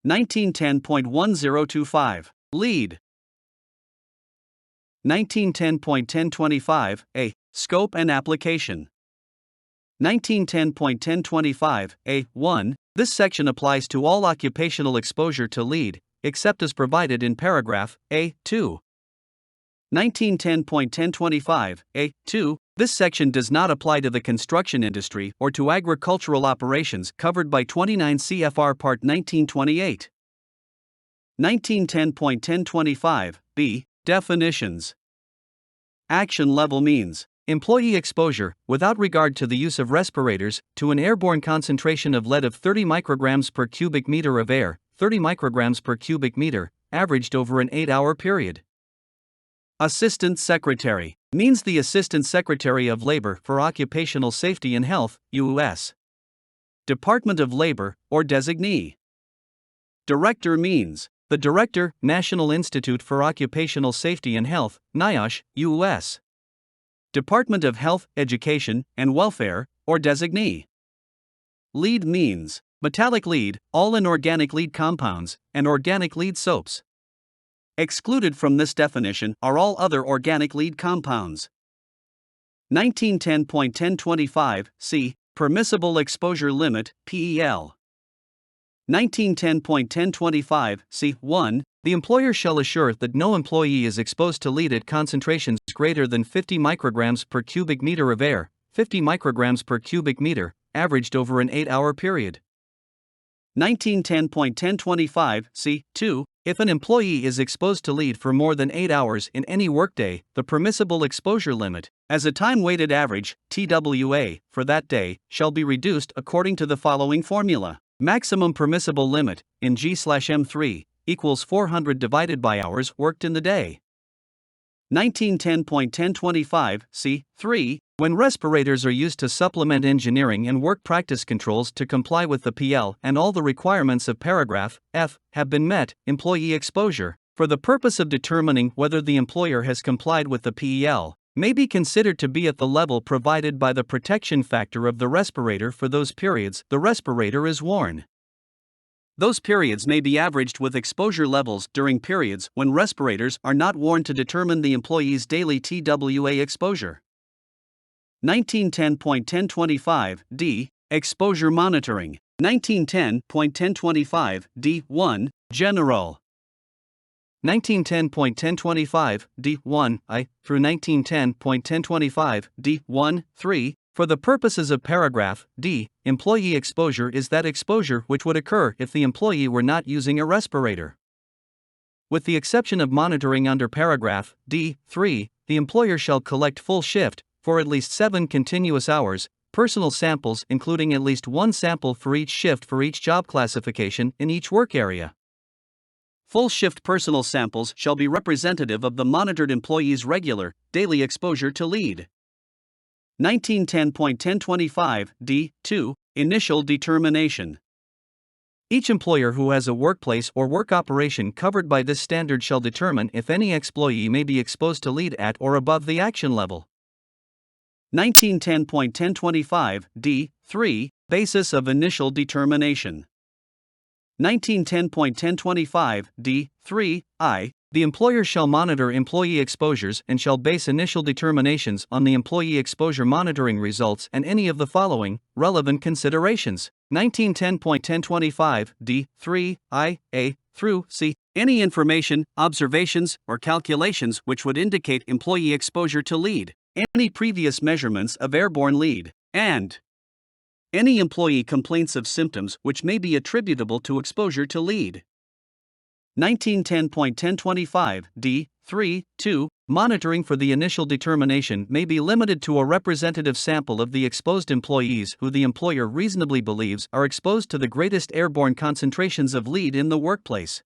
1910.1025. Lead. 1910.1025. A. Scope and application. 1910.1025. A. 1. This section applies to all occupational exposure to lead, except as provided in paragraph A. 2. 1910.1025. A. 2. This section does not apply to the construction industry or to agricultural operations covered by 29 CFR Part 1928. 1910.1025. B. Definitions. Action level means employee exposure, without regard to the use of respirators, to an airborne concentration of lead of 30 micrograms per cubic meter of air, 30 micrograms per cubic meter, averaged over an 8-hour period. Assistant Secretary means the Assistant Secretary of Labor for Occupational Safety and Health, U.S. Department of Labor, or designee. Director means the Director, National Institute for Occupational Safety and Health, NIOSH, U.S. Department of Health, Education, and Welfare, or designee. Lead means metallic lead, all inorganic lead compounds, and organic lead soaps. Excluded from this definition are all other organic lead compounds. 1910.1025. C. Permissible exposure limit, PEL. 1910.1025. C. 1. The employer shall assure that no employee is exposed to lead at concentrations greater than 50 micrograms per cubic meter of air, 50 micrograms per cubic meter, averaged over an 8-hour period. 1910.1025. C. 2. If an employee is exposed to lead for more than 8 hours in any workday, the permissible exposure limit, as a time-weighted average, TWA, for that day, shall be reduced according to the following formula. Maximum permissible limit, in G/M3, equals 400 divided by hours worked in the day. 1910.1025. C. 3. When respirators are used to supplement engineering and work practice controls to comply with the PL and all the requirements of paragraph F have been met, employee exposure, for the purpose of determining whether the employer has complied with the PEL, may be considered to be at the level provided by the protection factor of the respirator for those periods the respirator is worn. Those periods may be averaged with exposure levels during periods when respirators are not worn to determine the employee's daily TWA exposure. 1910.1025. D. Exposure monitoring. 1910.1025. D1. General. 1910.1025. D1 I through 1910.1025. D1 3. For the purposes of paragraph D, employee exposure is that exposure which would occur if the employee were not using a respirator. With the exception of monitoring under paragraph D3, the employer shall collect full shift, for at least 7 continuous hours, personal samples including at least 1 sample for each shift for each job classification in each work area. Full shift personal samples shall be representative of the monitored employee's regular, daily exposure to lead. 1910.1025. D2. Initial determination. Each employer who has a workplace or work operation covered by this standard shall determine if any employee may be exposed to lead at or above the action level. 1910.1025. D3. Basis of initial determination. 1910.1025. D3 I. The employer shall monitor employee exposures and shall base initial determinations on the employee exposure monitoring results and any of the following relevant considerations. 1910.1025. D3 I A through C. Any information, observations, or calculations which would indicate employee exposure to lead, any previous measurements of airborne lead, and any employee complaints of symptoms which may be attributable to exposure to lead. 1910.1025. D3 2. Monitoring for the initial determination may be limited to a representative sample of the exposed employees who the employer reasonably believes are exposed to the greatest airborne concentrations of lead in the workplace.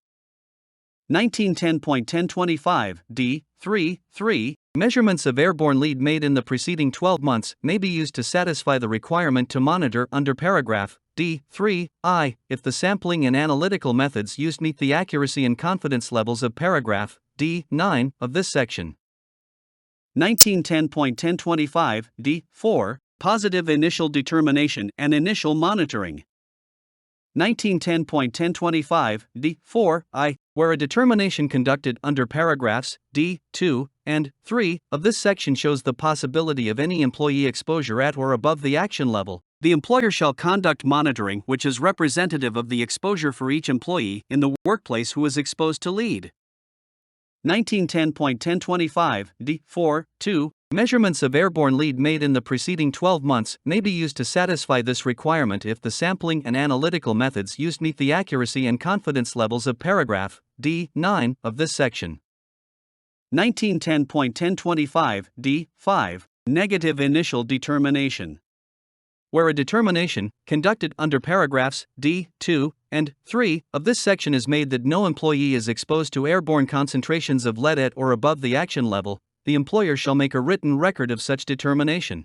1910.1025. D3 3. Measurements of airborne lead made in the preceding 12 months may be used to satisfy the requirement to monitor under paragraph D3 I if the sampling and analytical methods used meet the accuracy and confidence levels of paragraph D9 of this section. 1910.1025. D4. Positive initial determination and initial monitoring. 1910.1025 D4I, where a determination conducted under paragraphs D2 and 3 of this section shows the possibility of any employee exposure at or above the action level, the employer shall conduct monitoring which is representative of the exposure for each employee in the workplace who is exposed to lead. 1910.1025 D4-2 Measurements of airborne lead made in the preceding 12 months may be used to satisfy this requirement if the sampling and analytical methods used meet the accuracy and confidence levels of paragraph D9 of this section. 1910.1025 D5 Negative initial determination. Where a determination, conducted under paragraphs D2 and 3 of this section is made that no employee is exposed to airborne concentrations of lead at or above the action level, the employer shall make a written record of such determination.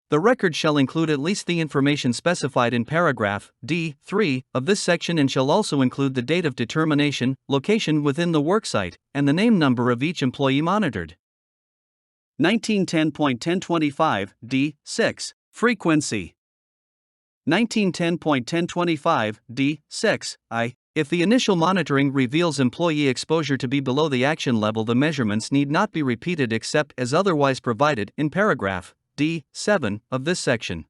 The record shall include at least the information specified in paragraph D3 of this section and shall also include the date of determination, location within the worksite, and the name number of each employee monitored. 1910.1025 D6 Frequency. 1910.1025 D6 I. If the initial monitoring reveals employee exposure to be below the action level, the measurements need not be repeated except as otherwise provided in paragraph D7 of this section.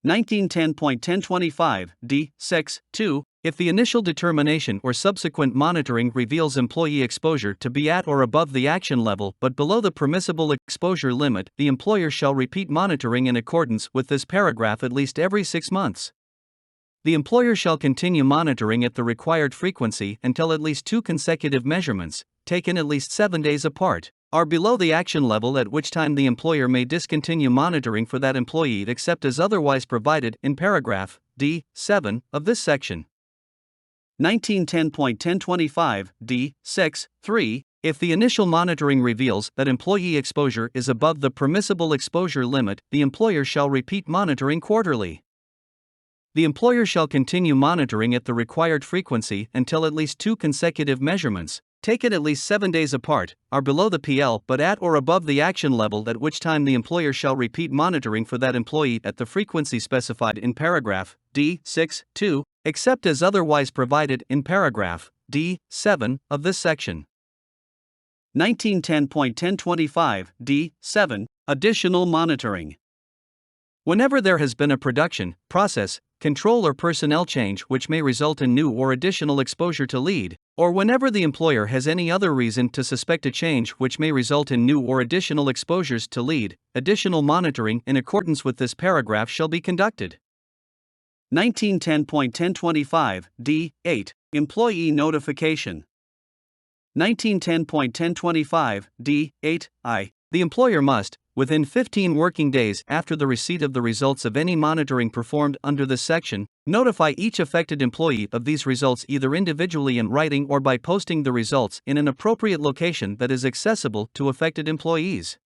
1910.1025 D6 2. If the initial determination or subsequent monitoring reveals employee exposure to be at or above the action level but below the permissible exposure limit, the employer shall repeat monitoring in accordance with this paragraph at least every 6 months. The employer shall continue monitoring at the required frequency until at least 2 consecutive measurements, taken at least 7 days apart, are below the action level, at which time the employer may discontinue monitoring for that employee except as otherwise provided in paragraph D7 of this section. 1910.1025 D6 3. If the initial monitoring reveals that employee exposure is above the permissible exposure limit, the employer shall repeat monitoring quarterly. The employer shall continue monitoring at the required frequency until at least 2 consecutive measurements, taken at least 7 days apart, are below the PL but at or above the action level, at which time the employer shall repeat monitoring for that employee at the frequency specified in paragraph D6-2, except as otherwise provided in paragraph D7 of this section. 1910.1025 D7 Additional monitoring. Whenever there has been a production, process, control or personnel change which may result in new or additional exposure to lead, or whenever the employer has any other reason to suspect a change which may result in new or additional exposures to lead, additional monitoring in accordance with this paragraph shall be conducted. 1910.1025 D8 Employee notification. 1910.1025 D8 I. The employer must, within 15 working days after the receipt of the results of any monitoring performed under this section, notify each affected employee of these results either individually in writing or by posting the results in an appropriate location that is accessible to affected employees.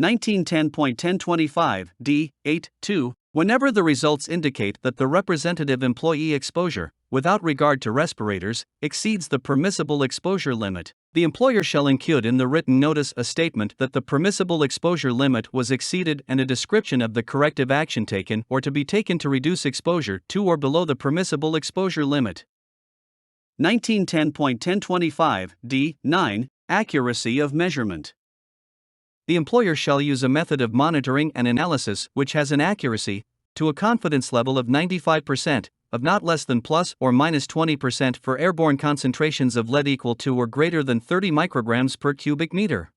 1910.1025 D8-2 Whenever the results indicate that the representative employee exposure, without regard to respirators, exceeds the permissible exposure limit, the employer shall include in the written notice a statement that the permissible exposure limit was exceeded and a description of the corrective action taken or to be taken to reduce exposure to or below the permissible exposure limit. 1910.1025 D9 Accuracy of measurement. The employer shall use a method of monitoring and analysis which has an accuracy, to a confidence level of 95%, of not less than plus or minus 20% for airborne concentrations of lead equal to or greater than 30 micrograms per cubic meter.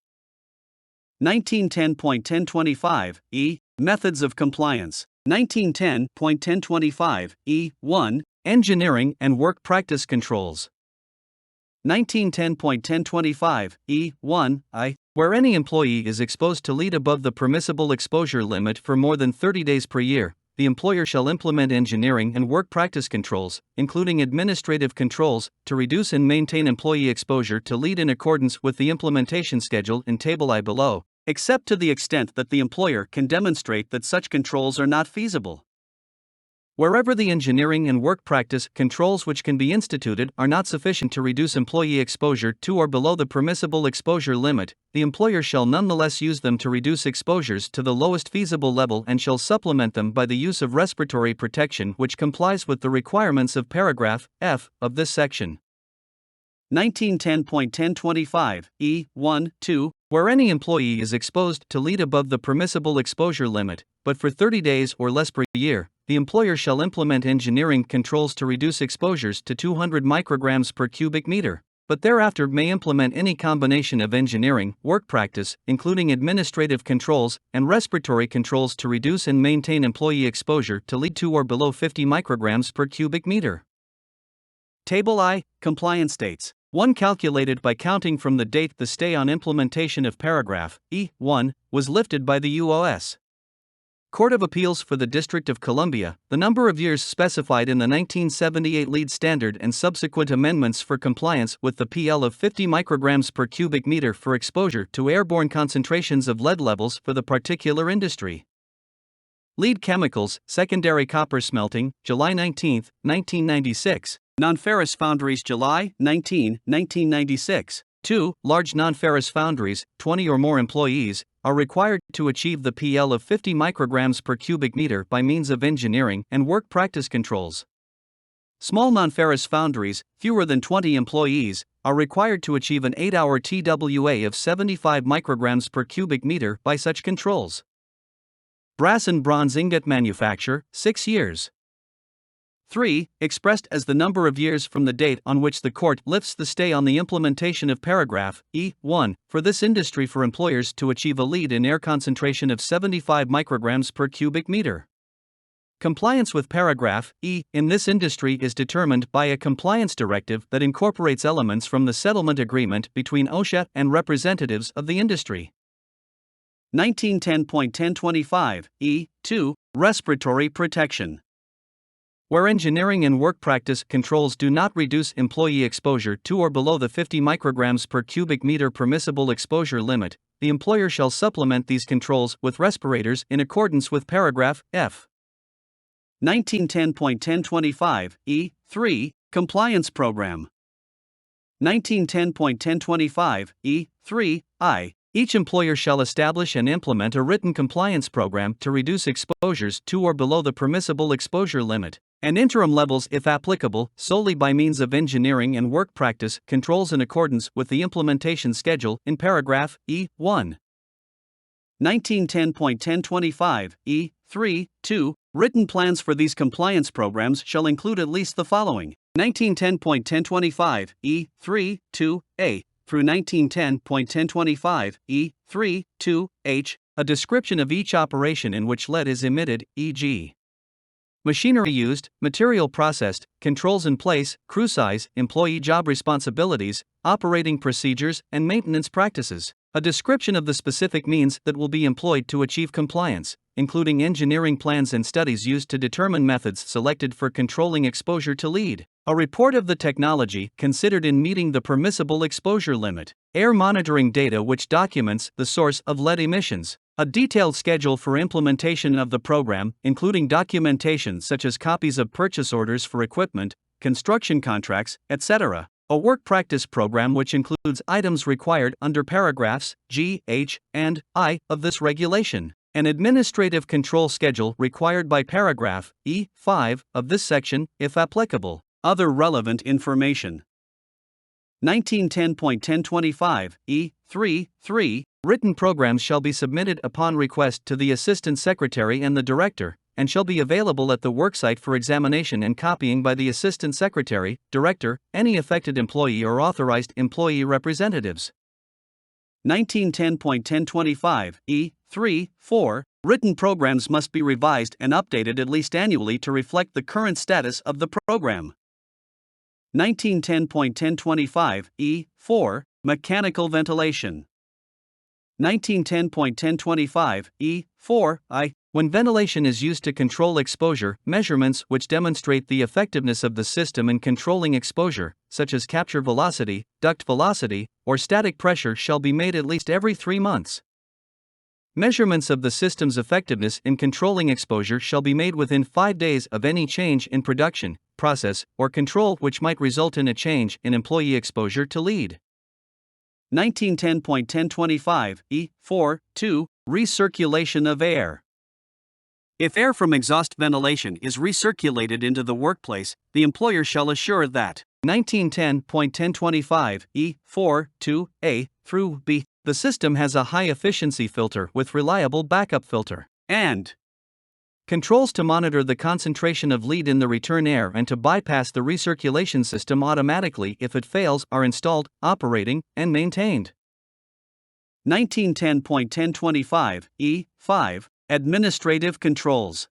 1910.1025 E. Methods of compliance. 1910.1025 E1 Engineering and work practice controls. 1910.1025 E1 I. Where any employee is exposed to lead above the permissible exposure limit for more than 30 days per year, the employer shall implement engineering and work practice controls, including administrative controls, to reduce and maintain employee exposure to lead in accordance with the implementation schedule in Table I below, except to the extent that the employer can demonstrate that such controls are not feasible. Wherever the engineering and work practice controls which can be instituted are not sufficient to reduce employee exposure to or below the permissible exposure limit, the employer shall nonetheless use them to reduce exposures to the lowest feasible level and shall supplement them by the use of respiratory protection which complies with the requirements of paragraph F of this section. 1910.1025 E1, 2, where any employee is exposed to lead above the permissible exposure limit, but for 30 days or less per year, the employer shall implement engineering controls to reduce exposures to 200 micrograms per cubic meter, but thereafter may implement any combination of engineering, work practice, including administrative controls, and respiratory controls to reduce and maintain employee exposure to lead to or below 50 micrograms per cubic meter. Table I, Compliance Dates. 1. Calculated by counting from the date the stay on implementation of paragraph E1 was lifted by the U.S. Court of Appeals for the District of Columbia, the number of years specified in the 1978 lead standard and subsequent amendments for compliance with the PL of 50 micrograms per cubic meter for exposure to airborne concentrations of lead levels for the particular industry. Lead Chemicals, Secondary Copper Smelting, July 19, 1996. Non-ferrous Foundries, July 19, 1996. 2. Large non-ferrous foundries, 20 or more employees, are required to achieve the PL of 50 micrograms per cubic meter by means of engineering and work practice controls. Small non-ferrous foundries, fewer than 20 employees, are required to achieve an 8-hour TWA of 75 micrograms per cubic meter by such controls. Brass and bronze ingot manufacture, 6 years. 3. Expressed as the number of years from the date on which the court lifts the stay on the implementation of paragraph E1 for this industry for employers to achieve a lead in air concentration of 75 micrograms per cubic meter. Compliance with paragraph E in this industry is determined by a compliance directive that incorporates elements from the settlement agreement between OSHA and representatives of the industry. 1910.1025 E2 Respiratory Protection. Where engineering and work practice controls do not reduce employee exposure to or below the 50 micrograms per cubic meter permissible exposure limit, the employer shall supplement these controls with respirators in accordance with paragraph F. 1910.1025 E3 Compliance Program. 1910.1025 E3 I. Each employer shall establish and implement a written compliance program to reduce exposures to or below the permissible exposure limit, and interim levels if applicable, solely by means of engineering and work practice controls in accordance with the implementation schedule in paragraph E1. 1910.1025 E3 2 Written plans for these compliance programs shall include at least the following: 1910.1025 E3 2A through 1910.1025 E3 2H, a description of each operation in which lead is emitted, e.g. machinery used, material processed, controls in place, crew size, employee job responsibilities, operating procedures, and maintenance practices. A description of the specific means that will be employed to achieve compliance, including engineering plans and studies used to determine methods selected for controlling exposure to lead. A report of the technology considered in meeting the permissible exposure limit. Air monitoring data which documents the source of lead emissions. A detailed schedule for implementation of the program, including documentation such as copies of purchase orders for equipment, construction contracts, etc. A work practice program which includes items required under paragraphs G, H, and I of this regulation. An administrative control schedule required by paragraph E5 of this section, if applicable. Other relevant information. 1910.1025 E3 3 Written programs shall be submitted upon request to the Assistant Secretary and the Director, and shall be available at the worksite for examination and copying by the Assistant Secretary, Director, any affected employee or authorized employee representatives. 1910.1025 E3 4 Written programs must be revised and updated at least annually to reflect the current status of the program. 1910.1025 E4 Mechanical ventilation. 1910.1025 E4 I. When ventilation is used to control exposure, measurements which demonstrate the effectiveness of the system in controlling exposure, such as capture velocity, duct velocity, or static pressure, shall be made at least every 3 months. Measurements of the system's effectiveness in controlling exposure shall be made within 5 days of any change in production, process, or control which might result in a change in employee exposure to lead. 1910.1025 E4 2 Recirculation of air. If air from exhaust ventilation is recirculated into the workplace, the employer shall assure that 1910.1025 E4 2A through B the system has a high-efficiency filter with reliable backup filter, and controls to monitor the concentration of lead in the return air and to bypass the recirculation system automatically if it fails are installed, operating, and maintained. 1910.1025 E5 Administrative controls.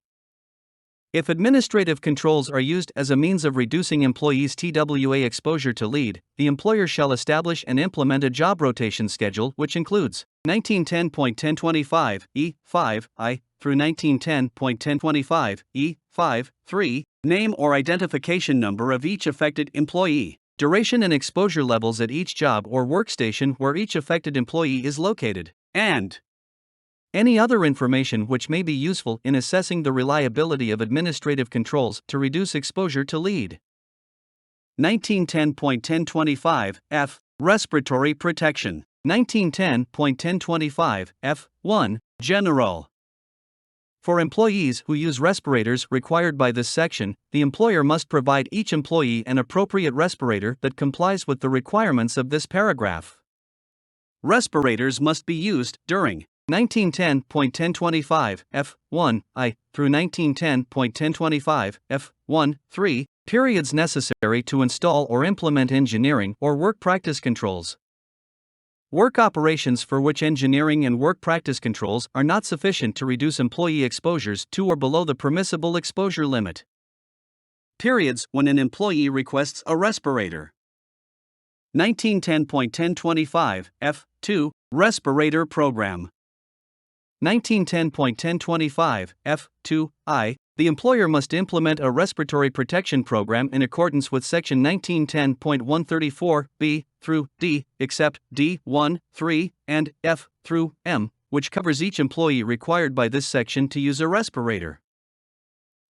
If administrative controls are used as a means of reducing employees' TWA exposure to lead, the employer shall establish and implement a job rotation schedule which includes 1910.1025 E5 I through 1910.1025 E5 3 name or identification number of each affected employee, duration and exposure levels at each job or workstation where each affected employee is located, and any other information which may be useful in assessing the reliability of administrative controls to reduce exposure to lead. 1910.1025 F. Respiratory protection. 1910.1025 F1 General. For employees who use respirators required by this section, the employer must provide each employee an appropriate respirator that complies with the requirements of this paragraph. Respirators must be used during 1910.1025 F1 I through 1910.1025 F1 3 periods necessary to install or implement engineering or work practice controls. Work operations for which engineering and work practice controls are not sufficient to reduce employee exposures to or below the permissible exposure limit. Periods when an employee requests a respirator. 1910.1025 F2 Respirator Program. 1910.1025 F2I The employer must implement a respiratory protection program in accordance with Section 1910.134 B through D, except D1, 3, and F through M, which covers each employee required by this section to use a respirator.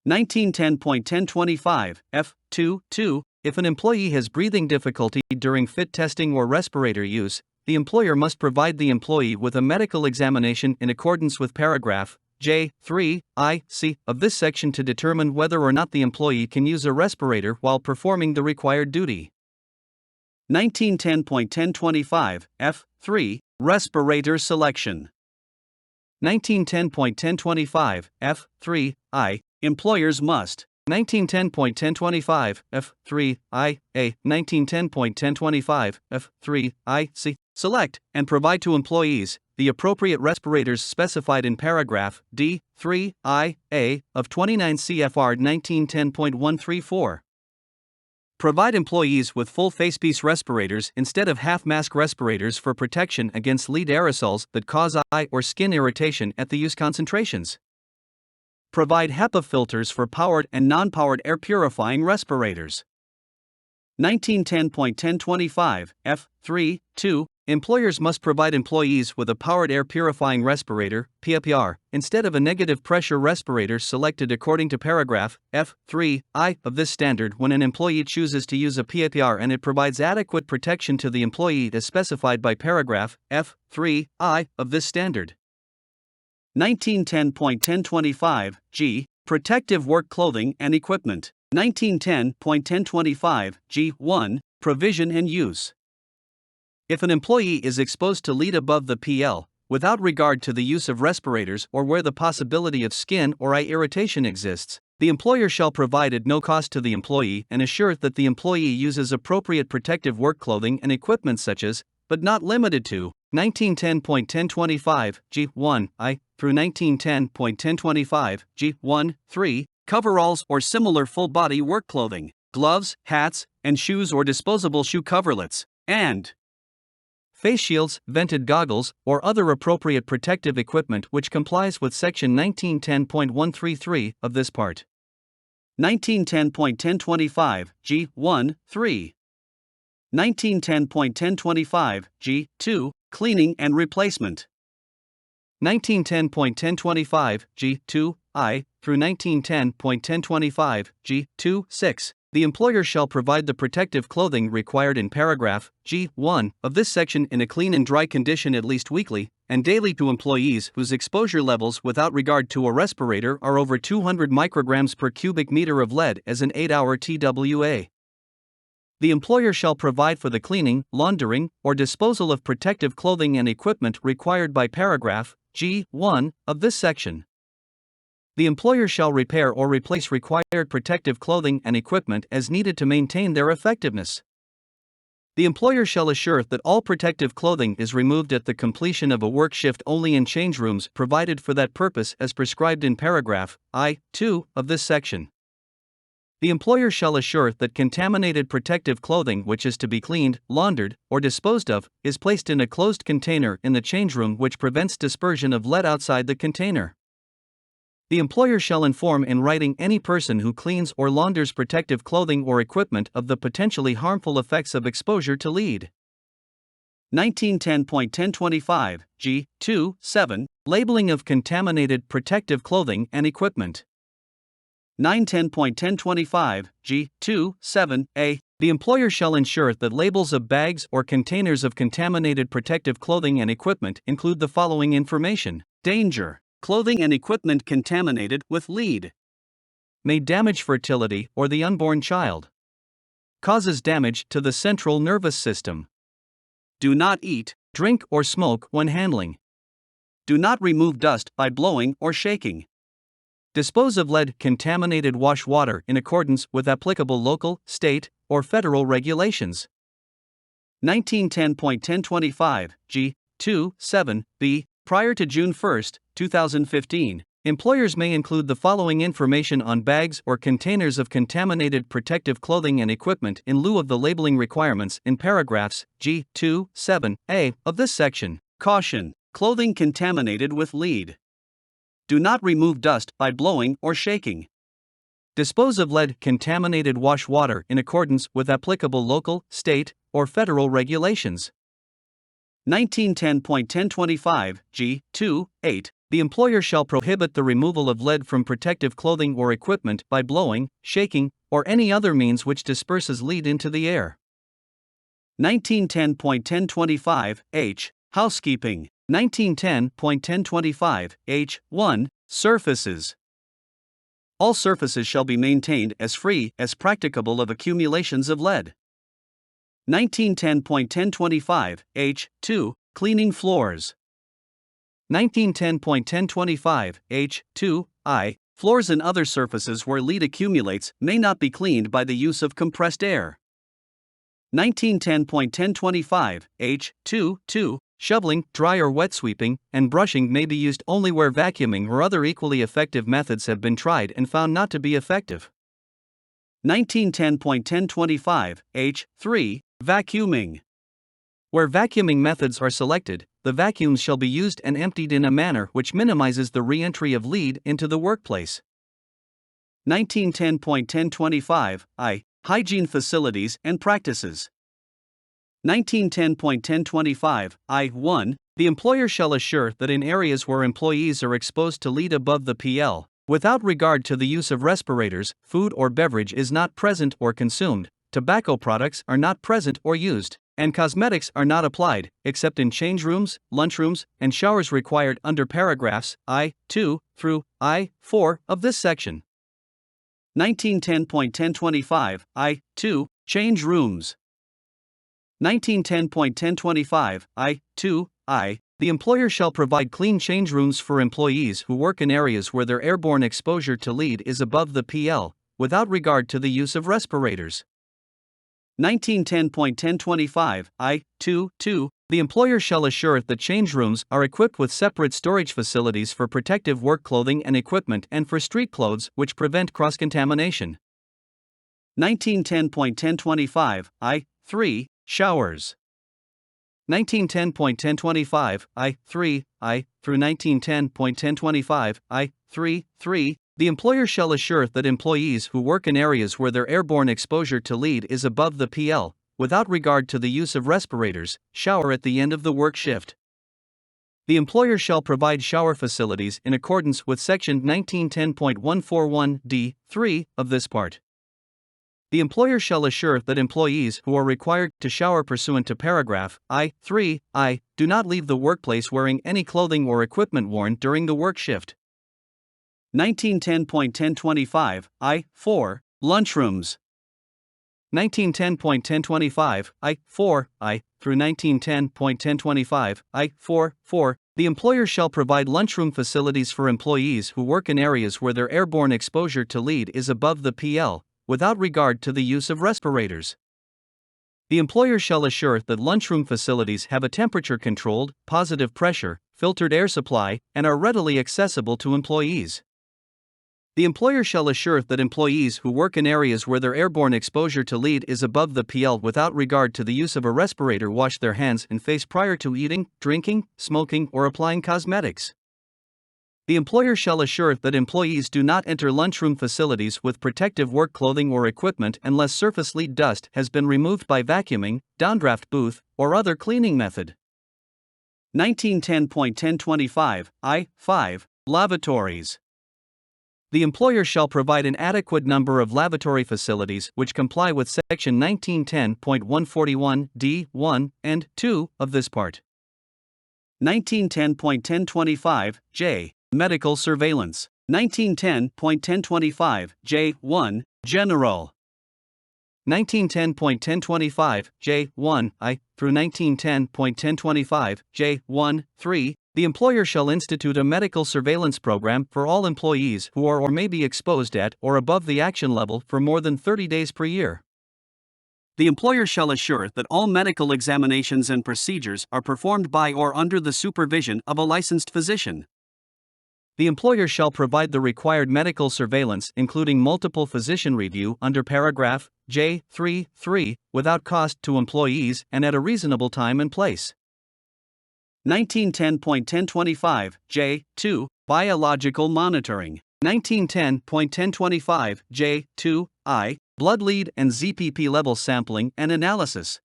1910.1025 F2 2 If an employee has breathing difficulty during fit testing or respirator use, the employer must provide the employee with a medical examination in accordance with paragraph J3 I.C. of this section to determine whether or not the employee can use a respirator while performing the required duty. 1910.1025 F3 Respirator Selection. 1910.1025 F3 I Employers must 1910.1025 F3 I A 1910.1025 F3 I C select and provide to employees the appropriate respirators specified in paragraph D3 I A of 29 CFR 1910.134. Provide employees with full facepiece respirators instead of half-mask respirators for protection against lead aerosols that cause eye or skin irritation at the use concentrations. Provide HEPA filters for powered and non-powered air purifying respirators. 1910.1025 F3 2 Employers must provide employees with a powered air purifying respirator (PAPR) instead of a negative pressure respirator selected according to paragraph F3 I of this standard when an employee chooses to use a PAPR and it provides adequate protection to the employee as specified by paragraph F3 I of this standard. 1910.1025 G. Protective work clothing and equipment. 1910.1025 G1 Provision and use. If an employee is exposed to lead above the PL, without regard to the use of respirators or where the possibility of skin or eye irritation exists, the employer shall provide at no cost to the employee and assure that the employee uses appropriate protective work clothing and equipment such as, but not limited to, 1910.1025 G1 I through 1910.1025 G1 3 coveralls or similar full-body work clothing, gloves, hats, and shoes or disposable shoe coverlets, and face shields, vented goggles, or other appropriate protective equipment which complies with Section 1910.133 of this part. 1910.1025 G1 3 1910.1025 G2 Cleaning and replacement. 1910.1025 G2I through 1910.1025 G2-6. The employer shall provide the protective clothing required in paragraph G1 of this section in a clean and dry condition at least weekly and daily to employees whose exposure levels without regard to a respirator are over 200 micrograms per cubic meter of lead as an 8-hour TWA. The employer shall provide for the cleaning, laundering, or disposal of protective clothing and equipment required by paragraph G1 of this section. The employer shall repair or replace required protective clothing and equipment as needed to maintain their effectiveness. The employer shall assure that all protective clothing is removed at the completion of a work shift only in change rooms provided for that purpose as prescribed in paragraph I2 of this section. The employer shall assure that contaminated protective clothing which is to be cleaned, laundered, or disposed of is placed in a closed container in the change room which prevents dispersion of lead outside the container. The employer shall inform in writing any person who cleans or launders protective clothing or equipment of the potentially harmful effects of exposure to lead. 1910.1025 G2-7 Labeling of contaminated protective clothing and equipment. 910.1025 G2-7A The employer shall ensure that labels of bags or containers of contaminated protective clothing and equipment include the following information: danger. Clothing and equipment contaminated with lead may damage fertility or the unborn child. Causes damage to the central nervous system. Do not eat, drink, or smoke when handling. Do not remove dust by blowing or shaking. Dispose of lead-contaminated wash water in accordance with applicable local, state, or federal regulations. 1910.1025 G2-7B Prior to June 1, 2015, employers may include the following information on bags or containers of contaminated protective clothing and equipment in lieu of the labeling requirements in paragraphs G2-7A of this section. Caution: clothing contaminated with lead. Do not remove dust by blowing or shaking. Dispose of lead-contaminated wash water in accordance with applicable local, state, or federal regulations. 1910.1025 G2-8 The employer shall prohibit the removal of lead from protective clothing or equipment by blowing, shaking, or any other means which disperses lead into the air. 1910.1025 H. Housekeeping. 1910.1025 H1 Surfaces. All surfaces shall be maintained as free as practicable of accumulations of lead. 1910.1025 H2 Cleaning floors. 1910.1025 H2I Floors and other surfaces where lead accumulates may not be cleaned by the use of compressed air. 1910.1025 H2 Shoveling, dry or wet sweeping, and brushing may be used only where vacuuming or other equally effective methods have been tried and found not to be effective. 1910.1025 H3 Vacuuming. Where vacuuming methods are selected, the vacuums shall be used and emptied in a manner which minimizes the re-entry of lead into the workplace. 1910.1025 I. Hygiene facilities and practices. 1910.1025 I1 The employer shall assure that in areas where employees are exposed to lead above the PL, without regard to the use of respirators, food or beverage is not present or consumed, tobacco products are not present or used, and cosmetics are not applied, except in change rooms, lunchrooms, and showers required under paragraphs I2 through I4 of this section. 1910.1025 I2 Change rooms. 1910.1025 I2I The employer shall provide clean change rooms for employees who work in areas where their airborne exposure to lead is above the PL, without regard to the use of respirators. 1910.1025 I2 The employer shall assure that change rooms are equipped with separate storage facilities for protective work clothing and equipment and for street clothes which prevent cross-contamination. 1910.1025 I3 Showers. 1910.1025 I3 through 1910.1025 I3 The employer shall assure that employees who work in areas where their airborne exposure to lead is above the PL, without regard to the use of respirators, shower at the end of the work shift. The employer shall provide shower facilities in accordance with Section 1910.141d(3) of this part. The employer shall assure that employees who are required to shower pursuant to paragraph I(3)(I) do not leave the workplace wearing any clothing or equipment worn during the work shift. 1910.1025 I(4) Lunchrooms. 1910.1025 I(4)(I) through 1910.1025 I(4)(4). The employer shall provide lunchroom facilities for employees who work in areas where their airborne exposure to lead is above the PL, without regard to the use of respirators. The employer shall assure that lunchroom facilities have a temperature-controlled, positive pressure, filtered air supply, and are readily accessible to employees. The employer shall assure that employees who work in areas where their airborne exposure to lead is above the PL without regard to the use of a respirator wash their hands and face prior to eating, drinking, smoking, or applying cosmetics. The employer shall assure that employees do not enter lunchroom facilities with protective work clothing or equipment unless surface lead dust has been removed by vacuuming, downdraft booth, or other cleaning method. 1910.1025 I(5) Lavatories. The employer shall provide an adequate number of lavatory facilities which comply with Section 1910.141d(1) and 2 of this part. 1910.1025 J. Medical surveillance. 1910.1025 J(1) General. 1910.1025 J(1) I through 1910.1025 J(1) 3. The employer shall institute a medical surveillance program for all employees who are or may be exposed at or above the action level for more than 30 days per year. The employer shall assure that all medical examinations and procedures are performed by or under the supervision of a licensed physician. The employer shall provide the required medical surveillance, including multiple physician review, under paragraph J(3)(3) without cost to employees and at a reasonable time and place. 1910.1025 J(2) Biological monitoring. 1910.1025 J(2)(I) Blood lead and ZPP level sampling and analysis.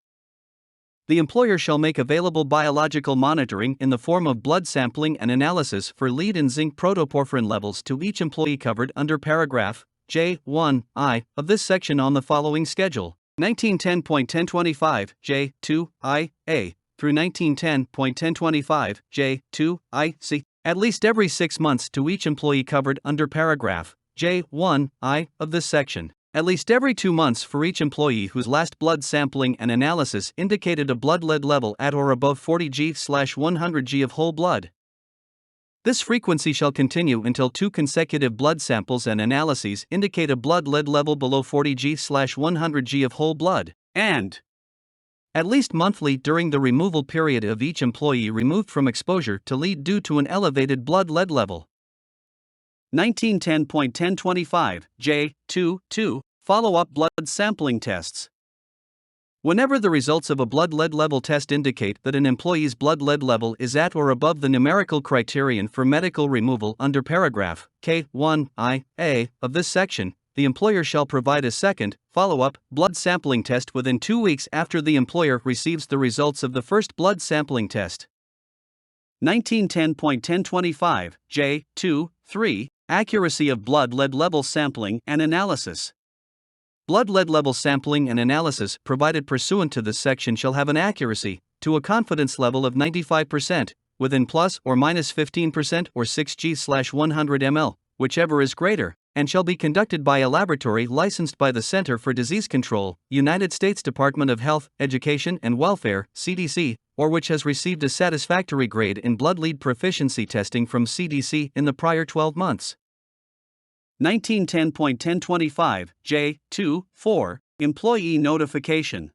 The employer shall make available biological monitoring in the form of blood sampling and analysis for lead and zinc protoporphyrin levels to each employee covered under paragraph J(1)(I) of this section on the following schedule: 1910.1025 J(2)(I)(A) through 1910.1025 J(2)(I)(C), at least every 6 months to each employee covered under paragraph J(1)(I) of this section, at least every 2 months for each employee whose last blood sampling and analysis indicated a blood lead level at or above 40 G/100 G of whole blood. This frequency shall continue until 2 consecutive blood samples and analyses indicate a blood lead level below 40 G/100 G of whole blood, and at least monthly during the removal period of each employee removed from exposure to lead due to an elevated blood lead level. 1910.1025 J(2)(2) Follow-up blood sampling tests. Whenever the results of a blood lead level test indicate that an employee's blood lead level is at or above the numerical criterion for medical removal under paragraph K(1)(I)(A) of this section, the employer shall provide a second, follow-up, blood sampling test within 2 weeks after the employer receives the results of the first blood sampling test. 1910.1025 J(2)(3) Accuracy of blood lead level sampling and analysis. Blood lead level sampling and analysis provided pursuant to this section shall have an accuracy, to a confidence level of 95%, within plus or minus 15% or 6 G/100 ml, whichever is greater, and shall be conducted by a laboratory licensed by the Center for Disease Control, United States Department of Health, Education and Welfare, CDC, or which has received a satisfactory grade in blood lead proficiency testing from CDC in the prior 12 months. 1910.1025 J(2)(4) Employee notification.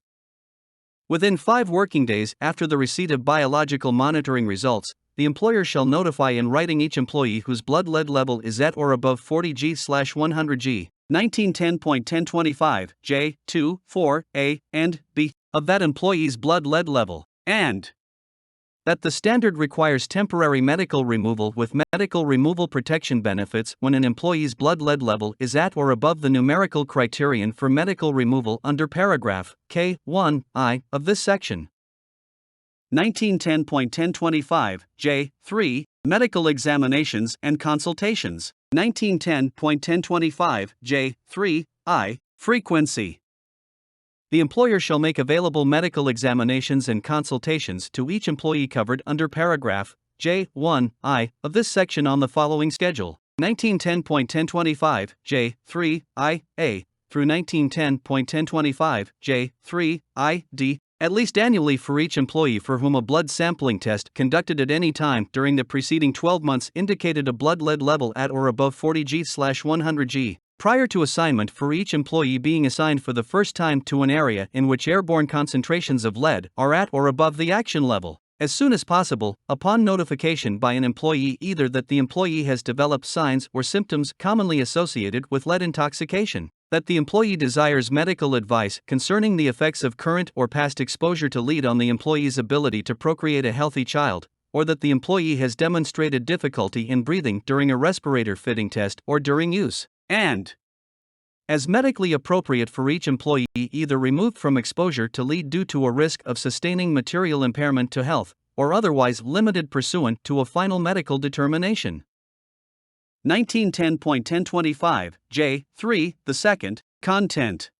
Within 5 working days after the receipt of biological monitoring results, the employer shall notify in writing each employee whose blood lead level is at or above 40 G/100 G. 1910.1025 J(2)(4) A and B of that employee's blood lead level, and that the standard requires temporary medical removal with medical removal protection benefits when an employee's blood lead level is at or above the numerical criterion for medical removal under paragraph K(1)(I) of this section. 1910.1025, J3, Medical Examinations and Consultations. 1910.1025, J3, I, Frequency. The employer shall make available medical examinations and consultations to each employee covered under paragraph J1I of this section on the following schedule: 1910.1025, J3I-A through 1910.1025, J3I-D, at least annually for each employee for whom a blood sampling test conducted at any time during the preceding 12 months indicated a blood lead level at or above 40 G/100 G. Prior to assignment for each employee being assigned for the first time to an area in which airborne concentrations of lead are at or above the action level, as soon as possible, upon notification by an employee either that the employee has developed signs or symptoms commonly associated with lead intoxication, that the employee desires medical advice concerning the effects of current or past exposure to lead on the employee's ability to procreate a healthy child, or that the employee has demonstrated difficulty in breathing during a respirator fitting test or during use, and, as medically appropriate for each employee, either removed from exposure to lead due to a risk of sustaining material impairment to health, or otherwise limited pursuant to a final medical determination. 1910.1025, J3, the second, Content.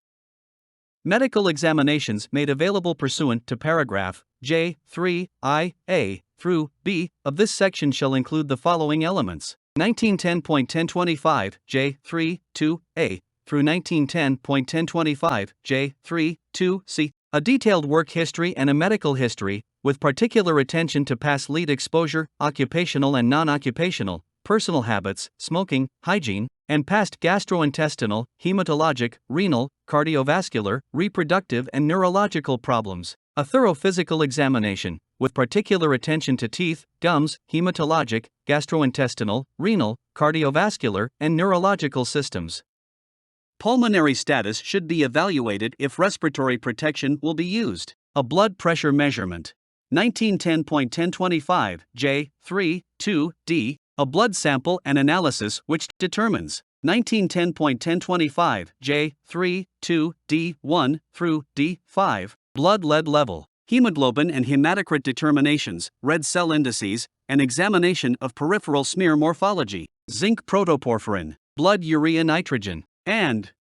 Medical examinations made available pursuant to paragraph J3I-A through B of this section shall include the following elements: 1910.1025, J3-2A through 1910.1025, J3-2C, a detailed work history and a medical history, with particular attention to past lead exposure, occupational and non-occupational, personal habits, smoking, hygiene, and past gastrointestinal, hematologic, renal, cardiovascular, reproductive and neurological problems. A thorough physical examination, with particular attention to teeth, gums, hematologic, gastrointestinal, renal, cardiovascular, and neurological systems. Pulmonary status should be evaluated if respiratory protection will be used. A blood pressure measurement. 1910.1025, J3-2D, a blood sample and analysis which determines. 1910.1025, J3-2D1 through D5, blood lead level, hemoglobin and hematocrit determinations, red cell indices, and examination of peripheral smear morphology, zinc protoporphyrin, blood urea nitrogen, and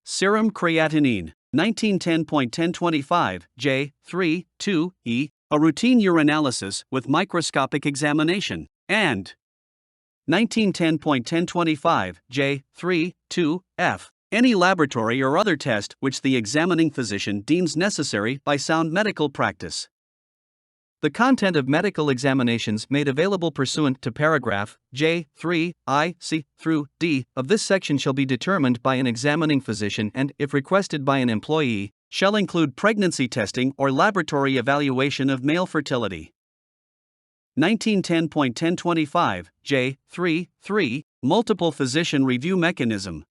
serum creatinine. 1910.1025, J3-2E, a routine urinalysis with microscopic examination, and 1910.1025, J3-2F, any laboratory or other test which the examining physician deems necessary by sound medical practice. The content of medical examinations made available pursuant to paragraph J3I-C through D of this section shall be determined by an examining physician and, if requested by an employee, shall include pregnancy testing or laboratory evaluation of male fertility. 1910.1025, J3-3, Multiple Physician Review Mechanism.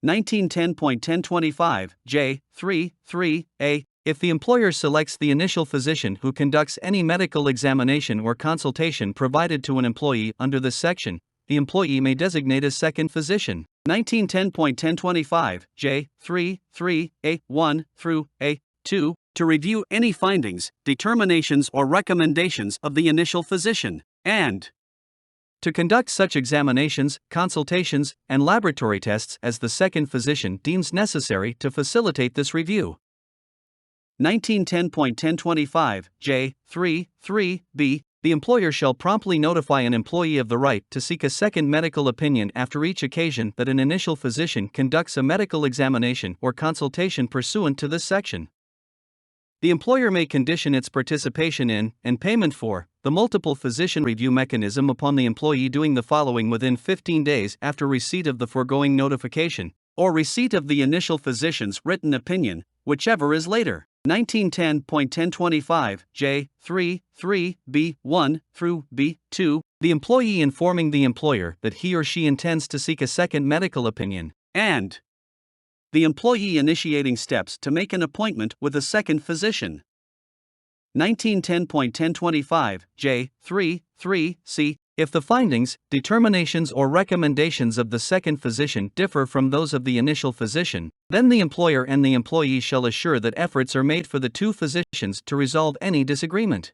1910.1025, J3-3A, if the employer selects the initial physician who conducts any medical examination or consultation provided to an employee under this section, the employee may designate a second physician. 1910.1025, J3-3A1 through A2, to review any findings, determinations or recommendations of the initial physician, and to conduct such examinations, consultations, and laboratory tests as the second physician deems necessary to facilitate this review. 1910.1025, J3-3B, the employer shall promptly notify an employee of the right to seek a second medical opinion after each occasion that an initial physician conducts a medical examination or consultation pursuant to this section. The employer may condition its participation in, and payment for, the multiple physician review mechanism upon the employee doing the following within 15 days after receipt of the foregoing notification, or receipt of the initial physician's written opinion, whichever is later. 1910.1025, J3-3B1 through B2, the employee informing the employer that he or she intends to seek a second medical opinion, and the employee initiating steps to make an appointment with a second physician. 1910.1025, J3-3C, If the findings, determinations, or recommendations of the second physician differ from those of the initial physician, then the employer and the employee shall assure that efforts are made for the two physicians to resolve any disagreement.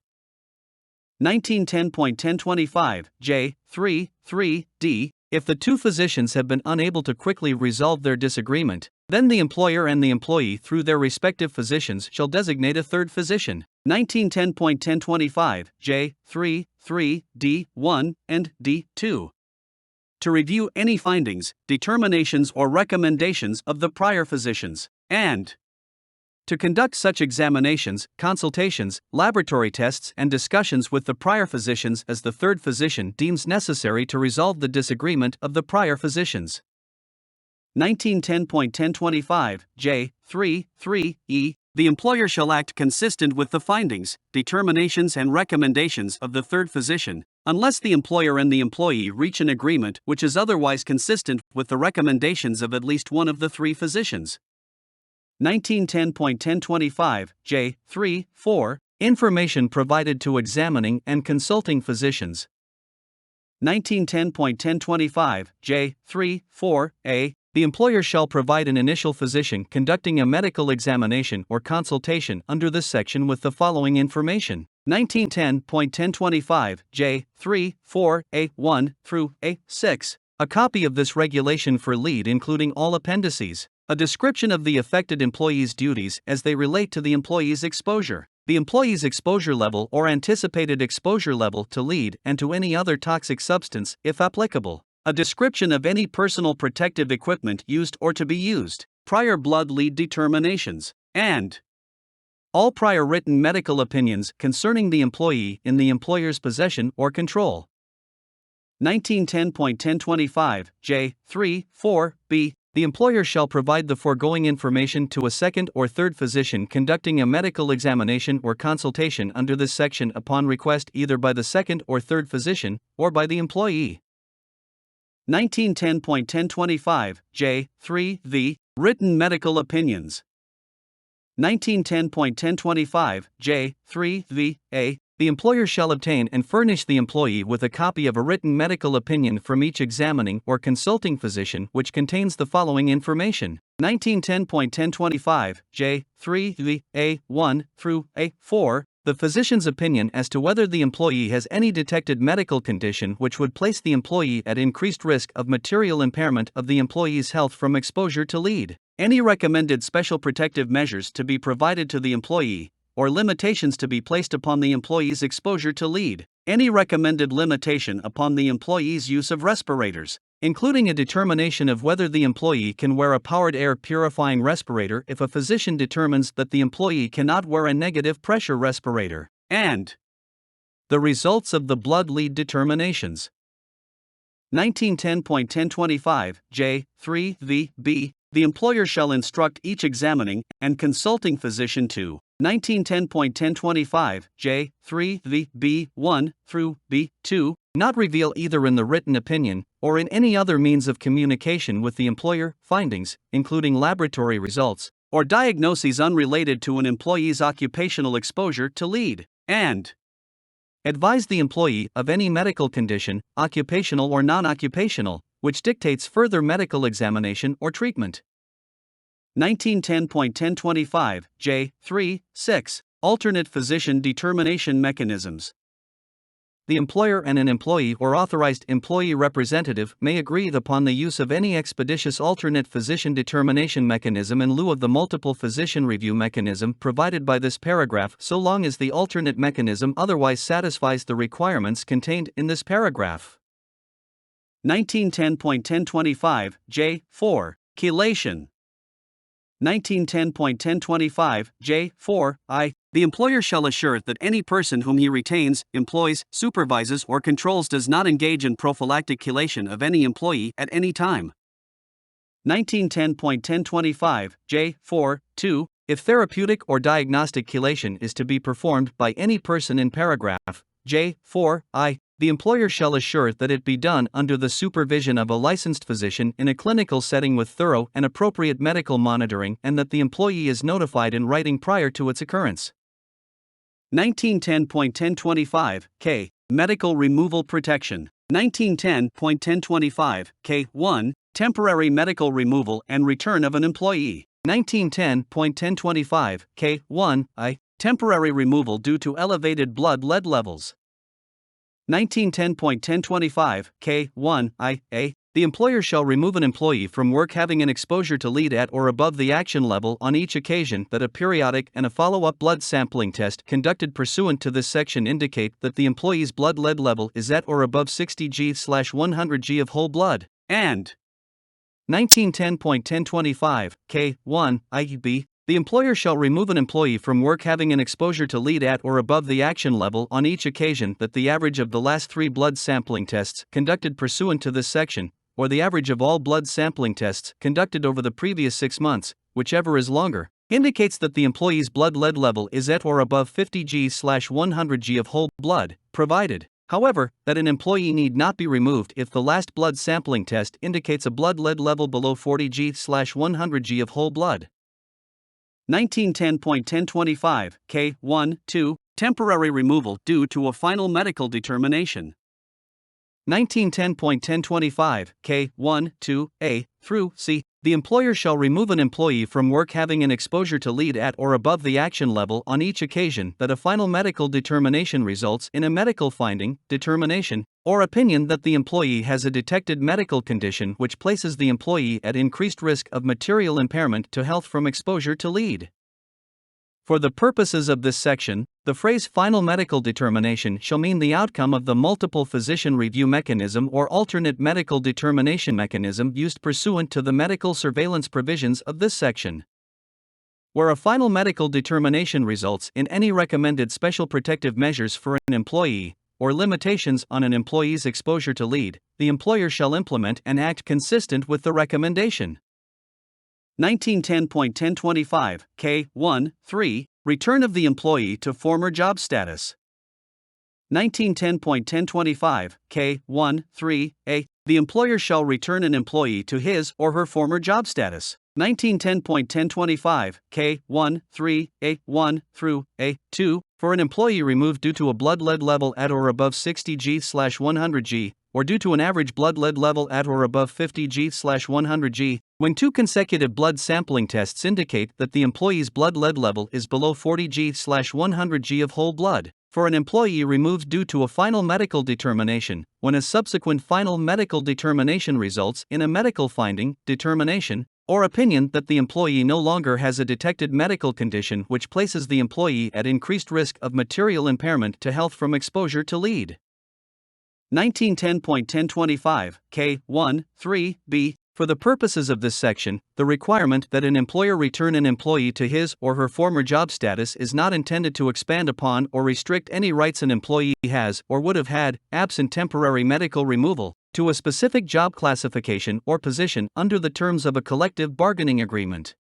1910.1025, J, 3, 3d. If the two physicians have been unable to quickly resolve their disagreement, then the employer and the employee through their respective physicians shall designate a third physician. 1910.1025, J, 3, 3d, 1, and d2. To review any findings, determinations, or recommendations of the prior physicians, and to conduct such examinations, consultations, laboratory tests, and discussions with the prior physicians as the third physician deems necessary to resolve the disagreement of the prior physicians. 1910.1025, J, 3, 3e. The employer shall act consistent with the findings, determinations, and recommendations of the third physician, unless the employer and the employee reach an agreement which is otherwise consistent with the recommendations of at least one of the three physicians. 1910.1025, J, 3, 4. Information provided to examining and consulting physicians. 1910.1025, J, 3, 4a. The employer shall provide an initial physician conducting a medical examination or consultation under this section with the following information. 1910.1025, J, 3, 4a, 1 through a6. A copy of this regulation for lead including all appendices. A description of the affected employee's duties as they relate to the employee's exposure, the employee's exposure level or anticipated exposure level to lead and to any other toxic substance, if applicable. A description of any personal protective equipment used or to be used, prior blood lead determinations, and all prior written medical opinions concerning the employee in the employer's possession or control. 1910.1025, J, 3, 4b. The employer shall provide the foregoing information to a second or third physician conducting a medical examination or consultation under this section upon request either by the second or third physician or by the employee. 1910.1025, J, 3v. Written medical opinions. 1910.1025, J, 3v. The employer shall obtain and furnish the employee with a copy of a written medical opinion from each examining or consulting physician which contains the following information. 1910.1025, J, 3v. 1 through a4. The physician's opinion as to whether the employee has any detected medical condition which would place the employee at increased risk of material impairment of the employee's health from exposure to lead. Any recommended special protective measures to be provided to the employee, or limitations to be placed upon the employee's exposure to lead. Any recommended limitation upon the employee's use of respirators, including a determination of whether the employee can wear a powered air purifying respirator if a physician determines that the employee cannot wear a negative pressure respirator, and the results of the blood lead determinations. 1910.1025, J, 3v. The employer shall instruct each examining and consulting physician to 1910.1025, J, 3v. 1 through b2, not reveal either in the written opinion or in any other means of communication with the employer findings, including laboratory results, or diagnoses unrelated to an employee's occupational exposure to lead, and advise the employee of any medical condition, occupational or non-occupational, which dictates further medical examination or treatment. 1910.1025, J, 3, 6. Alternate physician determination mechanisms. The employer and an employee or authorized employee representative may agree upon the use of any expeditious alternate physician determination mechanism in lieu of the multiple physician review mechanism provided by this paragraph so long as the alternate mechanism otherwise satisfies the requirements contained in this paragraph. 1910.1025, J, 4. Chelation. 1910.1025, J, 4I. The employer shall assure that any person whom he retains, employs, supervises, or controls does not engage in prophylactic chelation of any employee at any time. 1910.1025, J, 4.2. If therapeutic or diagnostic chelation is to be performed by any person in paragraph J, 4I, the employer shall assure that it be done under the supervision of a licensed physician in a clinical setting with thorough and appropriate medical monitoring and that the employee is notified in writing prior to its occurrence. 1910.1025, K. Medical removal protection. 1910.1025 K1 Temporary medical removal and return of an employee. 1910.1025 K1 I Temporary removal due to elevated blood lead levels. 1910.1025 K1 I A The employer shall remove an employee from work having an exposure to lead at or above the action level on each occasion that a periodic and a follow-up blood sampling test conducted pursuant to this section indicate that the employee's blood lead level is at or above 60 G/100 G of whole blood, and 1910.1025 K1 IB The employer shall remove an employee from work having an exposure to lead at or above the action level on each occasion that the average of the last 3 blood sampling tests conducted pursuant to this section, or the average of all blood sampling tests conducted over the previous 6 months, whichever is longer, indicates that the employee's blood lead level is at or above 50 G/100 G of whole blood, provided, however, that an employee need not be removed if the last blood sampling test indicates a blood lead level below 40 G/100 G of whole blood. 1910.1025 K1 2 Temporary removal due to a final medical determination. 1910.1025 K1 2 A through C The employer shall remove an employee from work having an exposure to lead at or above the action level on each occasion that a final medical determination results in a medical finding, determination, or opinion that the employee has a detected medical condition which places the employee at increased risk of material impairment to health from exposure to lead. For the purposes of this section, the phrase final medical determination shall mean the outcome of the multiple physician review mechanism or alternate medical determination mechanism used pursuant to the medical surveillance provisions of this section. Where a final medical determination results in any recommended special protective measures for an employee, or limitations on an employee's exposure to lead, the employer shall implement and act consistent with the recommendation. 1910.1025 K1 3 Return of the employee to former job status. 1910.1025 K1 3 A The employer shall return an employee to his or her former job status. 1910.1025 K1 3 A 1 through A 2 For an employee removed due to a blood lead level at or above 60 G/100 G, or due to an average blood lead level at or above 50 G/100 G, when 2 consecutive blood sampling tests indicate that the employee's blood lead level is below 40 G/100 G of whole blood. For an employee removed due to a final medical determination, when a subsequent final medical determination results in a medical finding, determination, or opinion that the employee no longer has a detected medical condition which places the employee at increased risk of material impairment to health from exposure to lead. 1910.1025 K1 3 B For the purposes of this section, the requirement that an employer return an employee to his or her former job status is not intended to expand upon or restrict any rights an employee has or would have had, absent temporary medical removal, to a specific job classification or position under the terms of a collective bargaining agreement.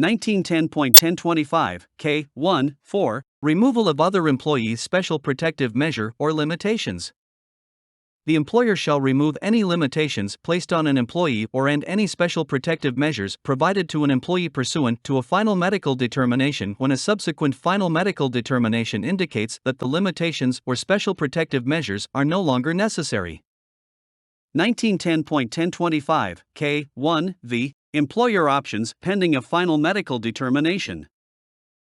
1910.1025 K1 4 Removal of other employees' special protective measure or limitations. The employer shall remove any limitations placed on an employee or and any special protective measures provided to an employee pursuant to a final medical determination when a subsequent final medical determination indicates that the limitations or special protective measures are no longer necessary. 1910.1025 K1 V Employer options pending a final medical determination.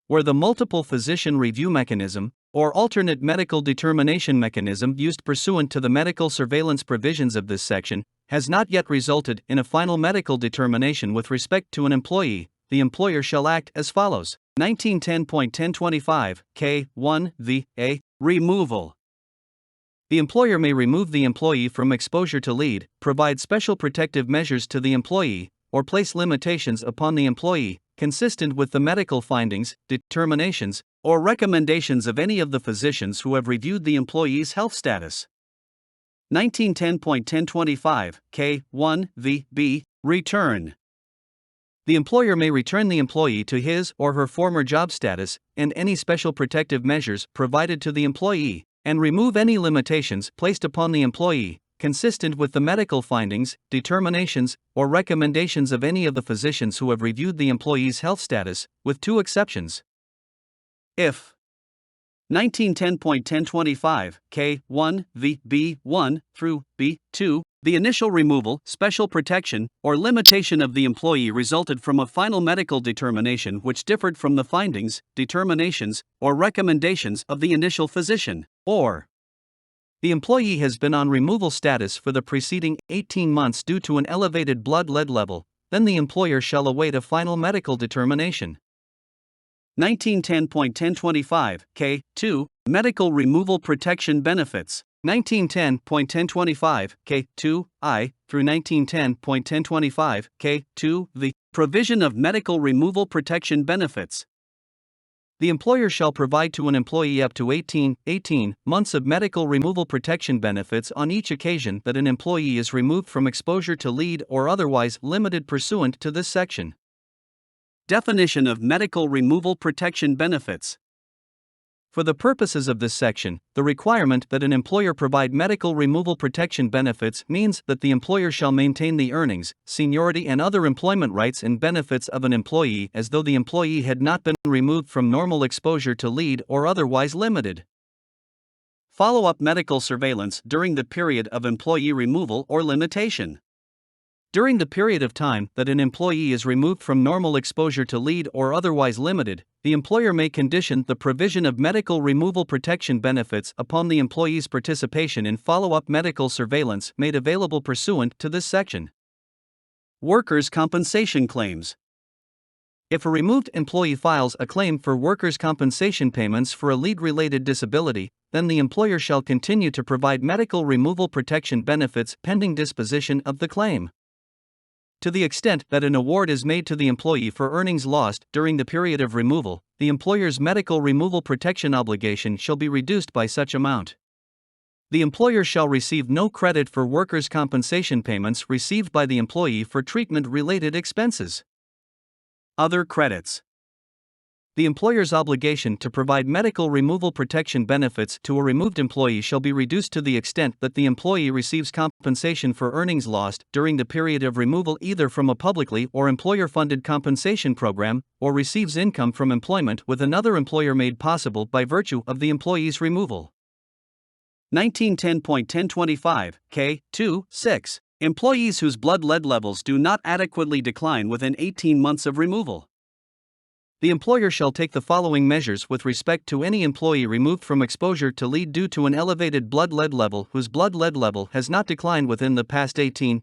Where the multiple physician review mechanism, or alternate medical determination mechanism used pursuant to the medical surveillance provisions of this section, has not yet resulted in a final medical determination with respect to an employee, the employer shall act as follows. 1910.1025 K1 V A Removal. The employer may remove the employee from exposure to lead, provide special protective measures to the employee, or place limitations upon the employee, consistent with the medical findings, determinations, or recommendations of any of the physicians who have reviewed the employee's health status. 1910.1025 K1 V B Return. The employer may return the employee to his or her former job status and any special protective measures provided to the employee, and remove any limitations placed upon the employee, consistent with the medical findings, determinations, or recommendations of any of the physicians who have reviewed the employee's health status, with 2 exceptions. If 1910.1025, K1, v, B1 through B2, the initial removal, special protection, or limitation of the employee resulted from a final medical determination which differed from the findings, determinations, or recommendations of the initial physician, or the employee has been on removal status for the preceding 18 months due to an elevated blood lead level, then the employer shall await a final medical determination. 1910.1025, K2, Medical Removal Protection Benefits. 1910.1025, K2I through 1910.1025, K2 the provision of medical removal protection benefits. The employer shall provide to an employee up to 18 months of medical removal protection benefits on each occasion that an employee is removed from exposure to lead or otherwise limited pursuant to this section. Definition of medical removal protection benefits. For the purposes of this section, the requirement that an employer provide medical removal protection benefits means that the employer shall maintain the earnings, seniority, and other employment rights and benefits of an employee as though the employee had not been removed from normal exposure to lead or otherwise limited. Follow-up medical surveillance during the period of employee removal or limitation. During the period of time that an employee is removed from normal exposure to lead or otherwise limited, the employer may condition the provision of medical removal protection benefits upon the employee's participation in follow-up medical surveillance made available pursuant to this section. Workers' compensation claims. If a removed employee files a claim for workers' compensation payments for a lead-related disability, then the employer shall continue to provide medical removal protection benefits pending disposition of the claim. To the extent that an award is made to the employee for earnings lost during the period of removal, the employer's medical removal protection obligation shall be reduced by such amount. The employer shall receive no credit for workers' compensation payments received by the employee for treatment-related expenses. Other credits. The employer's obligation to provide medical removal protection benefits to a removed employee shall be reduced to the extent that the employee receives compensation for earnings lost during the period of removal either from a publicly or employer-funded compensation program, or receives income from employment with another employer made possible by virtue of the employee's removal. 1910.1025, K2-6, employees whose blood lead levels do not adequately decline within 18 months of removal. The employer shall take the following measures with respect to any employee removed from exposure to lead due to an elevated blood lead level whose blood lead level has not declined within the past 18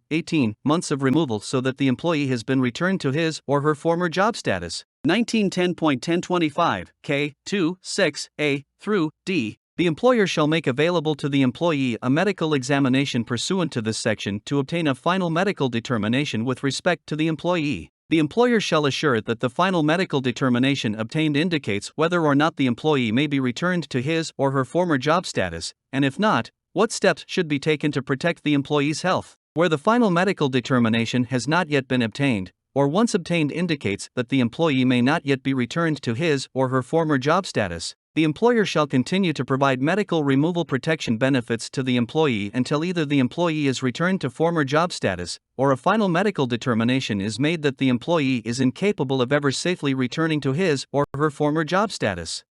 months of removal so that the employee has been returned to his or her former job status. 1910.1025, K2-6A through D. The employer shall make available to the employee a medical examination pursuant to this section to obtain a final medical determination with respect to the employee. The employer shall assure that the final medical determination obtained indicates whether or not the employee may be returned to his or her former job status, and if not, what steps should be taken to protect the employee's health. Where the final medical determination has not yet been obtained, or once obtained indicates that the employee may not yet be returned to his or her former job status, the employer shall continue to provide medical removal protection benefits to the employee until either the employee is returned to former job status, or a final medical determination is made that the employee is incapable of ever safely returning to his or her former job status.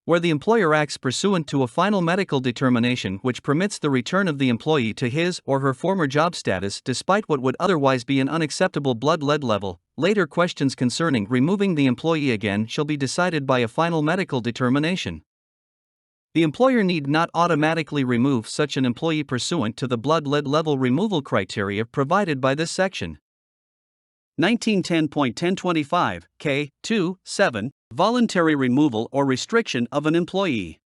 Where the employer acts pursuant to a final medical determination which permits the return of the employee to his or her former job status despite what would otherwise be an unacceptable blood lead level, later questions concerning removing the employee again shall be decided by a final medical determination. The employer need not automatically remove such an employee pursuant to the blood lead level removal criteria provided by this section. 1910.1025, K2-7, voluntary removal or restriction of an employee.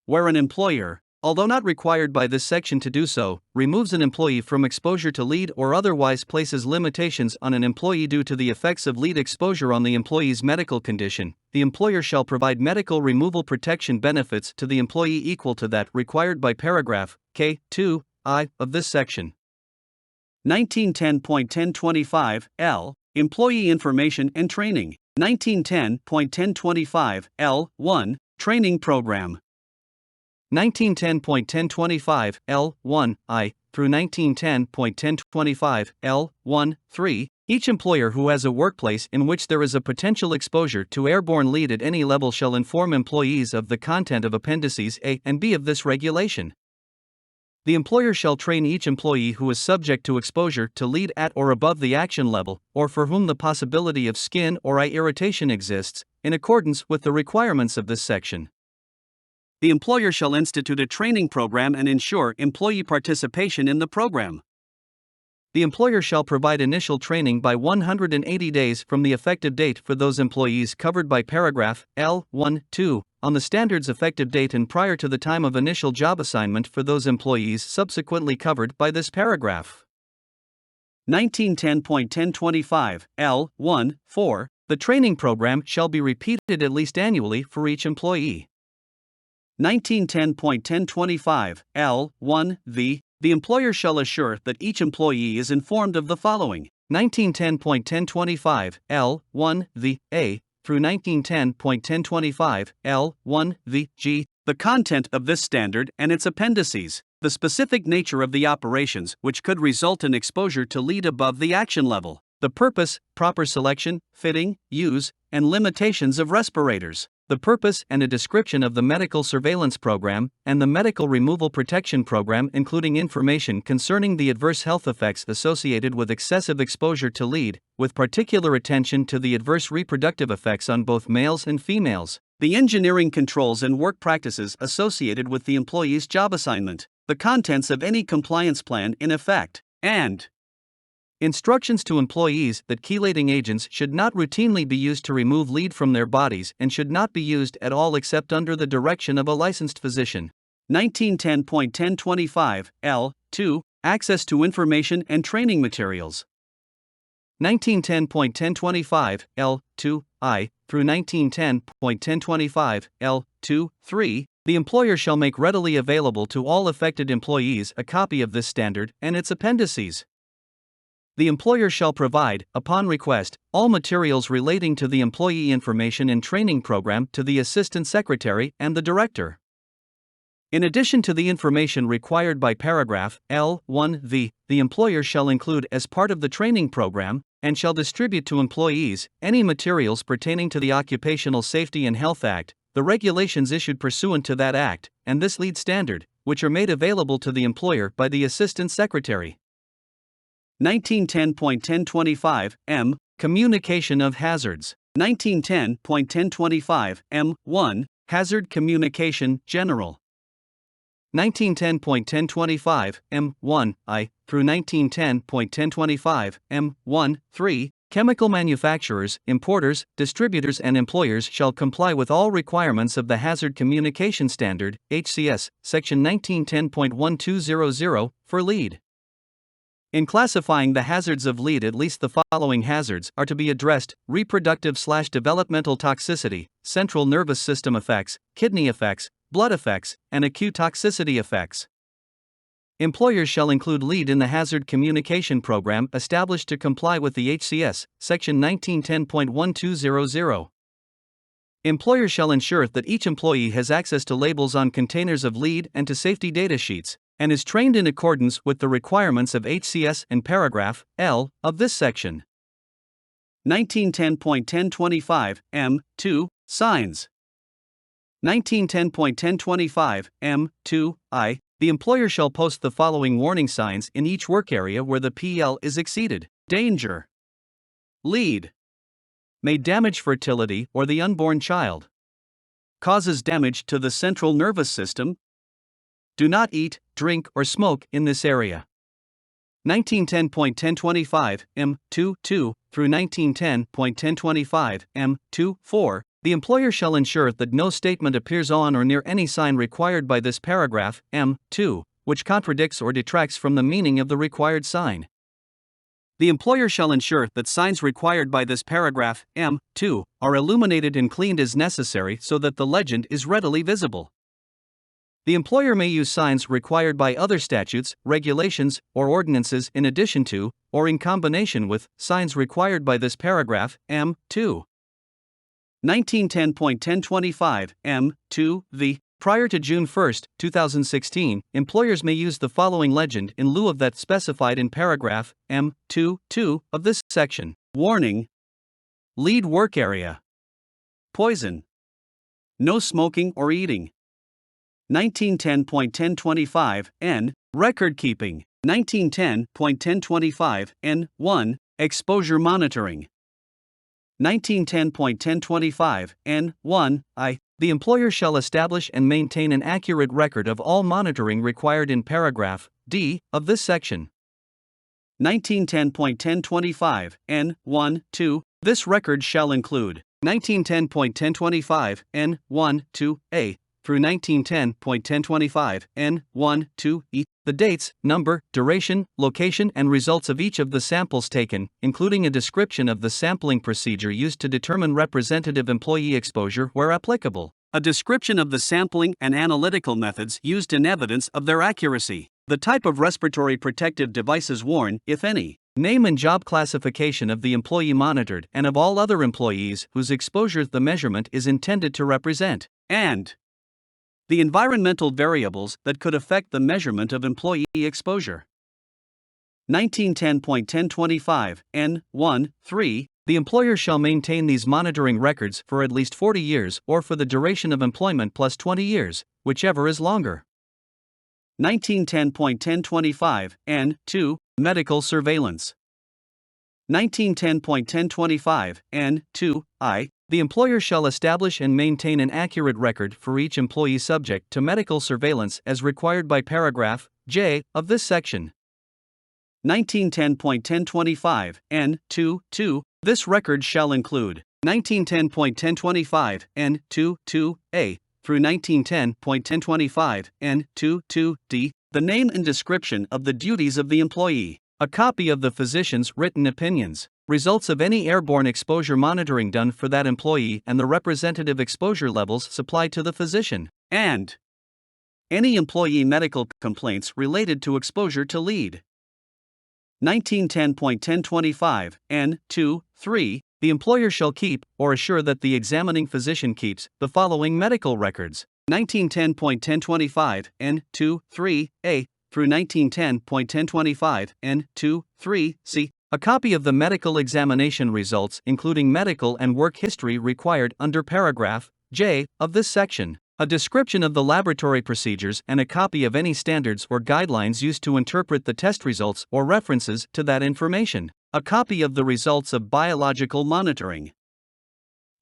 Where an employer, although not required by this section to do so, removes an employee from exposure to lead or otherwise places limitations on an employee due to the effects of lead exposure on the employee's medical condition, the employer shall provide medical removal protection benefits to the employee equal to that required by paragraph K2I of this section. 1910.1025 L. Employee Information and Training. 1910.1025 L1. Training Program. 1910.1025 L1 I through 1910.1025 L1 3. Each employer who has a workplace in which there is a potential exposure to airborne lead at any level shall inform employees of the content of Appendices A and B of this regulation. The employer shall train each employee who is subject to exposure to lead at or above the action level, or for whom the possibility of skin or eye irritation exists, in accordance with the requirements of this section. The employer shall institute a training program and ensure employee participation in the program. The employer shall provide initial training by 180 days from the effective date for those employees covered by paragraph L1(2) on the standard's effective date and prior to the time of initial job assignment for those employees subsequently covered by this paragraph. 1910.1025 L1(4) The training program shall be repeated at least annually for each employee. 1910.1025 L1(v) The employer shall assure that each employee is informed of the following. 1910.1025 L1(v) A through 1910.1025 L1(v) G. The content of this standard and its appendices, the specific nature of the operations which could result in exposure to lead above the action level, the purpose, proper selection, fitting, use, and limitations of respirators, the purpose and a description of the medical surveillance program and the medical removal protection program, including information concerning the adverse health effects associated with excessive exposure to lead, with particular attention to the adverse reproductive effects on both males and females, the engineering controls and work practices associated with the employee's job assignment, the contents of any compliance plan in effect, and instructions to employees that chelating agents should not routinely be used to remove lead from their bodies and should not be used at all except under the direction of a licensed physician. 1910.1025 L2 Access to information and training materials. 1910.1025 L2 I through 1910.1025 L2 3 The employer shall make readily available to all affected employees a copy of this standard and its appendices. The employer shall provide, upon request, all materials relating to the employee information and training program to the Assistant Secretary and the Director. In addition to the information required by paragraph L1(v), the employer shall include as part of the training program, and shall distribute to employees, any materials pertaining to the Occupational Safety and Health Act, the regulations issued pursuant to that Act, and this lead standard, which are made available to the employer by the Assistant Secretary. 1910.1025 M. Communication of hazards. 1910.1025 M1. Hazard communication general. 1910.1025 M1 I through 1910.1025 M1 3. Chemical manufacturers, importers, distributors, and employers shall comply with all requirements of the Hazard Communication Standard, HCS, Section 1910.1200, for lead. In classifying the hazards of lead, at least the following hazards are to be addressed: reproductive/developmental toxicity, central nervous system effects, kidney effects, blood effects, and acute toxicity effects. Employers shall include lead in the hazard communication program established to comply with the HCS, Section 1910.1200. Employers shall ensure that each employee has access to labels on containers of lead and to safety data sheets, and is trained in accordance with the requirements of HCS and paragraph L of this section. 1910.1025 M2 Signs. 1910.1025 M2 I. The employer shall post the following warning signs in each work area where the PL is exceeded: danger, lead, may damage fertility or the unborn child, causes damage to the central nervous system. Do not eat, drink, or smoke in this area. 1910.1025 M2 2 through 1910.1025 M2 4. The employer shall ensure that no statement appears on or near any sign required by this paragraph M2, which contradicts or detracts from the meaning of the required sign. The employer shall ensure that signs required by this paragraph M2 are illuminated and cleaned as necessary so that the legend is readily visible. The employer may use signs required by other statutes, regulations, or ordinances in addition to, or in combination with, signs required by this paragraph M2. 1910.1025 M2 V. Prior to June 1, 2016, employers may use the following legend in lieu of that specified in paragraph M2(2) of this section. Warning: lead work area. Poison. No smoking or eating. 1910.1025 N. Record keeping. 1910.1025 N1. Exposure monitoring. 1910.1025 N1 I. The employer shall establish and maintain an accurate record of all monitoring required in paragraph D of this section. 1910.1025 N1 2. This record shall include 1910.1025 N1 2 A through 1910.1025 N1 2 E. The dates, number, duration, location, and results of each of the samples taken, including a description of the sampling procedure used to determine representative employee exposure where applicable, a description of the sampling and analytical methods used in evidence of their accuracy, the type of respiratory protective devices worn, if any, name and job classification of the employee monitored and of all other employees whose exposure the measurement is intended to represent, and the environmental variables that could affect the measurement of employee exposure. 1910.1025 N1 3. The employer shall maintain these monitoring records for at least 40 years or for the duration of employment plus 20 years, whichever is longer. 1910.1025 N2. Medical surveillance. 1910.1025 N2 I. The employer shall establish and maintain an accurate record for each employee subject to medical surveillance as required by paragraph J of this section. 1910.1025 N2 2. This record shall include 1910.1025 N2 2 A through 1910.1025 N2 2 D. The name and description of the duties of the employee, a copy of the physician's written opinions, results of any airborne exposure monitoring done for that employee and the representative exposure levels supplied to the physician, and any employee medical complaints related to exposure to lead. 1910.1025 N2 3. The employer shall keep or assure that the examining physician keeps the following medical records. 1910.1025 N2 3 A through 1910.1025 N2 3 C. A copy of the medical examination results including medical and work history required under paragraph J of this section, a description of the laboratory procedures and a copy of any standards or guidelines used to interpret the test results or references to that information, a copy of the results of biological monitoring.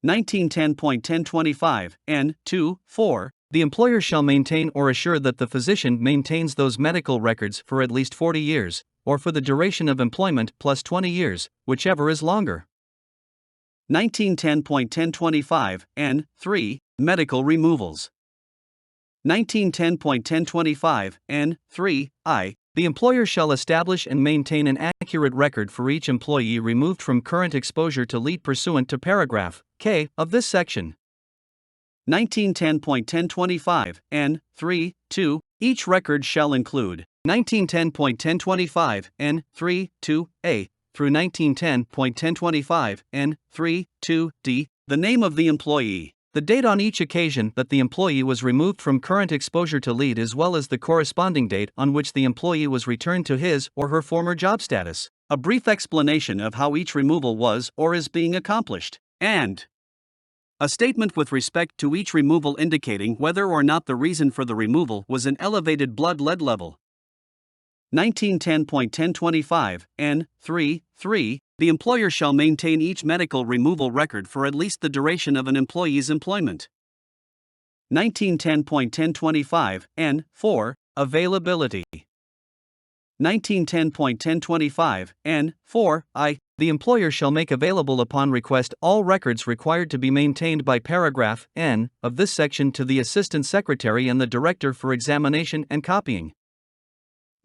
1910.1025 N2 4. The employer shall maintain or assure that the physician maintains those medical records for at least 40 years, or for the duration of employment plus 20 years, whichever is longer. 1910.1025 N3. Medical removals. 1910.1025 N3 I. The employer shall establish and maintain an accurate record for each employee removed from current exposure to lead pursuant to paragraph K of this section. 1910.1025 N3 2. Each record shall include 1910.1025 N3 2 A through 1910.1025 N3 2 D. The name of the employee, the date on each occasion that the employee was removed from current exposure to lead, as well as the corresponding date on which the employee was returned to his or her former job status, a brief explanation of how each removal was or is being accomplished, and a statement with respect to each removal indicating whether or not the reason for the removal was an elevated blood lead level. 1910.1025 N3 3. The employer shall maintain each medical removal record for at least the duration of an employee's employment. 1910.1025 N4. Availability. 1910.1025 N4 I. The employer shall make available upon request all records required to be maintained by paragraph N of this section to the Assistant Secretary and the Director for examination and copying.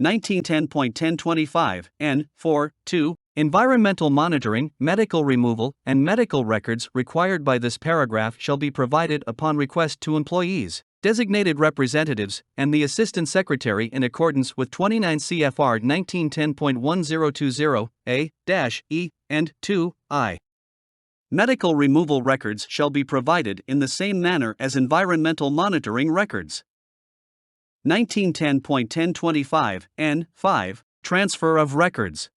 1910.1025 N4 2. Environmental monitoring, medical removal, and medical records required by this paragraph shall be provided upon request to employees, designated representatives, and the Assistant Secretary in accordance with 29 CFR 1910.1020 A-E and 2 I. Medical removal records shall be provided in the same manner as environmental monitoring records. 1910.1025 N5 Transfer of records.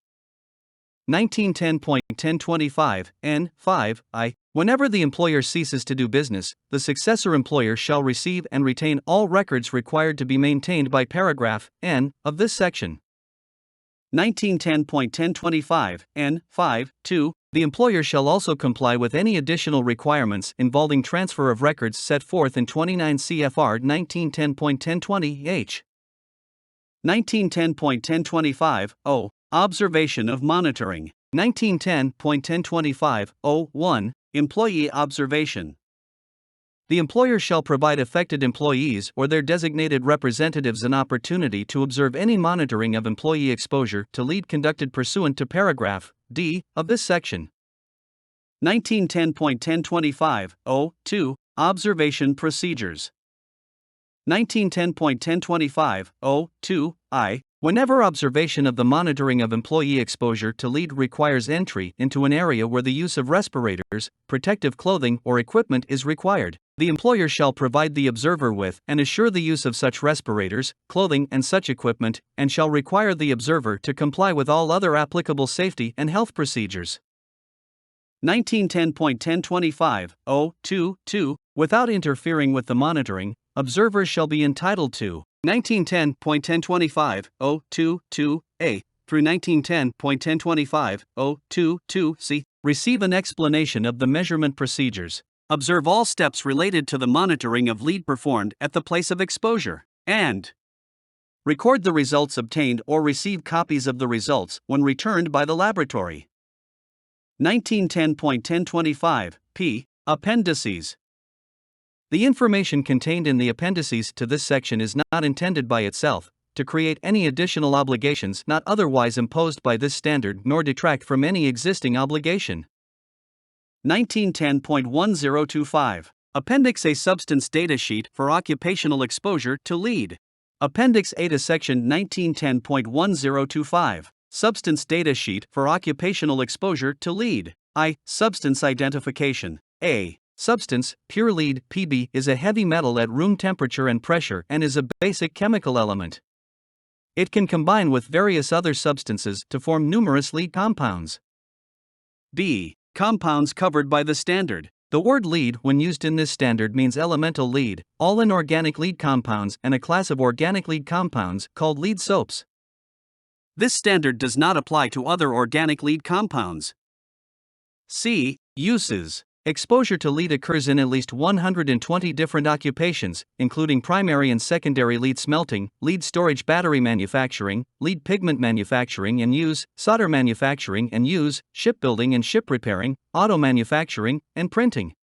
1910.1025 N5 I. Whenever the employer ceases to do business, the successor employer shall receive and retain all records required to be maintained by paragraph N of this section. 1910.1025 N5 2. The employer shall also comply with any additional requirements involving transfer of records set forth in 29 CFR 1910.1020 H. 1910.1025 O. Observation of monitoring. 1910.1025 O1. Employee observation. The employer shall provide affected employees or their designated representatives an opportunity to observe any monitoring of employee exposure to lead conducted pursuant to paragraph D of this section. 1910.1025 O2. Observation procedures. 1910.1025 O2 I. Whenever observation of the monitoring of employee exposure to lead requires entry into an area where the use of respirators, protective clothing, or equipment is required, the employer shall provide the observer with and assure the use of such respirators, clothing, and such equipment, and shall require the observer to comply with all other applicable safety and health procedures. 1910.1025 O2 Without interfering with the monitoring, observers shall be entitled to 1910.1025 O2 through 1910.1025 O2 C. Receive an explanation of the measurement procedures. Observe all steps related to the monitoring of lead performed at the place of exposure, and record the results obtained or receive copies of the results when returned by the laboratory. 1910.1025 P. Appendices. The information contained in the appendices to this section is not intended by itself to create any additional obligations not otherwise imposed by this standard nor detract from any existing obligation. 1910.1025 Appendix A Substance Data Sheet for Occupational Exposure to Lead. Appendix A to Section 1910.1025 Substance Data Sheet for Occupational Exposure to Lead. I. Substance Identification. A. Substance, pure lead, Pb, is a heavy metal at room temperature and pressure and is a basic chemical element. It can combine with various other substances to form numerous lead compounds. B. Compounds covered by the standard. The word lead, when used in this standard, means elemental lead, all inorganic lead compounds, and a class of organic lead compounds called lead soaps. This standard does not apply to other organic lead compounds. C. Uses. Exposure to lead occurs in at least 120 different occupations, including primary and secondary lead smelting, lead storage battery manufacturing, lead pigment manufacturing and use, solder manufacturing and use, shipbuilding and ship repairing, auto manufacturing, and printing.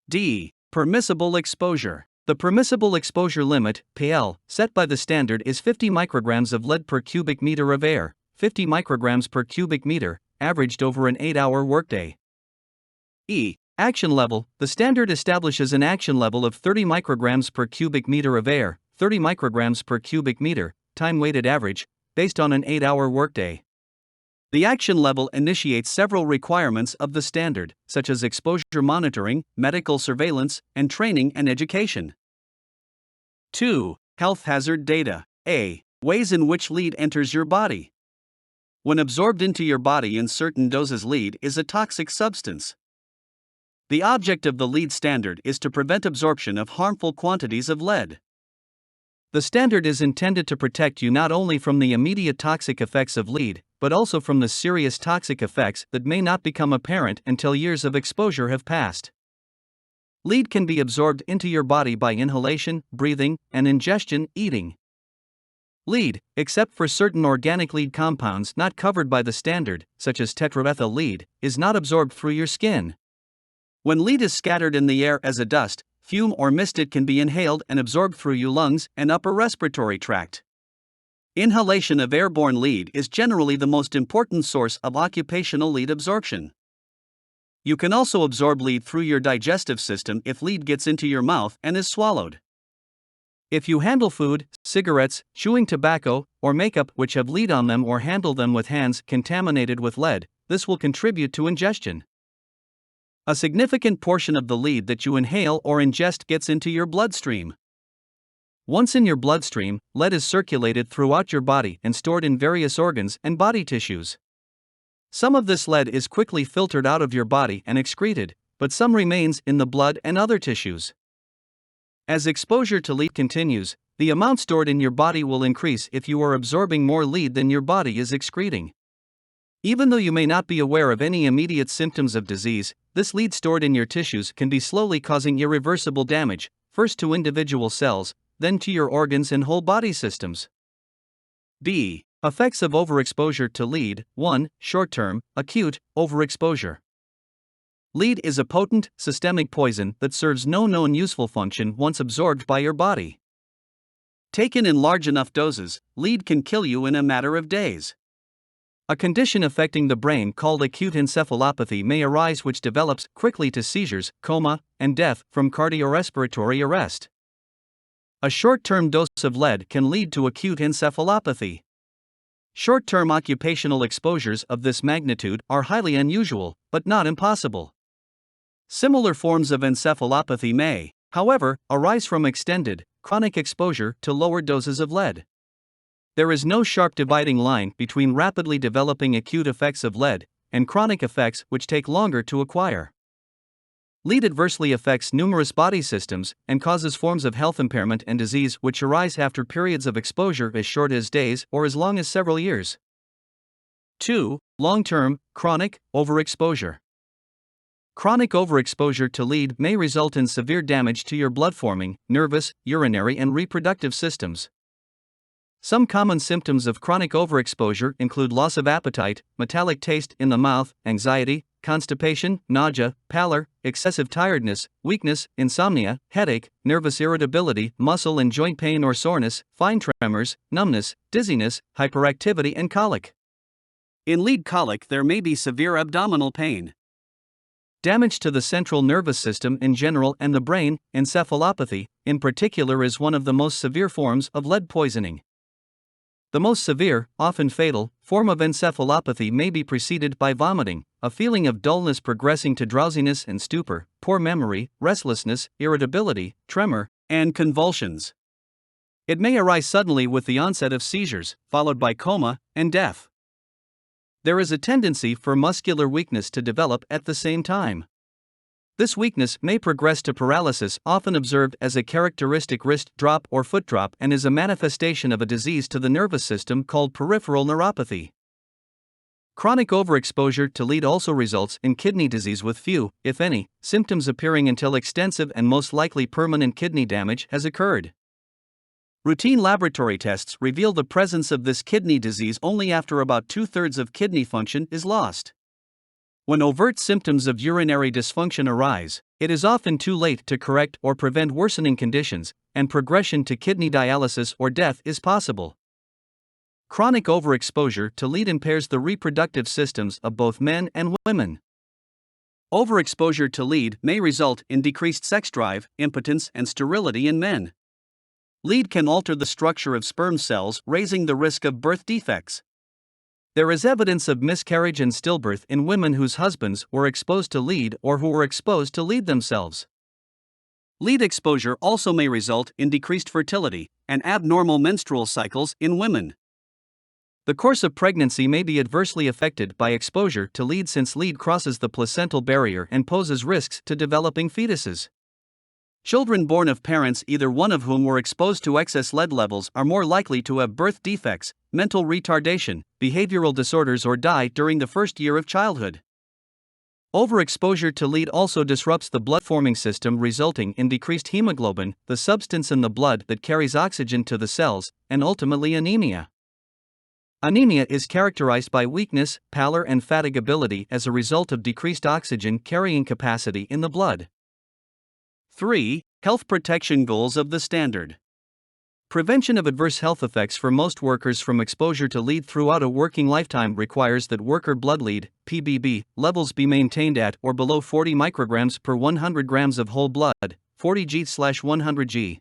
D. Permissible exposure. The permissible exposure limit, PL, set by the standard is 50 micrograms of lead per cubic meter of air, 50 micrograms per cubic meter, averaged over an 8-hour workday. E. Action level. The standard establishes an action level of 30 micrograms per cubic meter of air, 30 micrograms per cubic meter, time-weighted average, based on an 8-hour workday. The action level initiates several requirements of the standard, such as exposure monitoring, medical surveillance, and training and education. 2. Health hazard data. A. Ways in which lead enters your body. When absorbed into your body in certain doses, lead is a toxic substance. The object of the lead standard is to prevent absorption of harmful quantities of lead. The standard is intended to protect you not only from the immediate toxic effects of lead, but also from the serious toxic effects that may not become apparent until years of exposure have passed. Lead can be absorbed into your body by inhalation, breathing, and ingestion, eating. Lead, except for certain organic lead compounds not covered by the standard, such as tetraethyl lead, is not absorbed through your skin. When lead is scattered in the air as a dust, fume, or mist, it can be inhaled and absorbed through your lungs and upper respiratory tract. Inhalation of airborne lead is generally the most important source of occupational lead absorption. You can also absorb lead through your digestive system if lead gets into your mouth and is swallowed. If you handle food, cigarettes, chewing tobacco, or makeup which have lead on them, or handle them with hands contaminated with lead, this will contribute to ingestion. A significant portion of the lead that you inhale or ingest gets into your bloodstream. Once in your bloodstream, lead is circulated throughout your body and stored in various organs and body tissues. Some of this lead is quickly filtered out of your body and excreted, but some remains in the blood and other tissues. As exposure to lead continues, the amount stored in your body will increase if you are absorbing more lead than your body is excreting. Even though you may not be aware of any immediate symptoms of disease, this lead stored in your tissues can be slowly causing irreversible damage, first to individual cells, then to your organs and whole body systems. B. Effects of overexposure to lead. 1. Short-term, acute, overexposure. Lead is a potent, systemic poison that serves no known useful function once absorbed by your body. Taken in large enough doses, lead can kill you in a matter of days. A condition affecting the brain called acute encephalopathy may arise, which develops quickly to seizures, coma, and death from cardiorespiratory arrest. A short-term dose of lead can lead to acute encephalopathy. Short-term occupational exposures of this magnitude are highly unusual, but not impossible. Similar forms of encephalopathy may, however, arise from extended, chronic exposure to lower doses of lead. There is no sharp dividing line between rapidly developing acute effects of lead and chronic effects which take longer to acquire. Lead adversely affects numerous body systems and causes forms of health impairment and disease which arise after periods of exposure as short as days or as long as several years. 2. Long-term, chronic, overexposure. Chronic overexposure to lead may result in severe damage to your blood-forming, nervous, urinary, and reproductive systems. Some common symptoms of chronic overexposure include loss of appetite, metallic taste in the mouth, anxiety, constipation, nausea, pallor, excessive tiredness, weakness, insomnia, headache, nervous irritability, muscle and joint pain or soreness, fine tremors, numbness, dizziness, hyperactivity, and colic. In lead colic, there may be severe abdominal pain. Damage to the central nervous system in general and the brain, encephalopathy, in particular, is one of the most severe forms of lead poisoning. The most severe, often fatal, form of encephalopathy may be preceded by vomiting, a feeling of dullness progressing to drowsiness and stupor, poor memory, restlessness, irritability, tremor, and convulsions. It may arise suddenly with the onset of seizures, followed by coma and death. There is a tendency for muscular weakness to develop at the same time. This weakness may progress to paralysis, often observed as a characteristic wrist drop or foot drop, and is a manifestation of a disease to the nervous system called peripheral neuropathy. Chronic overexposure to lead also results in kidney disease with few, if any, symptoms appearing until extensive and most likely permanent kidney damage has occurred. Routine laboratory tests reveal the presence of this kidney disease only after about 2/3 of kidney function is lost. When overt symptoms of urinary dysfunction arise, it is often too late to correct or prevent worsening conditions, and progression to kidney dialysis or death is possible. Chronic overexposure to lead impairs the reproductive systems of both men and women. Overexposure to lead may result in decreased sex drive, impotence, and sterility in men. Lead can alter the structure of sperm cells, raising the risk of birth defects. There is evidence of miscarriage and stillbirth in women whose husbands were exposed to lead or who were exposed to lead themselves. Lead exposure also may result in decreased fertility and abnormal menstrual cycles in women. The course of pregnancy may be adversely affected by exposure to lead, since lead crosses the placental barrier and poses risks to developing fetuses. Children born of parents either one of whom were exposed to excess lead levels are more likely to have birth defects, mental retardation, behavioral disorders, or die during the first year of childhood. Overexposure to lead also disrupts the blood-forming system, resulting in decreased hemoglobin, the substance in the blood that carries oxygen to the cells, and ultimately anemia. Anemia is characterized by weakness, pallor, and fatigability as a result of decreased oxygen carrying capacity in the blood. 3. Health protection goals of the standard. Prevention of adverse health effects for most workers from exposure to lead throughout a working lifetime requires that worker blood lead, PBB, levels be maintained at or below 40 micrograms per 100 grams of whole blood, 40 g/100 g.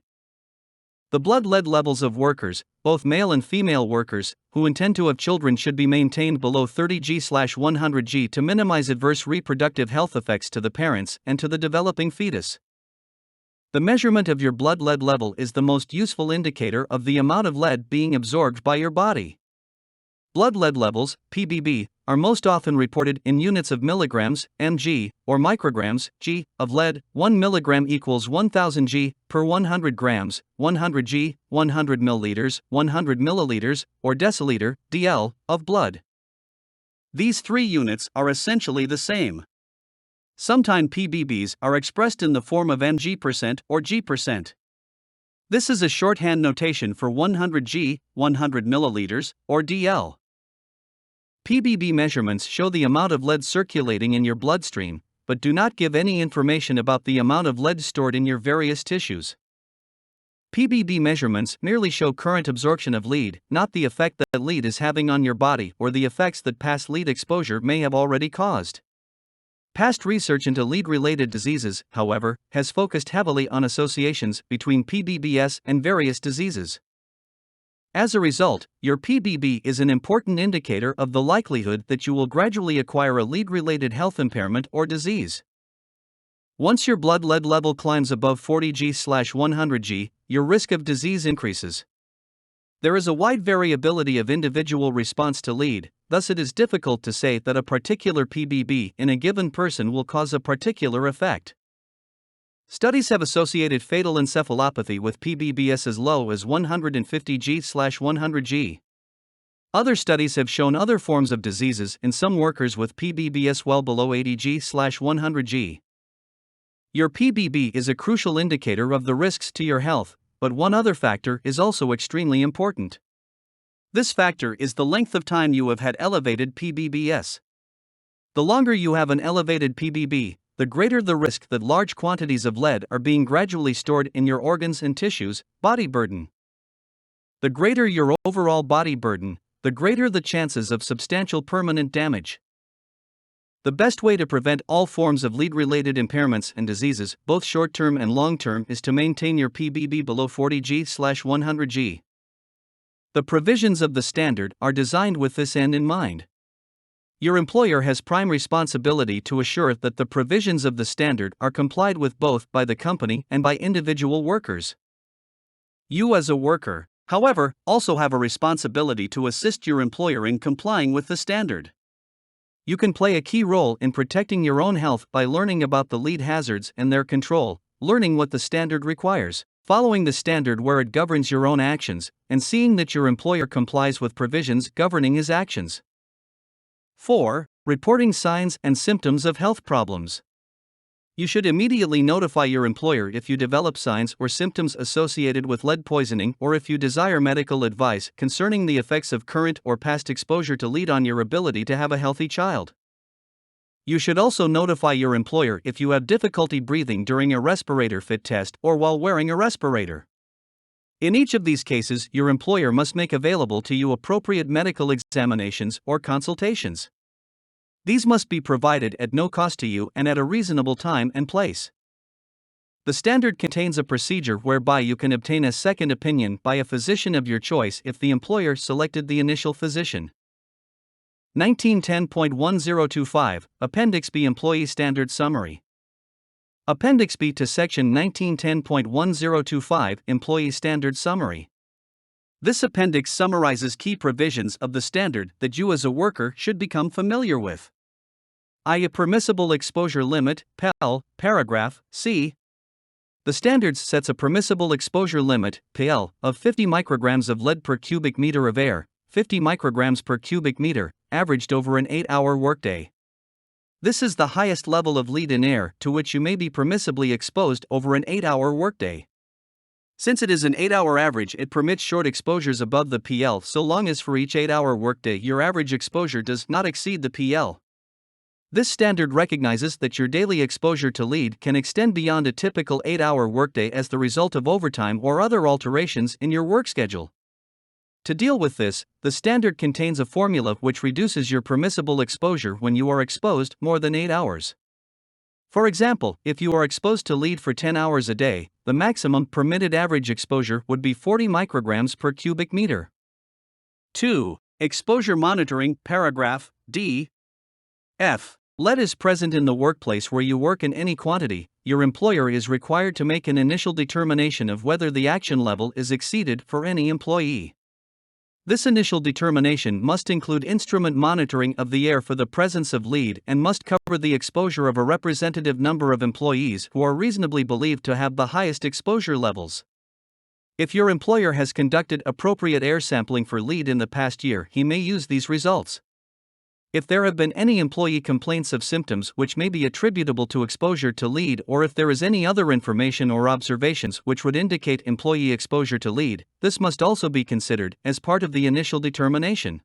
The blood lead levels of workers, both male and female workers, who intend to have children should be maintained below 30 G/100 G to minimize adverse reproductive health effects to the parents and to the developing fetus. The measurement of your blood lead level is the most useful indicator of the amount of lead being absorbed by your body. Blood lead levels, PBB, are most often reported in units of milligrams, mg, or micrograms, g, of lead. 1 milligram equals 1000 g per 100 grams, 100 g, 100 milliliters, 100 milliliters, or deciliter, dl, of blood. These three units are essentially the same. Sometimes PBBs are expressed in the form of mg% or g%. This is a shorthand notation for 100 g, 100 milliliters, or dl. PBB measurements show the amount of lead circulating in your bloodstream, but do not give any information about the amount of lead stored in your various tissues. PBB measurements merely show current absorption of lead, not the effect that lead is having on your body or the effects that past lead exposure may have already caused. Past research into lead-related diseases, however, has focused heavily on associations between PBBS and various diseases. As a result, your PBB is an important indicator of the likelihood that you will gradually acquire a lead-related health impairment or disease. Once your blood lead level climbs above 40 G/100 G, your risk of disease increases. There is a wide variability of individual response to lead, thus it is difficult to say that a particular PBB in a given person will cause a particular effect. Studies have associated fatal encephalopathy with PBBS as low as 150 G/100 G. Other studies have shown other forms of diseases in some workers with PBBS well below 80 G/100 G. Your PBB is a crucial indicator of the risks to your health, but one other factor is also extremely important. This factor is the length of time you have had elevated PBBS. The longer you have an elevated PBB, the greater the risk that large quantities of lead are being gradually stored in your organs and tissues. Body burden. The greater your overall body burden, the greater the chances of substantial permanent damage. The best way to prevent all forms of lead-related impairments and diseases, both short-term and long-term, is to maintain your PBB below 40 G/100 G. The provisions of the standard are designed with this end in mind. Your employer has prime responsibility to assure that the provisions of the standard are complied with both by the company and by individual workers. You as a worker, however, also have a responsibility to assist your employer in complying with the standard. You can play a key role in protecting your own health by learning about the lead hazards and their control, learning what the standard requires, following the standard where it governs your own actions, and seeing that your employer complies with provisions governing his actions. 4. Reporting signs and symptoms of health problems. You should immediately notify your employer if you develop signs or symptoms associated with lead poisoning or if you desire medical advice concerning the effects of current or past exposure to lead on your ability to have a healthy child. You should also notify your employer if you have difficulty breathing during a respirator fit test or while wearing a respirator. In each of these cases, your employer must make available to you appropriate medical examinations or consultations. These must be provided at no cost to you and at a reasonable time and place. The standard contains a procedure whereby you can obtain a second opinion by a physician of your choice if the employer selected the initial physician. 1910.1025, Appendix B Employee Standard Summary. Appendix B to Section 1910.1025 Employee Standard Summary. This appendix summarizes key provisions of the standard that you as a worker should become familiar with. A permissible exposure limit, PEL, paragraph C. The standards sets a permissible exposure limit, PL, of 50 micrograms of lead per cubic meter of air, 50 micrograms per cubic meter, averaged over an 8-hour workday. This is the highest level of lead in air to which you may be permissibly exposed over an 8-hour workday. Since it is an 8-hour average, it permits short exposures above the PL so long as for each 8-hour workday your average exposure does not exceed the PL. This standard recognizes that your daily exposure to lead can extend beyond a typical 8-hour workday as the result of overtime or other alterations in your work schedule. To deal with this, the standard contains a formula which reduces your permissible exposure when you are exposed more than 8 hours. For example, if you are exposed to lead for 10 hours a day, the maximum permitted average exposure would be 40 micrograms per cubic meter. 2. Exposure monitoring, paragraph D. F. Lead is present in the workplace where you work in any quantity. Your employer is required to make an initial determination of whether the action level is exceeded for any employee. This initial determination must include instrument monitoring of the air for the presence of lead and must cover the exposure of a representative number of employees who are reasonably believed to have the highest exposure levels. If your employer has conducted appropriate air sampling for lead in the past year, he may use these results. If there have been any employee complaints of symptoms which may be attributable to exposure to lead, or if there is any other information or observations which would indicate employee exposure to lead, this must also be considered as part of the initial determination.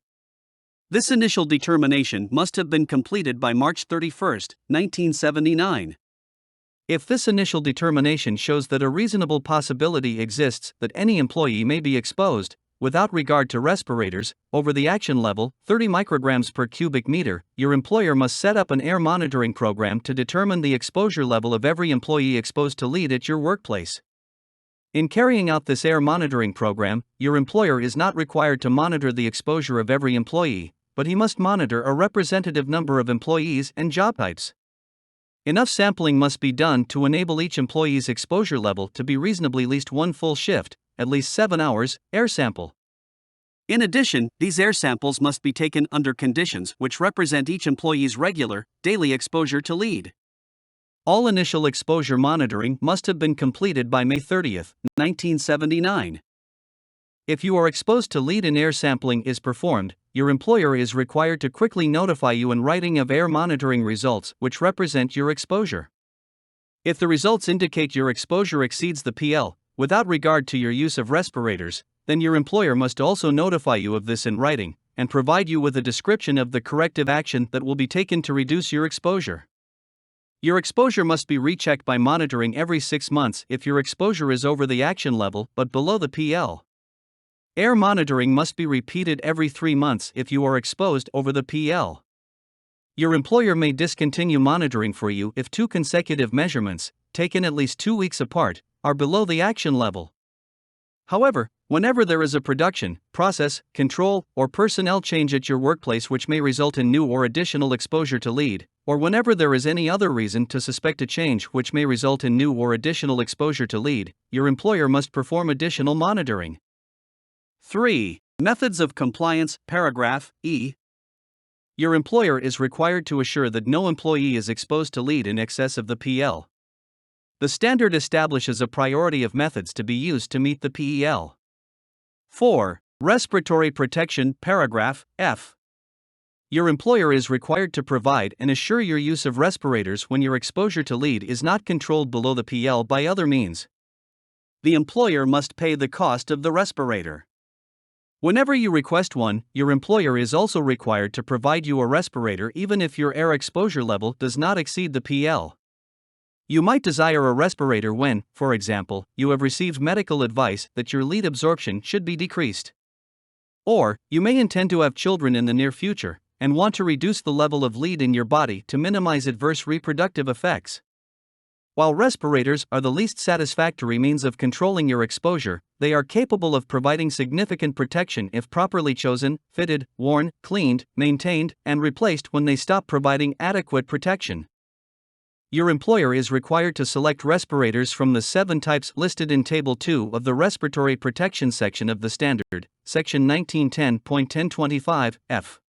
This initial determination must have been completed by March 31, 1979. If this initial determination shows that a reasonable possibility exists that any employee may be exposed, without regard to respirators, over the action level, 30 micrograms per cubic meter, your employer must set up an air monitoring program to determine the exposure level of every employee exposed to lead at your workplace. In carrying out this air monitoring program, your employer is not required to monitor the exposure of every employee, but he must monitor a representative number of employees and job types. Enough sampling must be done to enable each employee's exposure level to be reasonably at least one full shift, at least 7 hours, air sample. In addition, these air samples must be taken under conditions which represent each employee's regular, daily exposure to lead. All initial exposure monitoring must have been completed by May 30, 1979. If you are exposed to lead and air sampling is performed, your employer is required to quickly notify you in writing of air monitoring results which represent your exposure. If the results indicate your exposure exceeds the PL, without regard to your use of respirators, then your employer must also notify you of this in writing, and provide you with a description of the corrective action that will be taken to reduce your exposure. Your exposure must be rechecked by monitoring every 6 months if your exposure is over the action level but below the PL. Air monitoring must be repeated every 3 months if you are exposed over the PL. Your employer may discontinue monitoring for you if 2 consecutive measurements, taken at least 2 weeks apart, are below the action level. However, whenever there is a production, process, control, or personnel change at your workplace which may result in new or additional exposure to lead, or whenever there is any other reason to suspect a change which may result in new or additional exposure to lead, your employer must perform additional monitoring. 3. Methods of compliance, paragraph E. Your employer is required to assure that no employee is exposed to lead in excess of the PL. The standard establishes a priority of methods to be used to meet the PEL. 4. Respiratory protection, paragraph F. Your employer is required to provide and assure your use of respirators when your exposure to lead is not controlled below the PL by other means. The employer must pay the cost of the respirator. Whenever you request one, your employer is also required to provide you a respirator even if your air exposure level does not exceed the PL. You might desire a respirator when, for example, you have received medical advice that your lead absorption should be decreased. Or, you may intend to have children in the near future, and want to reduce the level of lead in your body to minimize adverse reproductive effects. While respirators are the least satisfactory means of controlling your exposure, they are capable of providing significant protection if properly chosen, fitted, worn, cleaned, maintained, and replaced when they stop providing adequate protection. Your employer is required to select respirators from the 7 types listed in Table 2 of the Respiratory Protection section of the Standard, Section 1910.1025, F.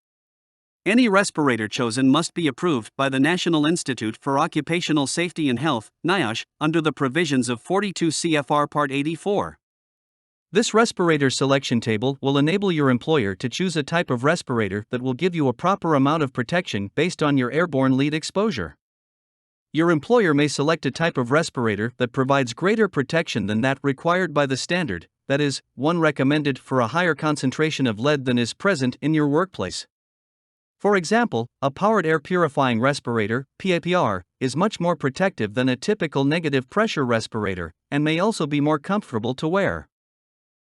Any respirator chosen must be approved by the National Institute for Occupational Safety and Health, NIOSH, under the provisions of 42 CFR Part 84. This respirator selection table will enable your employer to choose a type of respirator that will give you a proper amount of protection based on your airborne lead exposure. Your employer may select a type of respirator that provides greater protection than that required by the standard, that is, one recommended for a higher concentration of lead than is present in your workplace. For example, a powered air purifying respirator, PAPR, is much more protective than a typical negative pressure respirator, and may also be more comfortable to wear.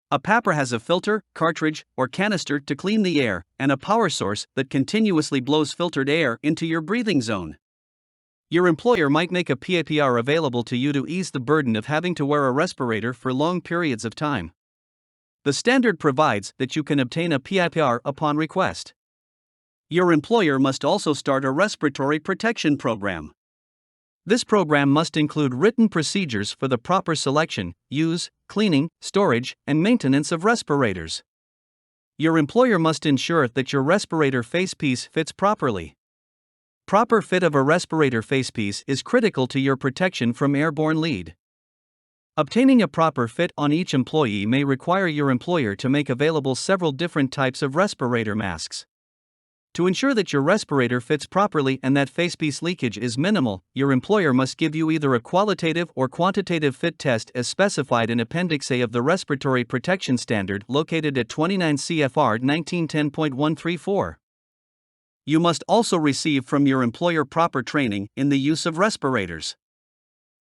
A PAPR has a filter, cartridge, or canister to clean the air, and a power source that continuously blows filtered air into your breathing zone. Your employer might make a PAPR available to you to ease the burden of having to wear a respirator for long periods of time. The standard provides that you can obtain a PAPR upon request. Your employer must also start a respiratory protection program. This program must include written procedures for the proper selection, use, cleaning, storage, and maintenance of respirators. Your employer must ensure that your respirator facepiece fits properly. Proper fit of a respirator facepiece is critical to your protection from airborne lead. Obtaining a proper fit on each employee may require your employer to make available several different types of respirator masks. To ensure that your respirator fits properly and that facepiece leakage is minimal, your employer must give you either a qualitative or quantitative fit test as specified in Appendix A of the Respiratory Protection Standard located at 29 CFR 1910.134. You must also receive from your employer proper training in the use of respirators.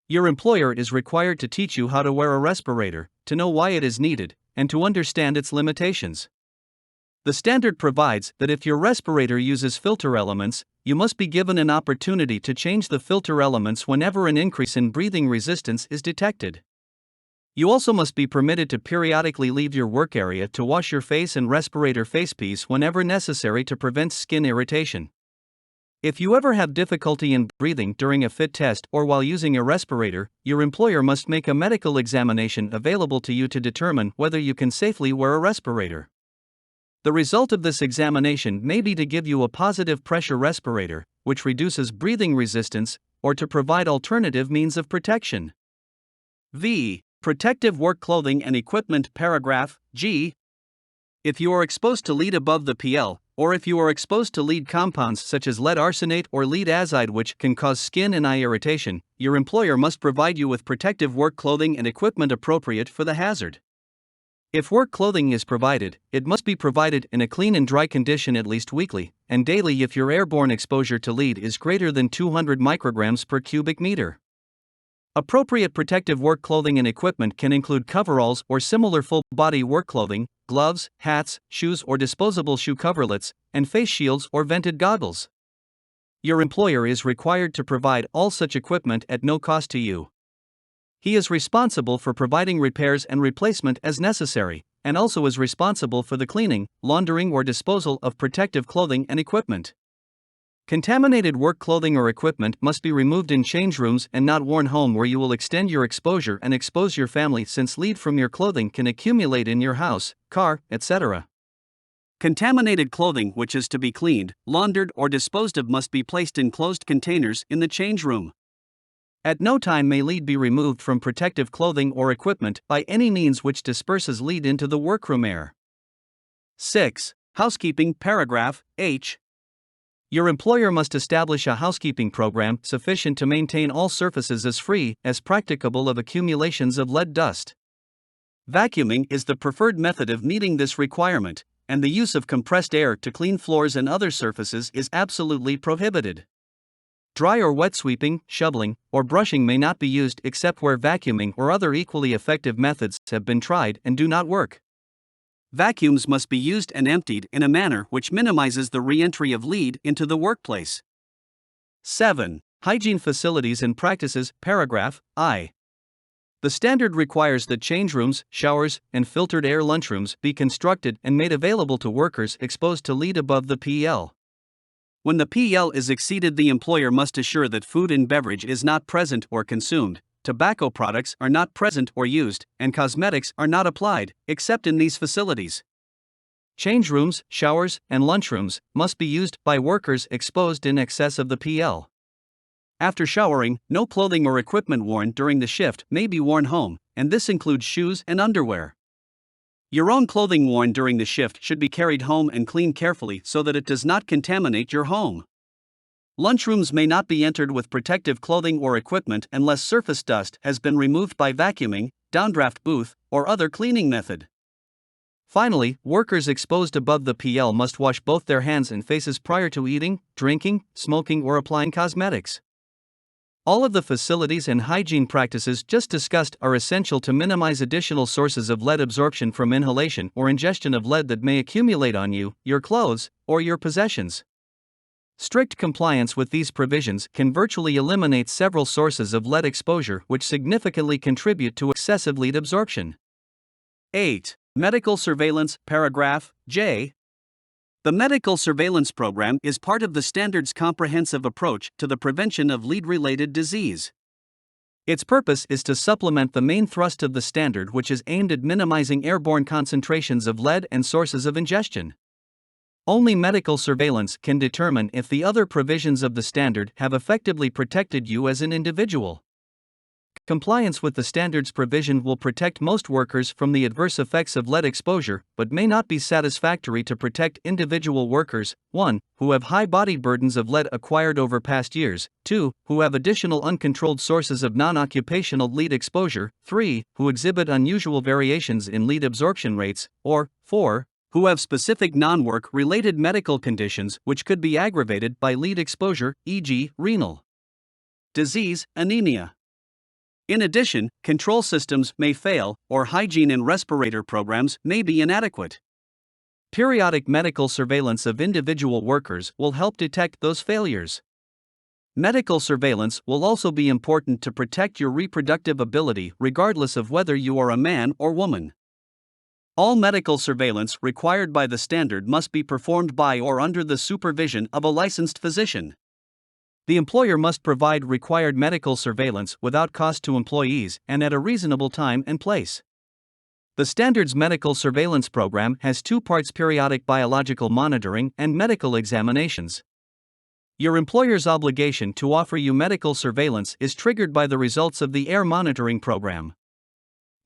Your employer is required to teach you how to wear a respirator, to know why it is needed, and to understand its limitations. The standard provides that if your respirator uses filter elements, you must be given an opportunity to change the filter elements whenever an increase in breathing resistance is detected. You also must be permitted to periodically leave your work area to wash your face and respirator facepiece whenever necessary to prevent skin irritation. If you ever have difficulty in breathing during a fit test or while using a respirator, your employer must make a medical examination available to you to determine whether you can safely wear a respirator. The result of this examination may be to give you a positive pressure respirator, which reduces breathing resistance, or to provide alternative means of protection. V. Protective work clothing and equipment. Paragraph G. If you are exposed to lead above the PL, or if you are exposed to lead compounds such as lead arsenate or lead azide which can cause skin and eye irritation, your employer must provide you with protective work clothing and equipment appropriate for the hazard. If work clothing is provided, it must be provided in a clean and dry condition at least weekly, and daily if your airborne exposure to lead is greater than 200 micrograms per cubic meter. Appropriate protective work clothing and equipment can include coveralls or similar full-body work clothing, gloves, hats, shoes or disposable shoe coverlets, and face shields or vented goggles. Your employer is required to provide all such equipment at no cost to you. He is responsible for providing repairs and replacement as necessary, and also is responsible for the cleaning, laundering or disposal of protective clothing and equipment. Contaminated work clothing or equipment must be removed in change rooms and not worn home where you will extend your exposure and expose your family since lead from your clothing can accumulate in your house, car, etc. Contaminated clothing which is to be cleaned, laundered or disposed of must be placed in closed containers in the change room. At no time may lead be removed from protective clothing or equipment by any means which disperses lead into the workroom air. 6. Housekeeping. Paragraph H. Your employer must establish a housekeeping program sufficient to maintain all surfaces as free as practicable of accumulations of lead dust. Vacuuming is the preferred method of meeting this requirement, and the use of compressed air to clean floors and other surfaces is absolutely prohibited. Dry or wet sweeping, shoveling, or brushing may not be used except where vacuuming or other equally effective methods have been tried and do not work. Vacuums must be used and emptied in a manner which minimizes the re-entry of lead into the workplace. 7. Hygiene facilities and practices. Paragraph I. The standard requires that change rooms, showers, and filtered air lunchrooms be constructed and made available to workers exposed to lead above the PL. When the PL is exceeded, the employer must assure that food and beverage is not present or consumed, tobacco products are not present or used, and cosmetics are not applied, except in these facilities. Change rooms, showers, and lunchrooms must be used by workers exposed in excess of the PL. After showering, no clothing or equipment worn during the shift may be worn home, and this includes shoes and underwear. Your own clothing worn during the shift should be carried home and cleaned carefully so that it does not contaminate your home. Lunchrooms may not be entered with protective clothing or equipment unless surface dust has been removed by vacuuming, downdraft booth, or other cleaning method. Finally, workers exposed above the PL must wash both their hands and faces prior to eating, drinking, smoking, or applying cosmetics. All of the facilities and hygiene practices just discussed are essential to minimize additional sources of lead absorption from inhalation or ingestion of lead that may accumulate on you, your clothes, or your possessions. Strict compliance with these provisions can virtually eliminate several sources of lead exposure which significantly contribute to excessive lead absorption. 8. Medical surveillance, paragraph J. The medical surveillance program is part of the standard's comprehensive approach to the prevention of lead-related disease. Its purpose is to supplement the main thrust of the standard, which is aimed at minimizing airborne concentrations of lead and sources of ingestion. Only medical surveillance can determine if the other provisions of the standard have effectively protected you as an individual. Compliance with the standard's provision will protect most workers from the adverse effects of lead exposure, but may not be satisfactory to protect individual workers: 1. Who have high body burdens of lead acquired over past years; 2. Who have additional uncontrolled sources of non-occupational lead exposure; 3. Who exhibit unusual variations in lead absorption rates; or 4. Who have specific non-work related medical conditions which could be aggravated by lead exposure, e.g., renal disease, anemia. In addition, control systems may fail, or hygiene and respirator programs may be inadequate. Periodic medical surveillance of individual workers will help detect those failures. Medical surveillance will also be important to protect your reproductive ability regardless of whether you are a man or woman. All medical surveillance required by the standard must be performed by or under the supervision of a licensed physician. The employer must provide required medical surveillance without cost to employees and at a reasonable time and place. The standard's medical surveillance program has two parts: periodic biological monitoring and medical examinations. Your employer's obligation to offer you medical surveillance is triggered by the results of the air monitoring program.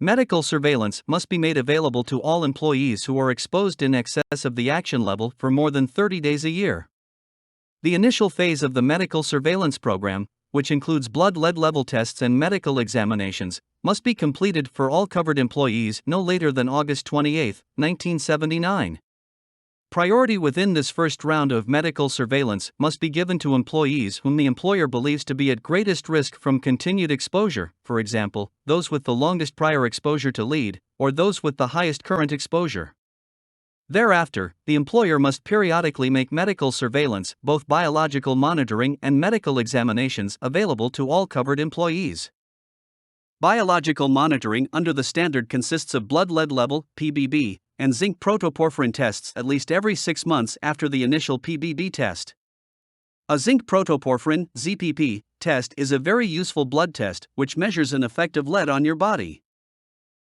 Medical surveillance must be made available to all employees who are exposed in excess of the action level for more than 30 days a year. The initial phase of the medical surveillance program, which includes blood lead level tests and medical examinations, must be completed for all covered employees no later than August 28, 1979. Priority within this first round of medical surveillance must be given to employees whom the employer believes to be at greatest risk from continued exposure, for example, those with the longest prior exposure to lead, or those with the highest current exposure. Thereafter, the employer must periodically make medical surveillance, both biological monitoring and medical examinations, available to all covered employees. Biological monitoring under the standard consists of blood lead level, PBB, and zinc protoporphyrin tests at least every 6 months after the initial PBB test. A zinc protoporphyrin (ZPP) test is a very useful blood test which measures an effect of lead on your body.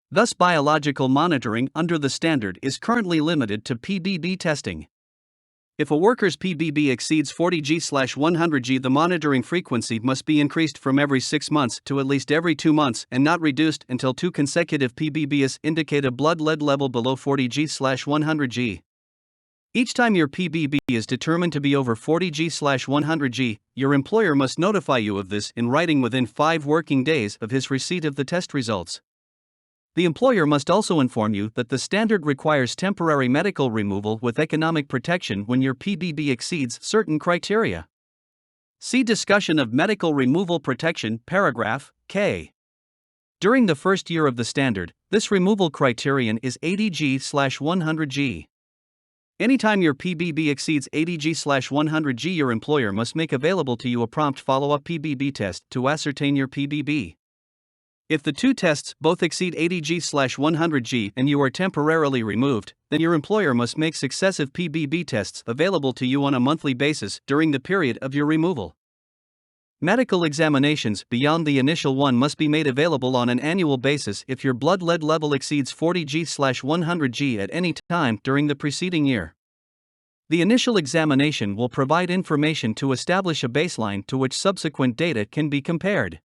Thus, biological monitoring under the standard is currently limited to PBB testing. If a worker's PBB exceeds 40 G/100 G, the monitoring frequency must be increased from every 6 months to at least every 2 months and not reduced until 2 consecutive PBBs indicate a blood lead level below 40 G/100 G. Each time your PBB is determined to be over 40 G/100 G, your employer must notify you of this in writing within 5 working days of his receipt of the test results. The employer must also inform you that the standard requires temporary medical removal with economic protection when your PBB exceeds certain criteria. See discussion of medical removal protection, paragraph K. During the first year of the standard, this removal criterion is 80 G/100 G. Anytime your PBB exceeds 80 G/100 G, your employer must make available to you a prompt follow-up PBB test to ascertain your PBB. If the two tests both exceed 80 G/100 G and you are temporarily removed, then your employer must make successive PBB tests available to you on a monthly basis during the period of your removal. Medical examinations beyond the initial one must be made available on an annual basis if your blood lead level exceeds 40 G/100 G at any time during the preceding year. The initial examination will provide information to establish a baseline to which subsequent data can be compared.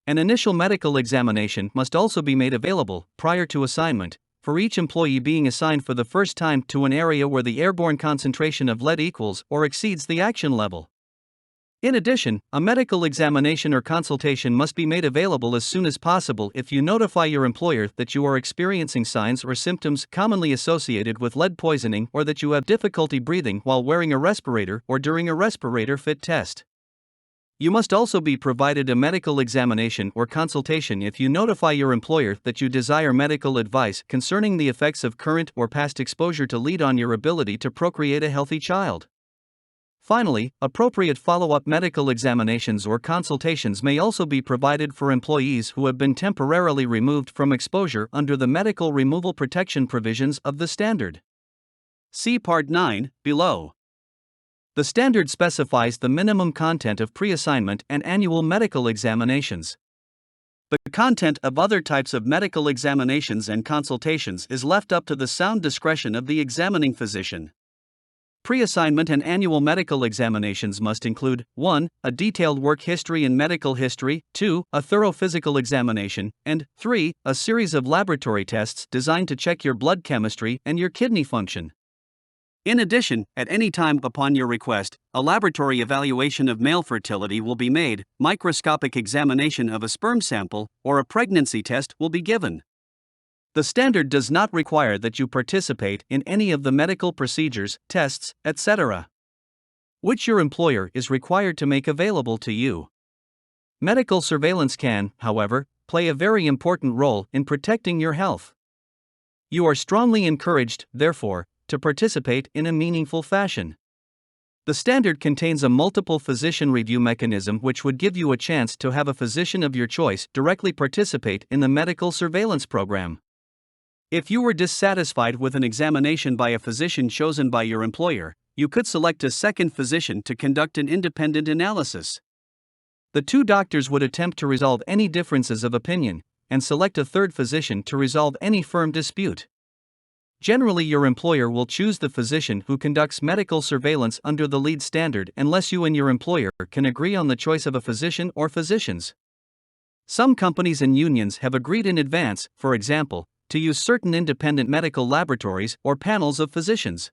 An initial medical examination must also be made available, prior to assignment, for each employee being assigned for the first time to an area where the airborne concentration of lead equals or exceeds the action level. In addition, a medical examination or consultation must be made available as soon as possible if you notify your employer that you are experiencing signs or symptoms commonly associated with lead poisoning, or that you have difficulty breathing while wearing a respirator or during a respirator fit test. You must also be provided a medical examination or consultation if you notify your employer that you desire medical advice concerning the effects of current or past exposure to lead on your ability to procreate a healthy child. Finally, appropriate follow-up medical examinations or consultations may also be provided for employees who have been temporarily removed from exposure under the medical removal protection provisions of the standard. See Part 9, below. The standard specifies the minimum content of pre-assignment and annual medical examinations. The content of other types of medical examinations and consultations is left up to the sound discretion of the examining physician. Pre-assignment and annual medical examinations must include 1. A detailed work history and medical history, 2. A thorough physical examination, and 3. A series of laboratory tests designed to check your blood chemistry and your kidney function. In addition, at any time upon your request, a laboratory evaluation of male fertility will be made, microscopic examination of a sperm sample, or a pregnancy test will be given. The standard does not require that you participate in any of the medical procedures, tests, etc., which your employer is required to make available to you. Medical surveillance can, however, play a very important role in protecting your health. You are strongly encouraged, therefore, to participate in a meaningful fashion. The standard contains a multiple physician review mechanism which would give you a chance to have a physician of your choice directly participate in the medical surveillance program. If you were dissatisfied with an examination by a physician chosen by your employer, you could select a second physician to conduct an independent analysis. The two doctors would attempt to resolve any differences of opinion, and select a third physician to resolve any firm dispute. Generally, your employer will choose the physician who conducts medical surveillance under the lead standard unless you and your employer can agree on the choice of a physician or physicians. Some companies and unions have agreed in advance, for example, to use certain independent medical laboratories or panels of physicians.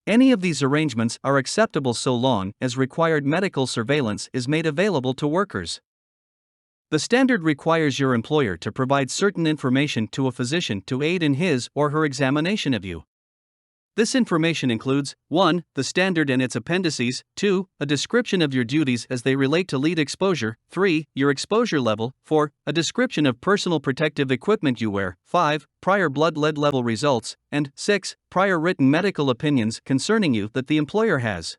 Any of these arrangements are acceptable so long as required medical surveillance is made available to workers. The standard requires your employer to provide certain information to a physician to aid in his or her examination of you. This information includes 1. The standard and its appendices, 2. A description of your duties as they relate to lead exposure, 3. Your exposure level, 4. A description of personal protective equipment you wear, 5. Prior blood lead level results, and 6. Prior written medical opinions concerning you that the employer has.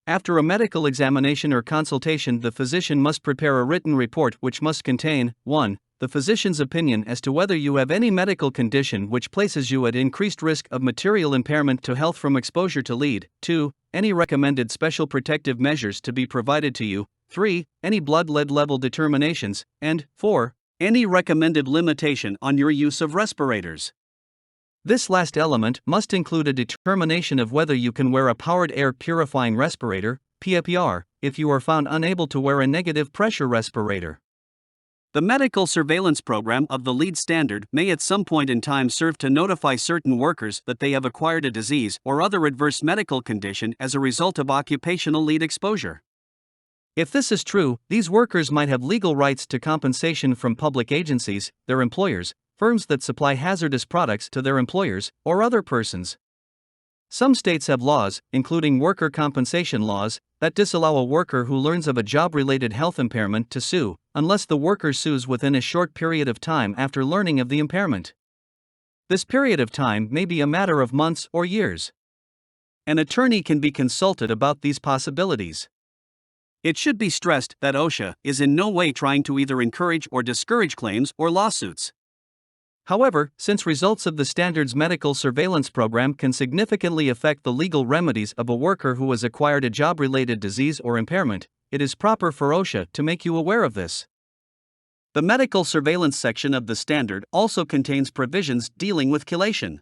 After a medical examination or consultation, the physician must prepare a written report which must contain 1. The physician's opinion as to whether you have any medical condition which places you at increased risk of material impairment to health from exposure to lead, 2. Any recommended special protective measures to be provided to you, 3. Any blood lead level determinations, and 4. Any recommended limitation on your use of respirators. This last element must include a determination of whether you can wear a powered air purifying respirator, PAPR, if you are found unable to wear a negative pressure respirator. The medical surveillance program of the lead standard may at some point in time serve to notify certain workers that they have acquired a disease or other adverse medical condition as a result of occupational lead exposure. If this is true, these workers might have legal rights to compensation from public agencies, their employers, firms that supply hazardous products to their employers, or other persons. Some states have laws, including worker compensation laws, that disallow a worker who learns of a job-related health impairment to sue, unless the worker sues within a short period of time after learning of the impairment. This period of time may be a matter of months or years. An attorney can be consulted about these possibilities. It should be stressed that OSHA is in no way trying to either encourage or discourage claims or lawsuits. However, since results of the standard's medical surveillance program can significantly affect the legal remedies of a worker who has acquired a job-related disease or impairment, it is proper for OSHA to make you aware of this. The medical surveillance section of the standard also contains provisions dealing with chelation.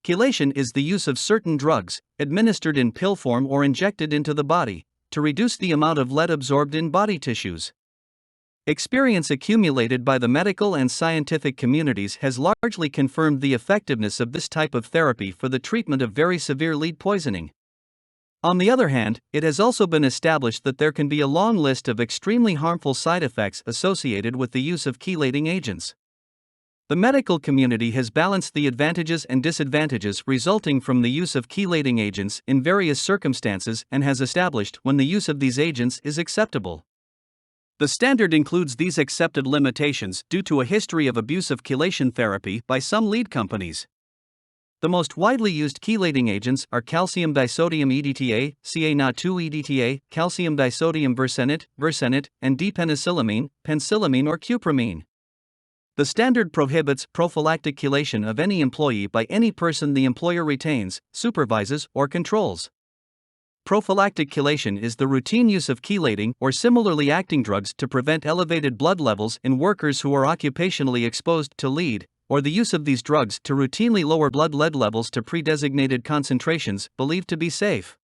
Chelation is the use of certain drugs, administered in pill form or injected into the body, to reduce the amount of lead absorbed in body tissues. Experience accumulated by the medical and scientific communities has largely confirmed the effectiveness of this type of therapy for the treatment of very severe lead poisoning. On the other hand, it has also been established that there can be a long list of extremely harmful side effects associated with the use of chelating agents. The medical community has balanced the advantages and disadvantages resulting from the use of chelating agents in various circumstances and has established when the use of these agents is acceptable. The standard includes these accepted limitations due to a history of abuse of chelation therapy by some lead companies. The most widely used chelating agents are calcium disodium EDTA, Ca2 EDTA, calcium disodium versenate, and D-penicillamine, penicillamine or cupramine. The standard prohibits prophylactic chelation of any employee by any person the employer retains, supervises, or controls. Prophylactic chelation is the routine use of chelating or similarly acting drugs to prevent elevated blood levels in workers who are occupationally exposed to lead, or the use of these drugs to routinely lower blood lead levels to pre-designated concentrations believed to be safe.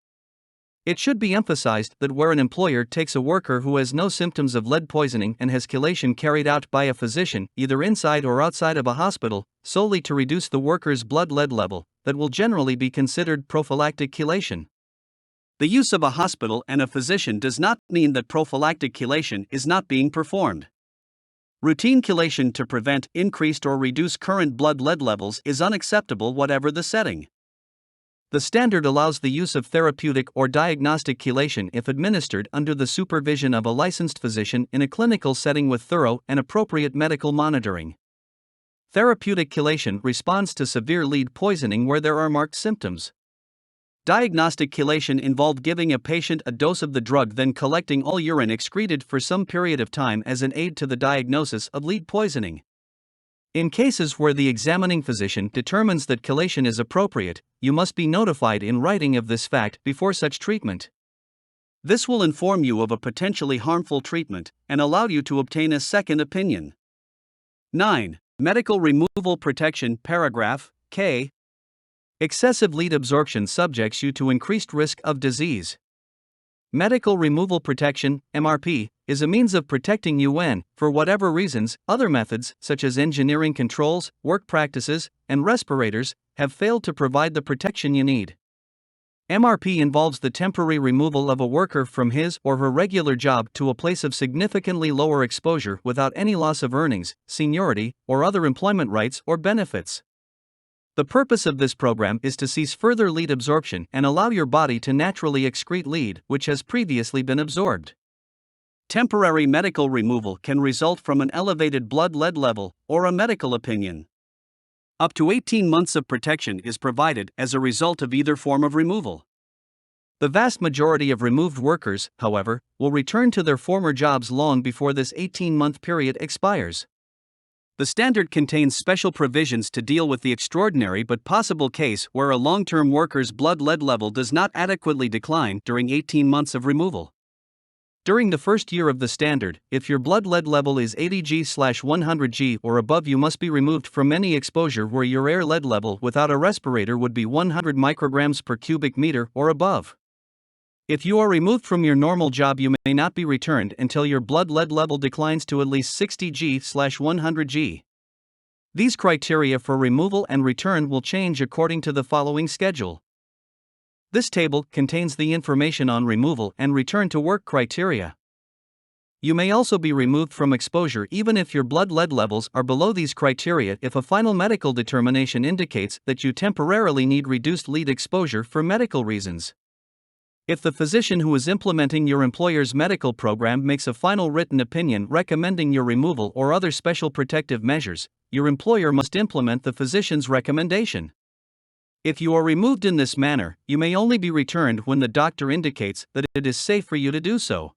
It should be emphasized that where an employer takes a worker who has no symptoms of lead poisoning and has chelation carried out by a physician, either inside or outside of a hospital, solely to reduce the worker's blood lead level, that will generally be considered prophylactic chelation. The use of a hospital and a physician does not mean that prophylactic chelation is not being performed. Routine chelation to prevent increased or reduce current blood lead levels is unacceptable whatever the setting. The standard allows the use of therapeutic or diagnostic chelation if administered under the supervision of a licensed physician in a clinical setting with thorough and appropriate medical monitoring. Therapeutic chelation responds to severe lead poisoning where there are marked symptoms. Diagnostic chelation involved giving a patient a dose of the drug, then collecting all urine excreted for some period of time as an aid to the diagnosis of lead poisoning. In cases where the examining physician determines that chelation is appropriate, you must be notified in writing of this fact before such treatment. This will inform you of a potentially harmful treatment and allow you to obtain a second opinion. 9. Medical removal protection. Paragraph K. Excessive lead absorption subjects you to increased risk of disease. Medical removal protection, MRP, is a means of protecting you when, for whatever reasons, other methods, such as engineering controls, work practices, and respirators, have failed to provide the protection you need. MRP involves the temporary removal of a worker from his or her regular job to a place of significantly lower exposure without any loss of earnings, seniority, or other employment rights or benefits. The purpose of this program is to cease further lead absorption and allow your body to naturally excrete lead which has previously been absorbed. Temporary medical removal can result from an elevated blood lead level or a medical opinion. Up to 18 months of protection is provided as a result of either form of removal. The vast majority of removed workers, however, will return to their former jobs long before this 18-month period expires. The standard contains special provisions to deal with the extraordinary but possible case where a long-term worker's blood lead level does not adequately decline during 18 months of removal. During the first year of the standard, if your blood lead level is 80 G/100 G or above, you must be removed from any exposure where your air lead level without a respirator would be 100 micrograms per cubic meter or above. If you are removed from your normal job, you may not be returned until your blood lead level declines to at least 60 G/100 G. These criteria for removal and return will change according to the following schedule. This table contains the information on removal and return to work criteria. You may also be removed from exposure even if your blood lead levels are below these criteria if a final medical determination indicates that you temporarily need reduced lead exposure for medical reasons. If the physician who is implementing your employer's medical program makes a final written opinion recommending your removal or other special protective measures, your employer must implement the physician's recommendation. If you are removed in this manner, you may only be returned when the doctor indicates that it is safe for you to do so.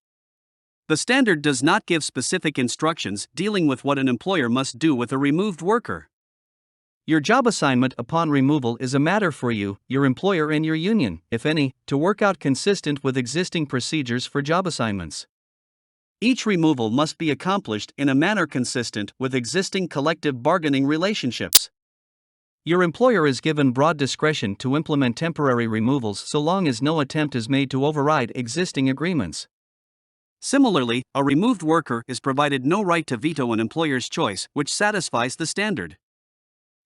The standard does not give specific instructions dealing with what an employer must do with a removed worker. Your job assignment upon removal is a matter for you, your employer, and your union, if any, to work out consistent with existing procedures for job assignments. Each removal must be accomplished in a manner consistent with existing collective bargaining relationships. Your employer is given broad discretion to implement temporary removals so long as no attempt is made to override existing agreements. Similarly, a removed worker is provided no right to veto an employer's choice which satisfies the standard.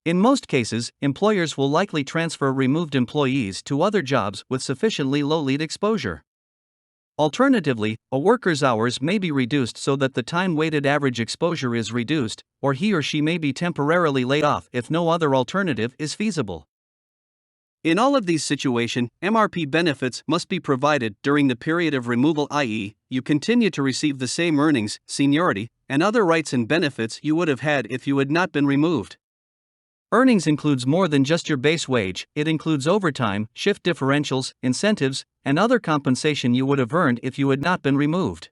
In most cases, employers will likely transfer removed employees to other jobs with sufficiently low lead exposure. Alternatively, a worker's hours may be reduced so that the time-weighted average exposure is reduced, or he or she may be temporarily laid off if no other alternative is feasible. In all of these situations, MRP benefits must be provided during the period of removal, i.e., you continue to receive the same earnings, seniority, and other rights and benefits you would have had if you had not been removed. Earnings includes more than just your base wage. It includes overtime, shift differentials, incentives, and other compensation you would have earned if you had not been removed.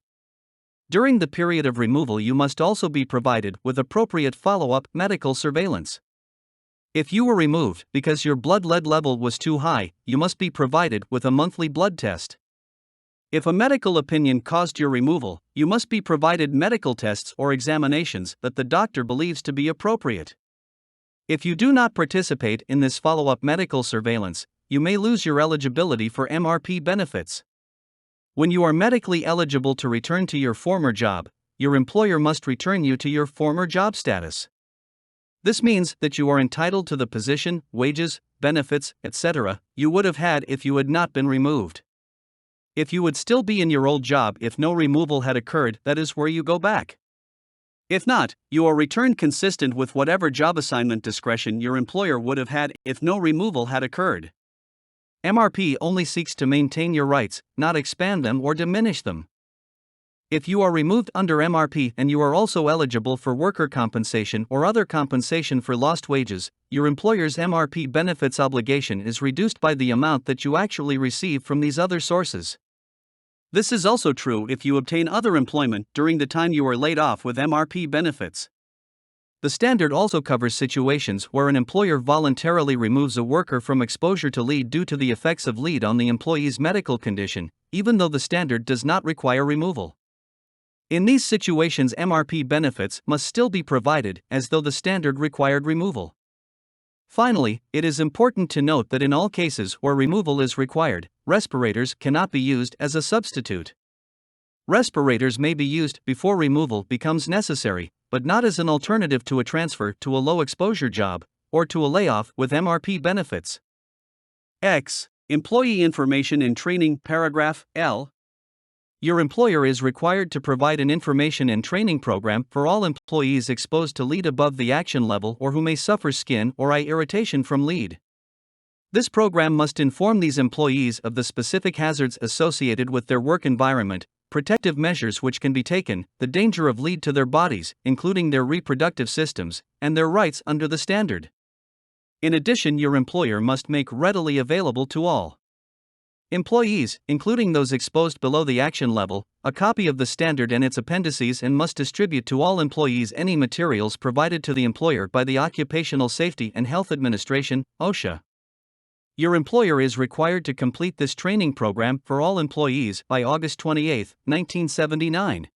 During the period of removal, you must also be provided with appropriate follow-up medical surveillance. If you were removed because your blood lead level was too high, you must be provided with a monthly blood test. If a medical opinion caused your removal, you must be provided medical tests or examinations that the doctor believes to be appropriate. If you do not participate in this follow-up medical surveillance, you may lose your eligibility for MRP benefits. When you are medically eligible to return to your former job, your employer must return you to your former job status. This means that you are entitled to the position, wages, benefits, etc. you would have had if you had not been removed. If you would still be in your old job if no removal had occurred, that is where you go back. If not, you are returned consistent with whatever job assignment discretion your employer would have had if no removal had occurred. MRP only seeks to maintain your rights, not expand them or diminish them. If you are removed under MRP and you are also eligible for worker compensation or other compensation for lost wages, your employer's MRP benefits obligation is reduced by the amount that you actually receive from these other sources. This is also true if you obtain other employment during the time you are laid off with MRP benefits. The standard also covers situations where an employer voluntarily removes a worker from exposure to lead due to the effects of lead on the employee's medical condition, even though the standard does not require removal. In these situations, MRP benefits must still be provided as though the standard required removal. Finally, it is important to note that in all cases where removal is required, respirators cannot be used as a substitute. Respirators may be used before removal becomes necessary, but not as an alternative to a transfer to a low-exposure job, or to a layoff with MRP benefits. X. Employee Information and Training, Paragraph L. Your employer is required to provide an information and training program for all employees exposed to lead above the action level or who may suffer skin or eye irritation from lead. This program must inform these employees of the specific hazards associated with their work environment, protective measures which can be taken, the danger of lead to their bodies, including their reproductive systems, and their rights under the standard. In addition, your employer must make readily available to all employees, including those exposed below the action level, a copy of the standard and its appendices, and must distribute to all employees any materials provided to the employer by the Occupational Safety and Health Administration, OSHA. Your employer is required to complete this training program for all employees by August 28, 1979.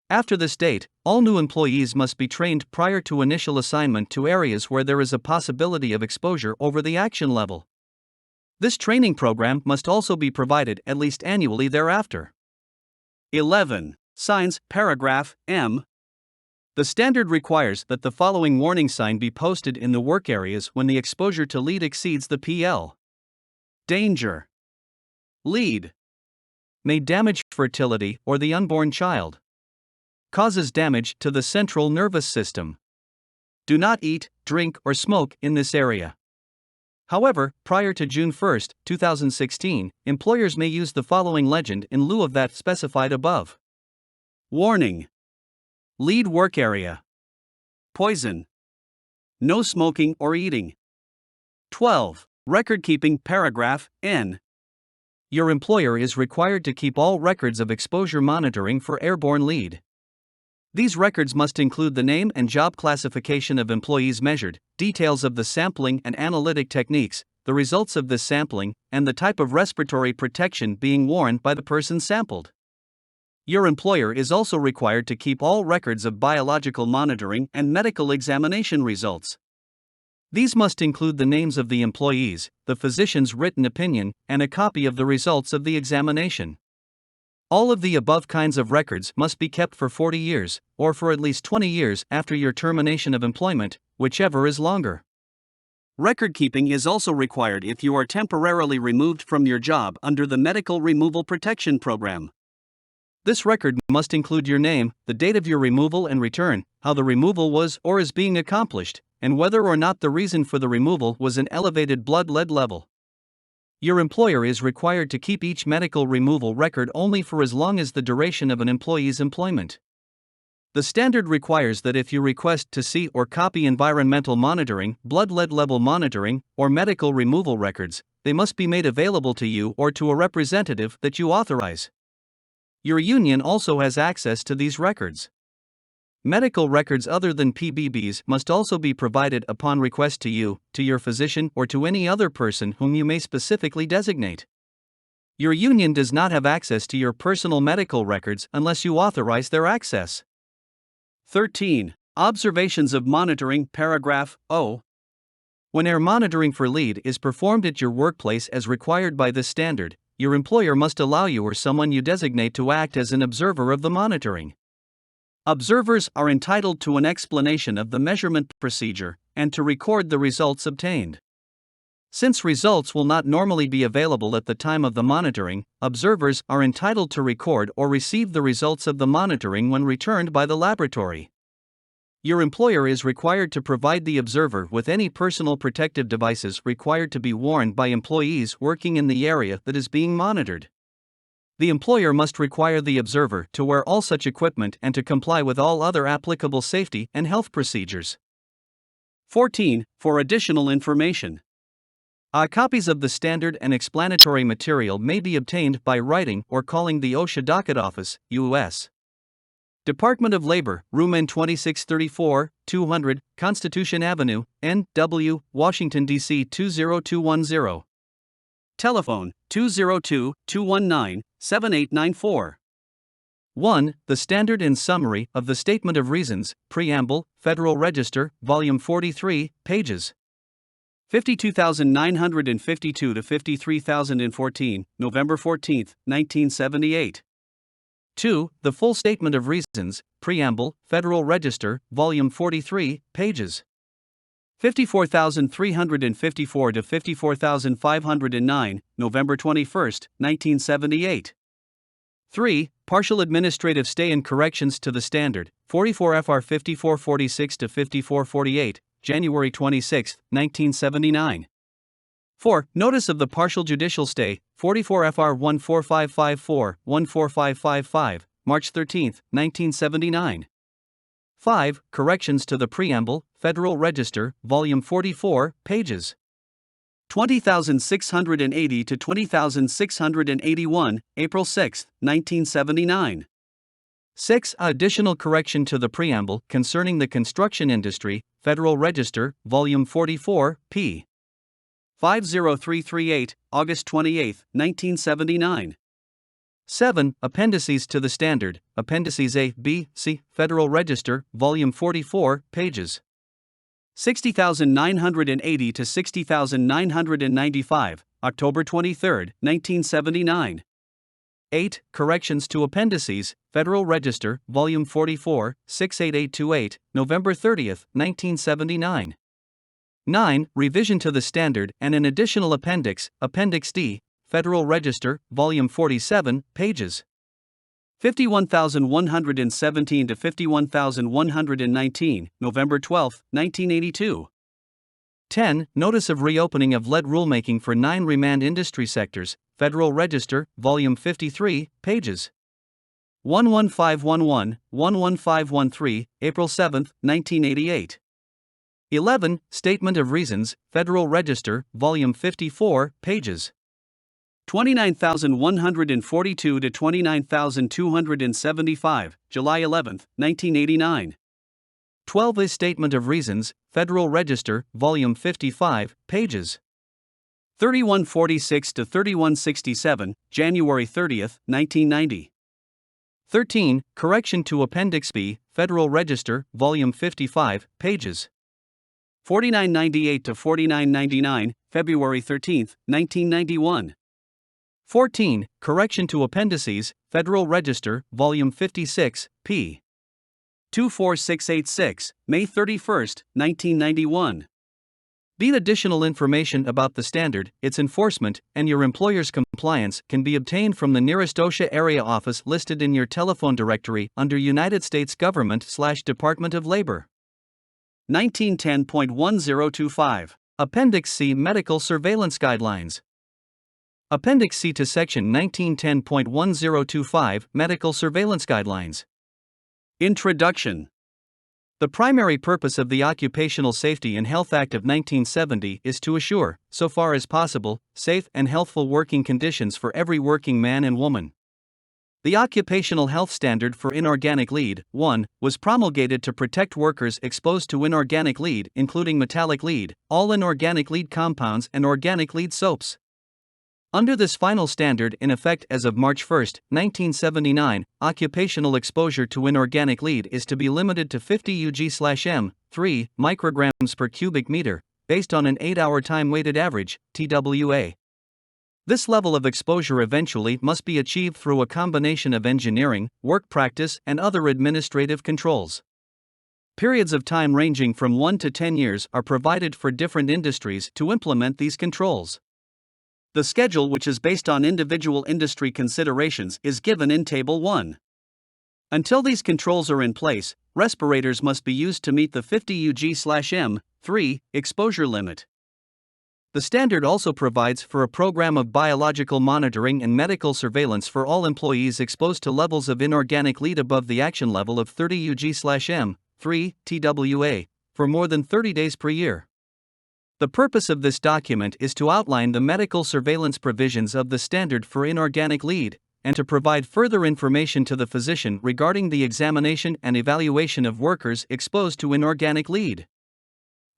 After this date, all new employees must be trained prior to initial assignment to areas where there is a possibility of exposure over the action level. This training program must also be provided at least annually thereafter. 11. Signs, Paragraph M. The standard requires that the following warning sign be posted in the work areas when the exposure to lead exceeds the PL. Danger. Lead may damage fertility or the unborn child. Causes damage to the central nervous system. Do not eat, drink, or smoke in this area. However, prior to June 1, 2016, employers may use the following legend in lieu of that specified above. Warning. Lead work area. Poison. No smoking or eating. 12. Record keeping, Paragraph N. Your employer is required to keep all records of exposure monitoring for airborne lead. These records must include the name and job classification of employees measured, details of the sampling and analytic techniques, the results of this sampling, and the type of respiratory protection being worn by the person sampled. Your employer is also required to keep all records of biological monitoring and medical examination results. These must include the names of the employees, the physician's written opinion, and a copy of the results of the examination. All of the above kinds of records must be kept for 40 years, or for at least 20 years after your termination of employment, whichever is longer. Record keeping is also required if you are temporarily removed from your job under the Medical Removal Protection Program. This record must include your name, the date of your removal and return, how the removal was or is being accomplished, and whether or not the reason for the removal was an elevated blood lead level. Your employer is required to keep each medical removal record only for as long as the duration of an employee's employment. The standard requires that if you request to see or copy environmental monitoring, blood lead level monitoring, or medical removal records, they must be made available to you or to a representative that you authorize. Your union also has access to these records. Medical records other than PBBs must also be provided upon request to you, to your physician, or to any other person whom you may specifically designate. Your union does not have access to your personal medical records unless you authorize their access. 13. Observations of monitoring, paragraph O. When air monitoring for lead is performed at your workplace as required by this standard, your employer must allow you or someone you designate to act as an observer of the monitoring. Observers are entitled to an explanation of the measurement procedure and to record the results obtained. Since results will not normally be available at the time of the monitoring, observers are entitled to record or receive the results of the monitoring when returned by the laboratory. Your employer is required to provide the observer with any personal protective devices required to be worn by employees working in the area that is being monitored. The employer must require the observer to wear all such equipment and to comply with all other applicable safety and health procedures. 14. For additional information, copies of the standard and explanatory material may be obtained by writing or calling the OSHA Docket Office, U.S. Department of Labor, Room N 2634, 200, Constitution Avenue, N.W., Washington, D.C. 20210. Telephone, 202-219-7894. 1. The Standard and Summary of the Statement of Reasons, Preamble, Federal Register, Volume 43, pages 52,952 to 53,014, November 14, 1978. 2. The Full Statement of Reasons, Preamble, Federal Register, Volume 43, pages 54,354 to 54,509, November 21, 1978. 3. Partial Administrative Stay and Corrections to the Standard, 44 FR 5446 to 5448, January 26, 1979. 4. Notice of the Partial Judicial Stay, 44 FR 14554, 14555, March 13, 1979. 5. Corrections to the Preamble, Federal Register, Volume 44, pages 20,680 to 20,681, April 6, 1979. 6. Additional correction to the Preamble concerning the construction industry, Federal Register, Volume 44, p. 50338, August 28, 1979. 7. Appendices to the Standard, Appendices A, B, C, Federal Register, Volume 44, pages 60,980 to 60,995, October 23, 1979. 8. Corrections to Appendices, Federal Register, Volume 44, 68828, November 30, 1979. 9. Revision to the Standard and an additional appendix, Appendix D, Federal Register, Volume 47, pages 51,117 to 51,119, November 12, 1982. 10. Notice of Reopening of Lead Rulemaking for 9 Remand Industry Sectors, Federal Register, Volume 53, pages 11511, 11513, April 7, 1988. 11. Statement of Reasons, Federal Register, Volume 54, pages 29,142 to 29,275, July 11, 1989. 12. A Statement of Reasons, Federal Register, Volume 55, pages 3146 to 3167, January 30, 1990. 13. Correction to Appendix B, Federal Register, Volume 55, pages 4998 to 4999, February 13, 1991. 14. Correction to Appendices, Federal Register, Volume 56, p. 24686, May 31, 1991. B. Additional information about the standard, its enforcement, and your employer's compliance can be obtained from the nearest OSHA area office listed in your telephone directory under United States Government/Department of Labor. 1910.1025. Appendix C. Medical Surveillance Guidelines. Appendix C to Section 1910.1025 Medical Surveillance Guidelines. Introduction. The primary purpose of the Occupational Safety and Health Act of 1970 is to assure, so far as possible, safe and healthful working conditions for every working man and woman. The Occupational Health Standard for Inorganic Lead, 1, was promulgated to protect workers exposed to inorganic lead, including metallic lead, all inorganic lead compounds, and organic lead soaps. Under this final standard, in effect as of March 1, 1979, occupational exposure to inorganic lead is to be limited to 50 Ug/m, 3 micrograms per cubic meter, based on an 8-hour time-weighted average, TWA. This level of exposure eventually must be achieved through a combination of engineering, work practice, and other administrative controls. Periods of time ranging from 1 to 10 years are provided for different industries to implement these controls. The schedule, which is based on individual industry considerations, is given in Table 1. Until these controls are in place, respirators must be used to meet the 50 Ug/m, 3 exposure limit. The standard also provides for a program of biological monitoring and medical surveillance for all employees exposed to levels of inorganic lead above the action level of 30 Ug/m, 3 TWA, for more than 30 days per year. The purpose of this document is to outline the medical surveillance provisions of the standard for inorganic lead, and to provide further information to the physician regarding the examination and evaluation of workers exposed to inorganic lead.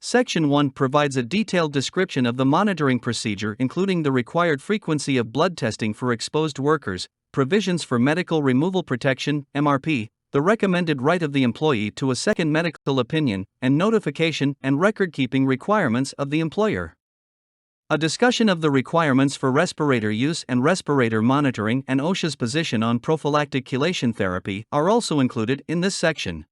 Section 1 provides a detailed description of the monitoring procedure, including the required frequency of blood testing for exposed workers, provisions for medical removal protection, MRP, the recommended right of the employee to a second medical opinion, and notification and record-keeping requirements of the employer. A discussion of the requirements for respirator use and respirator monitoring and OSHA's position on prophylactic chelation therapy are also included in this section.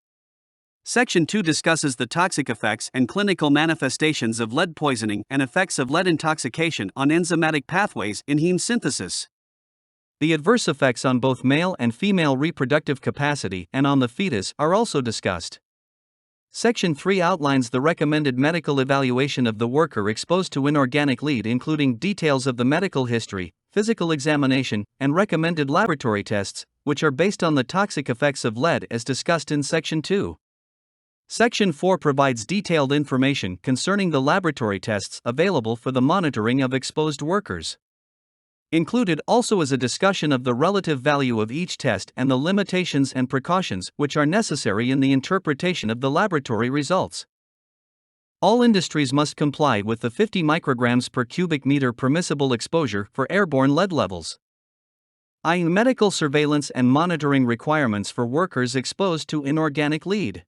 Section 2 discusses the toxic effects and clinical manifestations of lead poisoning and effects of lead intoxication on enzymatic pathways in heme synthesis. The adverse effects on both male and female reproductive capacity and on the fetus are also discussed. Section 3 outlines the recommended medical evaluation of the worker exposed to inorganic lead, including details of the medical history, physical examination, and recommended laboratory tests, which are based on the toxic effects of lead as discussed in Section 2. Section 4 provides detailed information concerning the laboratory tests available for the monitoring of exposed workers. Included also is a discussion of the relative value of each test and the limitations and precautions which are necessary in the interpretation of the laboratory results. All industries must comply with the 50 micrograms per cubic meter permissible exposure for airborne lead levels. Medical surveillance and monitoring requirements for workers exposed to inorganic lead.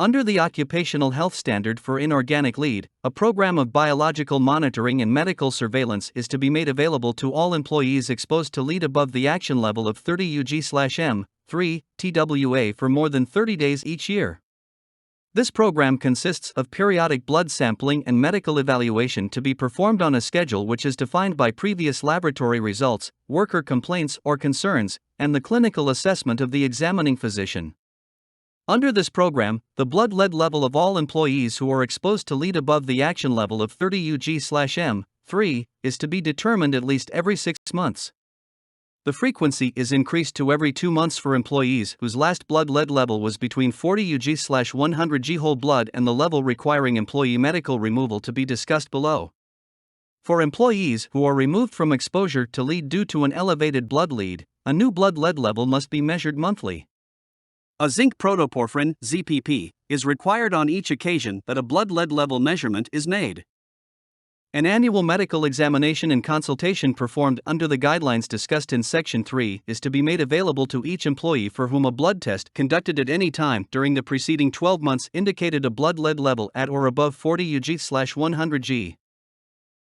Under the Occupational Health Standard for Inorganic Lead, a program of biological monitoring and medical surveillance is to be made available to all employees exposed to lead above the action level of 30 Ug/m, 3 TWA for more than 30 days each year. This program consists of periodic blood sampling and medical evaluation to be performed on a schedule which is defined by previous laboratory results, worker complaints or concerns, and the clinical assessment of the examining physician. Under this program, the blood lead level of all employees who are exposed to lead above the action level of 30 Ug/m, 3, is to be determined at least every 6 months. The frequency is increased to every 2 months for employees whose last blood lead level was between 40 Ug/100 G whole blood and the level requiring employee medical removal to be discussed below. For employees who are removed from exposure to lead due to an elevated blood lead, a new blood lead level must be measured monthly. A zinc protoporphyrin (ZPP) is required on each occasion that a blood lead level measurement is made. An annual medical examination and consultation performed under the guidelines discussed in Section 3 is to be made available to each employee for whom a blood test conducted at any time during the preceding 12 months indicated a blood lead level at or above 40 Ug/100 G.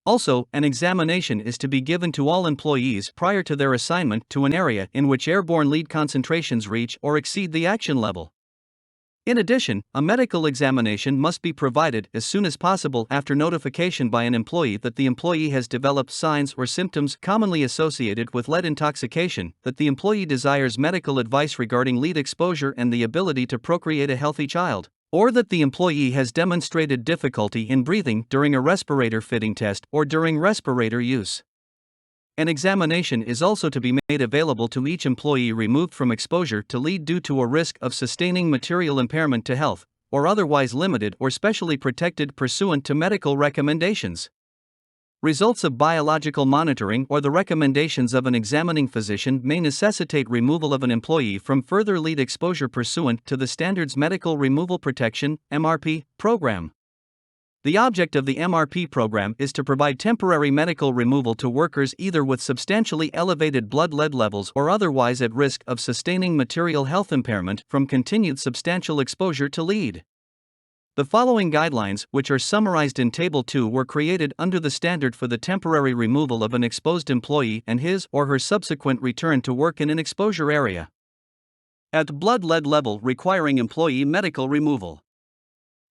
Also, an examination is to be given to all employees prior to their assignment to an area in which airborne lead concentrations reach or exceed the action level. In addition, a medical examination must be provided as soon as possible after notification by an employee that the employee has developed signs or symptoms commonly associated with lead intoxication, that the employee desires medical advice regarding lead exposure and the ability to procreate a healthy child, or that the employee has demonstrated difficulty in breathing during a respirator fitting test or during respirator use. An examination is also to be made available to each employee removed from exposure to lead due to a risk of sustaining material impairment to health, or otherwise limited or specially protected pursuant to medical recommendations. Results of biological monitoring or the recommendations of an examining physician may necessitate removal of an employee from further lead exposure pursuant to the Standards Medical Removal Protection (MRP) program. The object of the MRP program is to provide temporary medical removal to workers either with substantially elevated blood lead levels or otherwise at risk of sustaining material health impairment from continued substantial exposure to lead. The following guidelines, which are summarized in Table 2, were created under the standard for the temporary removal of an exposed employee and his or her subsequent return to work in an exposure area. At blood lead level requiring employee medical removal.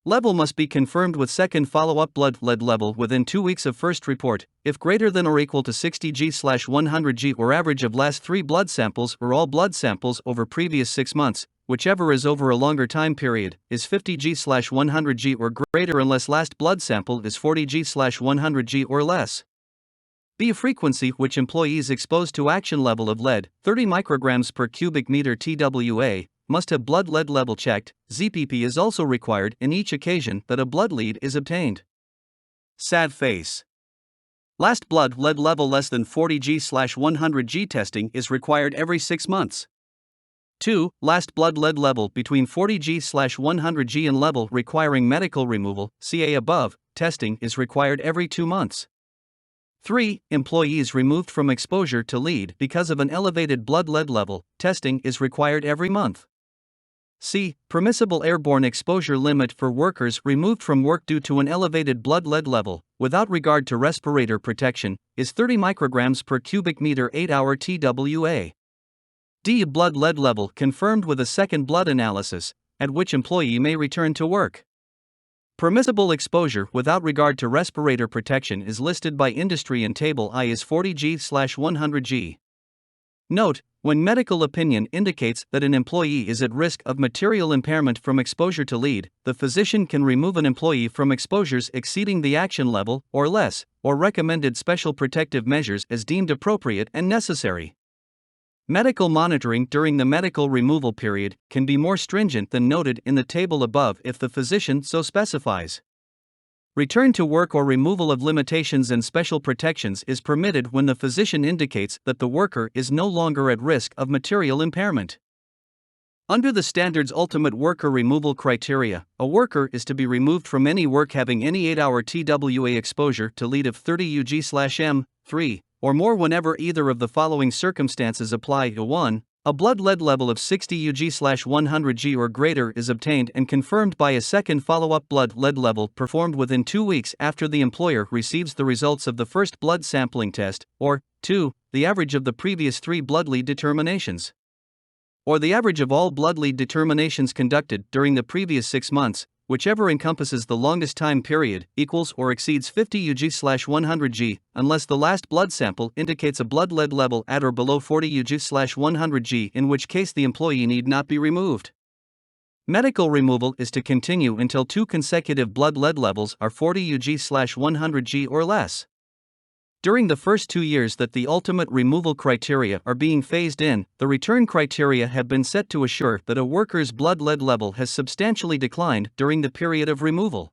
Level must be confirmed with second follow-up blood lead level within 2 weeks of first report, if greater than or equal to 60 G/100 G or average of last 3 blood samples or all blood samples over previous 6 months, whichever is over a longer time period, is 50 G/100 G or greater unless last blood sample is 40 G/100 G or less. B. Frequency which employees exposed to action level of lead, 30 micrograms per cubic meter TWA, must have blood lead level checked. ZPP is also required in each occasion that a blood lead is obtained. Sad face. Last blood lead level less than 40 G/100 G testing is required every 6 months. 2. Last blood lead level between 40 G/100 G and level requiring medical removal, CA above, testing is required every 2 months. 3. Employees removed from exposure to lead because of an elevated blood lead level, testing is required every month. C. Permissible airborne exposure limit for workers removed from work due to an elevated blood lead level, without regard to respirator protection, is 30 micrograms per cubic meter 8-hour TWA. D. Blood lead level confirmed with a second blood analysis, at which employee may return to work. Permissible exposure without regard to respirator protection is listed by industry in Table I as 40 G/100 G. Note, when medical opinion indicates that an employee is at risk of material impairment from exposure to lead, the physician can remove an employee from exposures exceeding the action level or less, or recommended special protective measures as deemed appropriate and necessary. Medical monitoring during the medical removal period can be more stringent than noted in the table above if the physician so specifies. Return to work or removal of limitations and special protections is permitted when the physician indicates that the worker is no longer at risk of material impairment. Under the standard's ultimate worker removal criteria, a worker is to be removed from any work having any 8-hour TWA exposure to lead of 30 UG/M3 or more whenever either of the following circumstances apply. 1. A blood lead level of 60 UG/100 G or greater is obtained and confirmed by a second follow-up blood lead level performed within 2 weeks after the employer receives the results of the first blood sampling test, or 2. The average of the previous 3 blood lead determinations, or the average of all blood lead determinations conducted during the previous 6 months, whichever encompasses the longest time period, equals or exceeds 50 UG/100 G, unless the last blood sample indicates a blood lead level at or below 40 UG/100 G, in which case the employee need not be removed. Medical removal is to continue until 2 consecutive blood lead levels are 40 UG/100 G or less. During the first 2 years that the ultimate removal criteria are being phased in, the return criteria have been set to assure that a worker's blood lead level has substantially declined during the period of removal.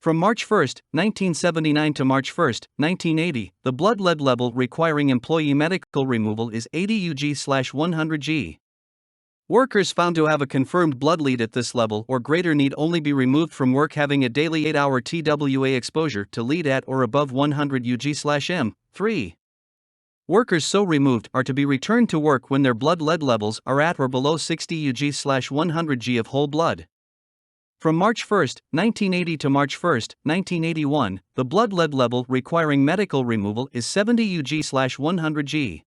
From March 1, 1979 to March 1, 1980, the blood lead level requiring employee medical removal is 80 UG/100 G. Workers found to have a confirmed blood lead at this level or greater need only be removed from work having a daily 8-hour TWA exposure to lead at or above 100 UG/M3. Workers so removed are to be returned to work when their blood lead levels are at or below 60 UG/100 G of whole blood. From March 1, 1980 to March 1, 1981, the blood lead level requiring medical removal is 70 UG/100 G.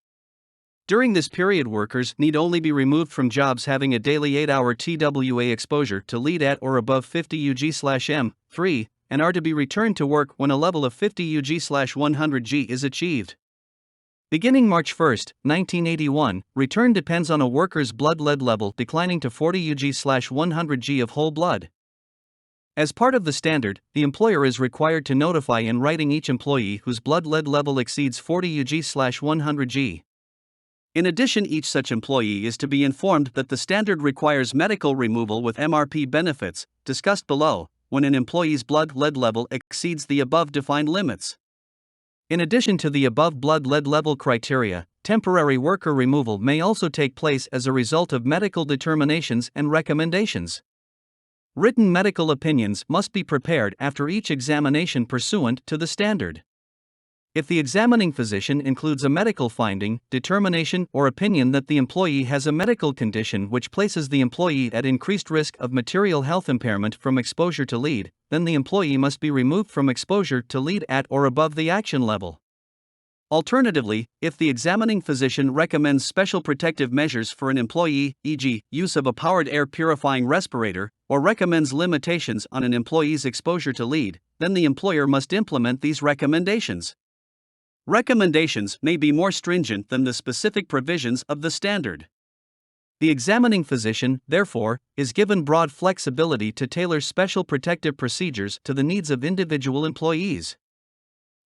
During this period, workers need only be removed from jobs having a daily 8-hour TWA exposure to lead at or above 50 UG/M3, and are to be returned to work when a level of 50 UG/100 G is achieved. Beginning March 1, 1981, return depends on a worker's blood lead level declining to 40 UG/100 G of whole blood. As part of the standard, the employer is required to notify in writing each employee whose blood lead level exceeds 40 Ug/100 G. In addition, each such employee is to be informed that the standard requires medical removal with MRP benefits, discussed below, when an employee's blood lead level exceeds the above defined limits. In addition to the above blood lead level criteria, temporary worker removal may also take place as a result of medical determinations and recommendations. Written medical opinions must be prepared after each examination pursuant to the standard. If the examining physician includes a medical finding, determination, or opinion that the employee has a medical condition which places the employee at increased risk of material health impairment from exposure to lead, then the employee must be removed from exposure to lead at or above the action level. Alternatively, if the examining physician recommends special protective measures for an employee, e.g., use of a powered air purifying respirator, or recommends limitations on an employee's exposure to lead, then the employer must implement these recommendations. Recommendations may be more stringent than the specific provisions of the standard. The examining physician, therefore, is given broad flexibility to tailor special protective procedures to the needs of individual employees.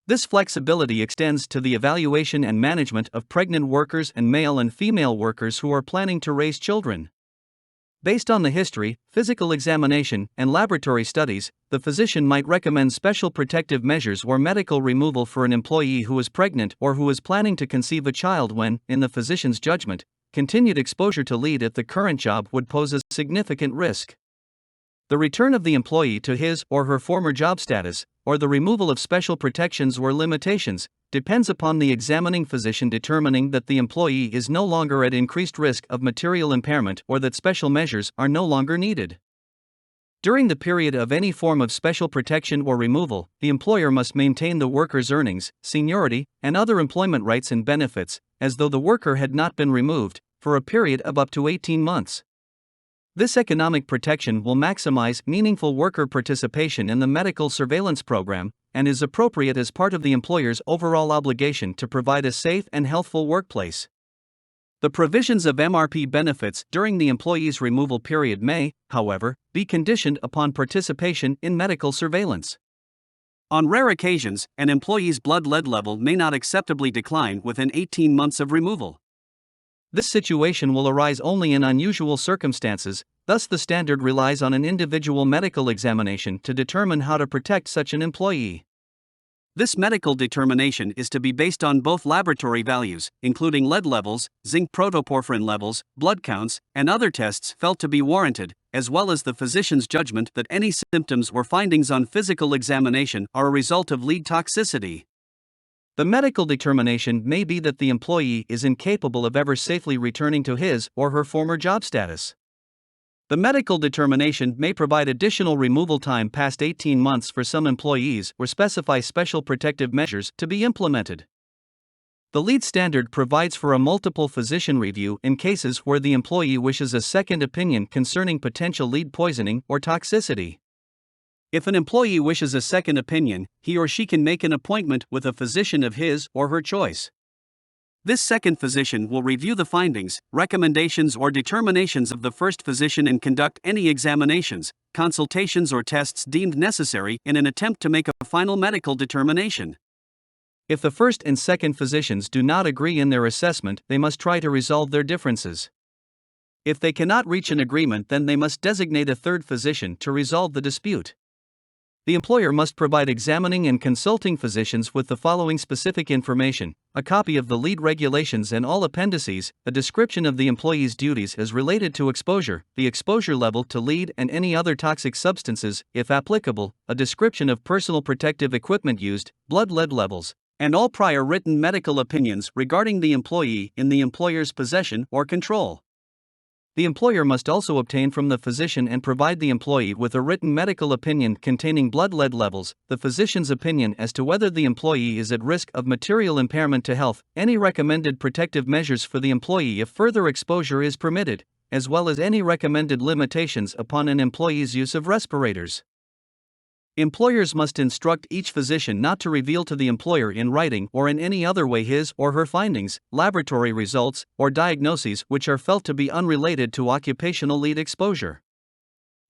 This flexibility extends to the evaluation and management of pregnant workers and male and female workers who are planning to raise children. Based on the history, physical examination, and laboratory studies, the physician might recommend special protective measures or medical removal for an employee who is pregnant or who is planning to conceive a child when, in the physician's judgment, continued exposure to lead at the current job would pose a significant risk. The return of the employee to his or her former job status, or the removal of special protections or limitations, depends upon the examining physician determining that the employee is no longer at increased risk of material impairment or that special measures are no longer needed. During the period of any form of special protection or removal, the employer must maintain the worker's earnings, seniority, and other employment rights and benefits, as though the worker had not been removed, for a period of up to 18 months. This economic protection will maximize meaningful worker participation in the medical surveillance program and is appropriate as part of the employer's overall obligation to provide a safe and healthful workplace. The provisions of MRP benefits during the employee's removal period may, however, be conditioned upon participation in medical surveillance. On rare occasions, an employee's blood lead level may not acceptably decline within 18 months of removal. This situation will arise only in unusual circumstances, thus the standard relies on an individual medical examination to determine how to protect such an employee. This medical determination is to be based on both laboratory values, including lead levels, zinc protoporphyrin levels, blood counts, and other tests felt to be warranted, as well as the physician's judgment that any symptoms or findings on physical examination are a result of lead toxicity. The medical determination may be that the employee is incapable of ever safely returning to his or her former job status. The medical determination may provide additional removal time past 18 months for some employees or specify special protective measures to be implemented. The lead standard provides for a multiple physician review in cases where the employee wishes a second opinion concerning potential lead poisoning or toxicity. If an employee wishes a second opinion, he or she can make an appointment with a physician of his or her choice. This second physician will review the findings, recommendations, or determinations of the first physician and conduct any examinations, consultations, or tests deemed necessary in an attempt to make a final medical determination. If the first and second physicians do not agree in their assessment, they must try to resolve their differences. If they cannot reach an agreement, then they must designate a third physician to resolve the dispute. The employer must provide examining and consulting physicians with the following specific information: a copy of the lead regulations and all appendices, a description of the employee's duties as related to exposure, the exposure level to lead and any other toxic substances, if applicable, a description of personal protective equipment used, blood lead levels, and all prior written medical opinions regarding the employee in the employer's possession or control. The employer must also obtain from the physician and provide the employee with a written medical opinion containing blood lead levels, the physician's opinion as to whether the employee is at risk of material impairment to health, any recommended protective measures for the employee if further exposure is permitted, as well as any recommended limitations upon an employee's use of respirators. Employers must instruct each physician not to reveal to the employer in writing or in any other way his or her findings, laboratory results, or diagnoses which are felt to be unrelated to occupational lead exposure.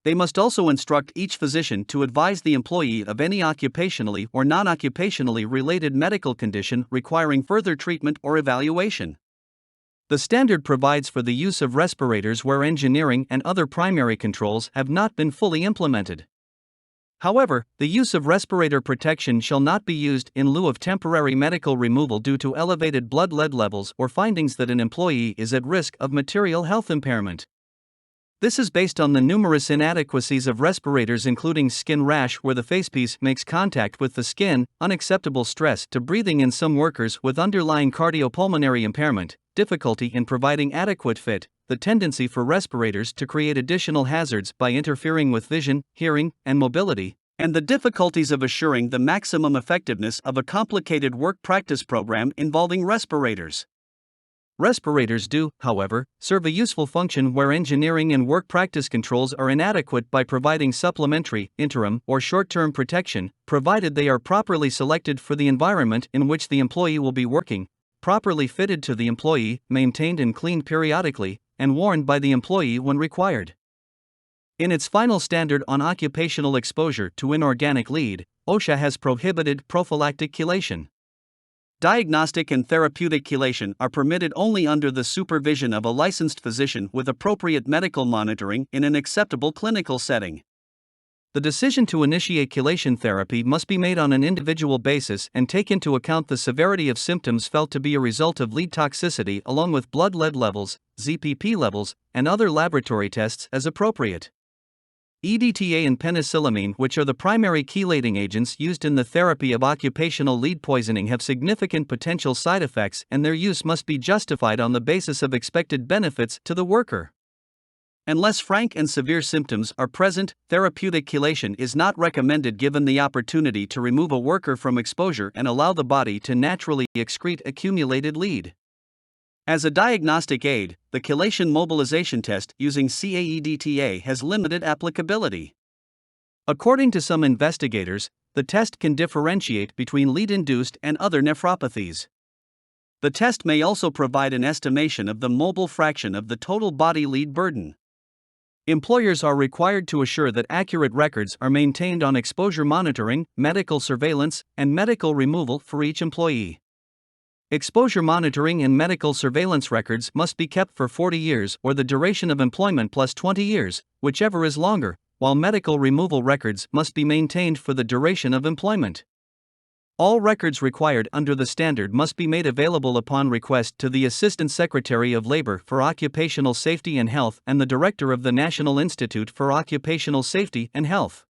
They must also instruct each physician to advise the employee of any occupationally or non-occupationally related medical condition requiring further treatment or evaluation. The standard provides for the use of respirators where engineering and other primary controls have not been fully implemented. However, the use of respirator protection shall not be used in lieu of temporary medical removal due to elevated blood lead levels or findings that an employee is at risk of material health impairment. This is based on the numerous inadequacies of respirators, including skin rash where the facepiece makes contact with the skin, unacceptable stress to breathing in some workers with underlying cardiopulmonary impairment, difficulty in providing adequate fit, the tendency for respirators to create additional hazards by interfering with vision, hearing, and mobility, and the difficulties of assuring the maximum effectiveness of a complicated work practice program involving respirators. Respirators do, however, serve a useful function where engineering and work practice controls are inadequate by providing supplementary, interim, or short-term protection, provided they are properly selected for the environment in which the employee will be working, properly fitted to the employee, maintained and cleaned periodically, and worn by the employee when required. In its final standard on occupational exposure to inorganic lead, OSHA has prohibited prophylactic chelation. Diagnostic and therapeutic chelation are permitted only under the supervision of a licensed physician with appropriate medical monitoring in an acceptable clinical setting. The decision to initiate chelation therapy must be made on an individual basis and take into account the severity of symptoms felt to be a result of lead toxicity along with blood lead levels, ZPP levels, and other laboratory tests as appropriate. EDTA and penicillamine, which are the primary chelating agents used in the therapy of occupational lead poisoning, have significant potential side effects, and their use must be justified on the basis of expected benefits to the worker. Unless frank and severe symptoms are present, therapeutic chelation is not recommended given the opportunity to remove a worker from exposure and allow the body to naturally excrete accumulated lead. As a diagnostic aid, the chelation mobilization test using CAEDTA has limited applicability. According to some investigators, the test can differentiate between lead-induced and other nephropathies. The test may also provide an estimation of the mobile fraction of the total body lead burden. Employers are required to assure that accurate records are maintained on exposure monitoring, medical surveillance, and medical removal for each employee. Exposure monitoring and medical surveillance records must be kept for 40 years or the duration of employment plus 20 years, whichever is longer, while medical removal records must be maintained for the duration of employment. All records required under the standard must be made available upon request to the Assistant Secretary of Labor for Occupational Safety and Health and the Director of the National Institute for Occupational Safety and Health.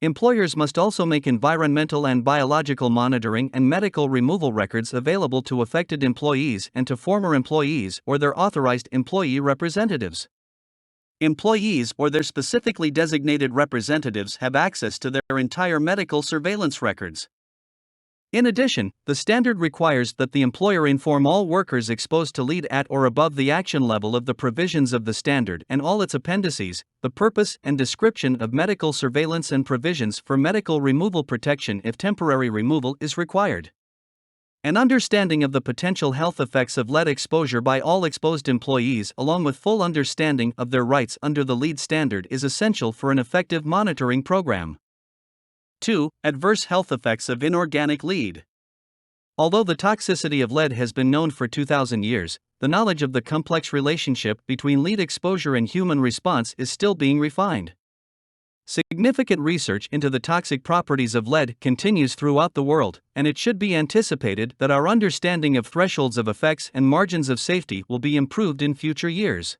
Employers must also make environmental and biological monitoring and medical removal records available to affected employees and to former employees or their authorized employee representatives. Employees or their specifically designated representatives have access to their entire medical surveillance records. In addition, the standard requires that the employer inform all workers exposed to lead at or above the action level of the provisions of the standard and all its appendices, the purpose and description of medical surveillance and provisions for medical removal protection if temporary removal is required. An understanding of the potential health effects of lead exposure by all exposed employees along with full understanding of their rights under the lead standard is essential for an effective monitoring program. 2. Adverse health effects of inorganic lead. Although the toxicity of lead has been known for 2,000 years, the knowledge of the complex relationship between lead exposure and human response is still being refined. Significant research into the toxic properties of lead continues throughout the world, and it should be anticipated that our understanding of thresholds of effects and margins of safety will be improved in future years.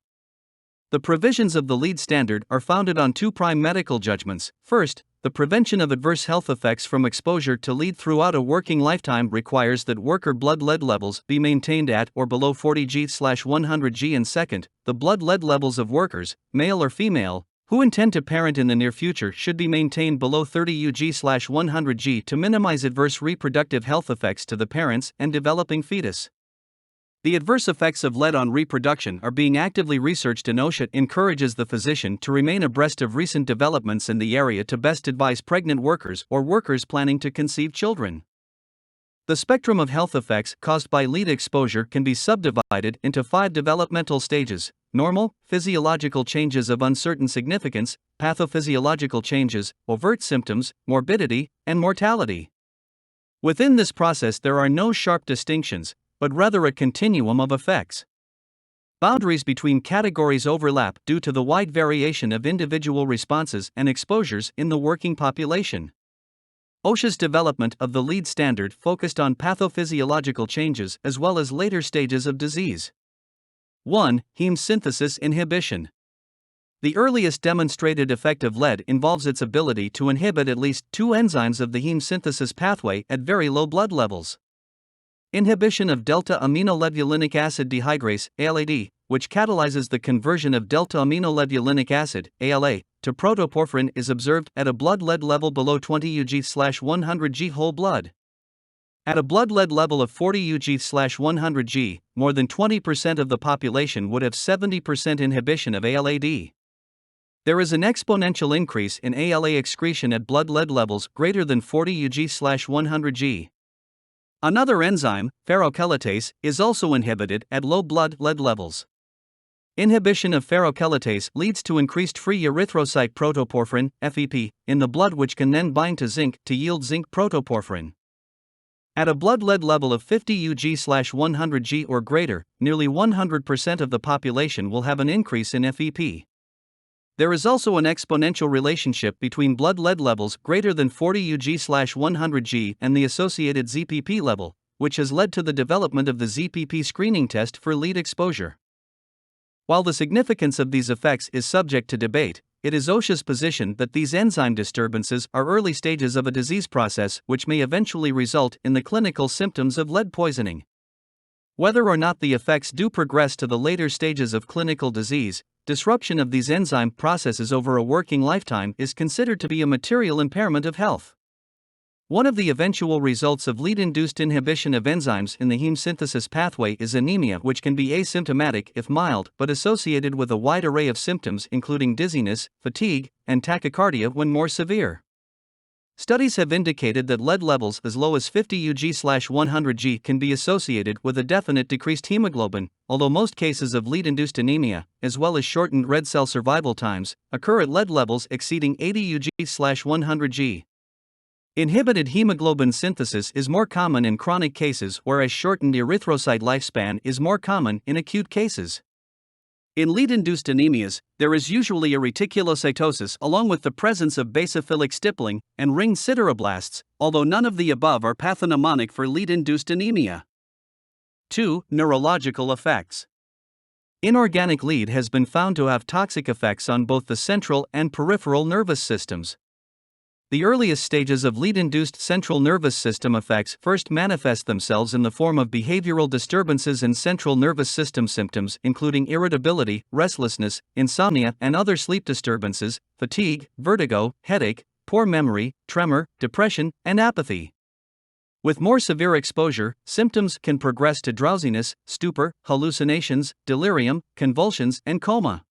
The provisions of the lead standard are founded on two prime medical judgments. First, the prevention of adverse health effects from exposure to lead throughout a working lifetime requires that worker blood lead levels be maintained at or below 40 G/100 G. And second, the blood lead levels of workers, male or female, who intend to parent in the near future should be maintained below 30 UG/100 G to minimize adverse reproductive health effects to the parents and developing fetus. The adverse effects of lead on reproduction are being actively researched, and OSHA encourages the physician to remain abreast of recent developments in the area to best advise pregnant workers or workers planning to conceive children. The spectrum of health effects caused by lead exposure can be subdivided into 5 developmental stages: normal, physiological changes of uncertain significance, pathophysiological changes, overt symptoms, morbidity, and mortality. Within this process, there are no sharp distinctions, but rather a continuum of effects. Boundaries between categories overlap due to the wide variation of individual responses and exposures in the working population. OSHA's development of the LEAD standard focused on pathophysiological changes as well as later stages of disease. 1. Heme synthesis inhibition. The earliest demonstrated effect of lead involves its ability to inhibit at least two enzymes of the heme synthesis pathway at very low blood levels. Inhibition of delta-aminolevulinic acid dehydrase, ALAD, which catalyzes the conversion of delta-aminolevulinic acid, ALA, to protoporphyrin is observed at a blood lead level below 20 Ug/100 G whole blood. At a blood lead level of 40 Ug/100 G, more than 20% of the population would have 70% inhibition of ALAD. There is an exponential increase in ALA excretion at blood lead levels greater than 40 Ug/100 G. Another enzyme, ferrochelatase, is also inhibited at low blood lead levels. Inhibition of ferrochelatase leads to increased free erythrocyte protoporphyrin, FEP, in the blood, which can then bind to zinc to yield zinc protoporphyrin. At a blood lead level of 50 Ug/100 G or greater, nearly 100% of the population will have an increase in FEP. There is also an exponential relationship between blood lead levels greater than 40 Ug/100 G and the associated ZPP level, which has led to the development of the ZPP screening test for lead exposure. While the significance of these effects is subject to debate, it is OSHA's position that these enzyme disturbances are early stages of a disease process which may eventually result in the clinical symptoms of lead poisoning. Whether or not the effects do progress to the later stages of clinical disease, disruption of these enzyme processes over a working lifetime is considered to be a material impairment of health. One of the eventual results of lead-induced inhibition of enzymes in the heme synthesis pathway is anemia, which can be asymptomatic if mild but associated with a wide array of symptoms including dizziness, fatigue, and tachycardia when more severe. Studies have indicated that lead levels as low as 50 Ug/100 G can be associated with a definite decreased hemoglobin, although most cases of lead-induced anemia, as well as shortened red cell survival times, occur at lead levels exceeding 80 Ug/100 G. Inhibited hemoglobin synthesis is more common in chronic cases, whereas shortened erythrocyte lifespan is more common in acute cases. In lead-induced anemias, there is usually a reticulocytosis along with the presence of basophilic stippling and ring sideroblasts, although none of the above are pathognomonic for lead-induced anemia. 2. Neurological effects. Inorganic lead has been found to have toxic effects on both the central and peripheral nervous systems. The earliest stages of lead-induced central nervous system effects first manifest themselves in the form of behavioral disturbances and central nervous system symptoms including irritability, restlessness, insomnia, and other sleep disturbances, fatigue, vertigo, headache, poor memory, tremor, depression, and apathy. With more severe exposure, symptoms can progress to drowsiness, stupor, hallucinations, delirium, convulsions, and coma.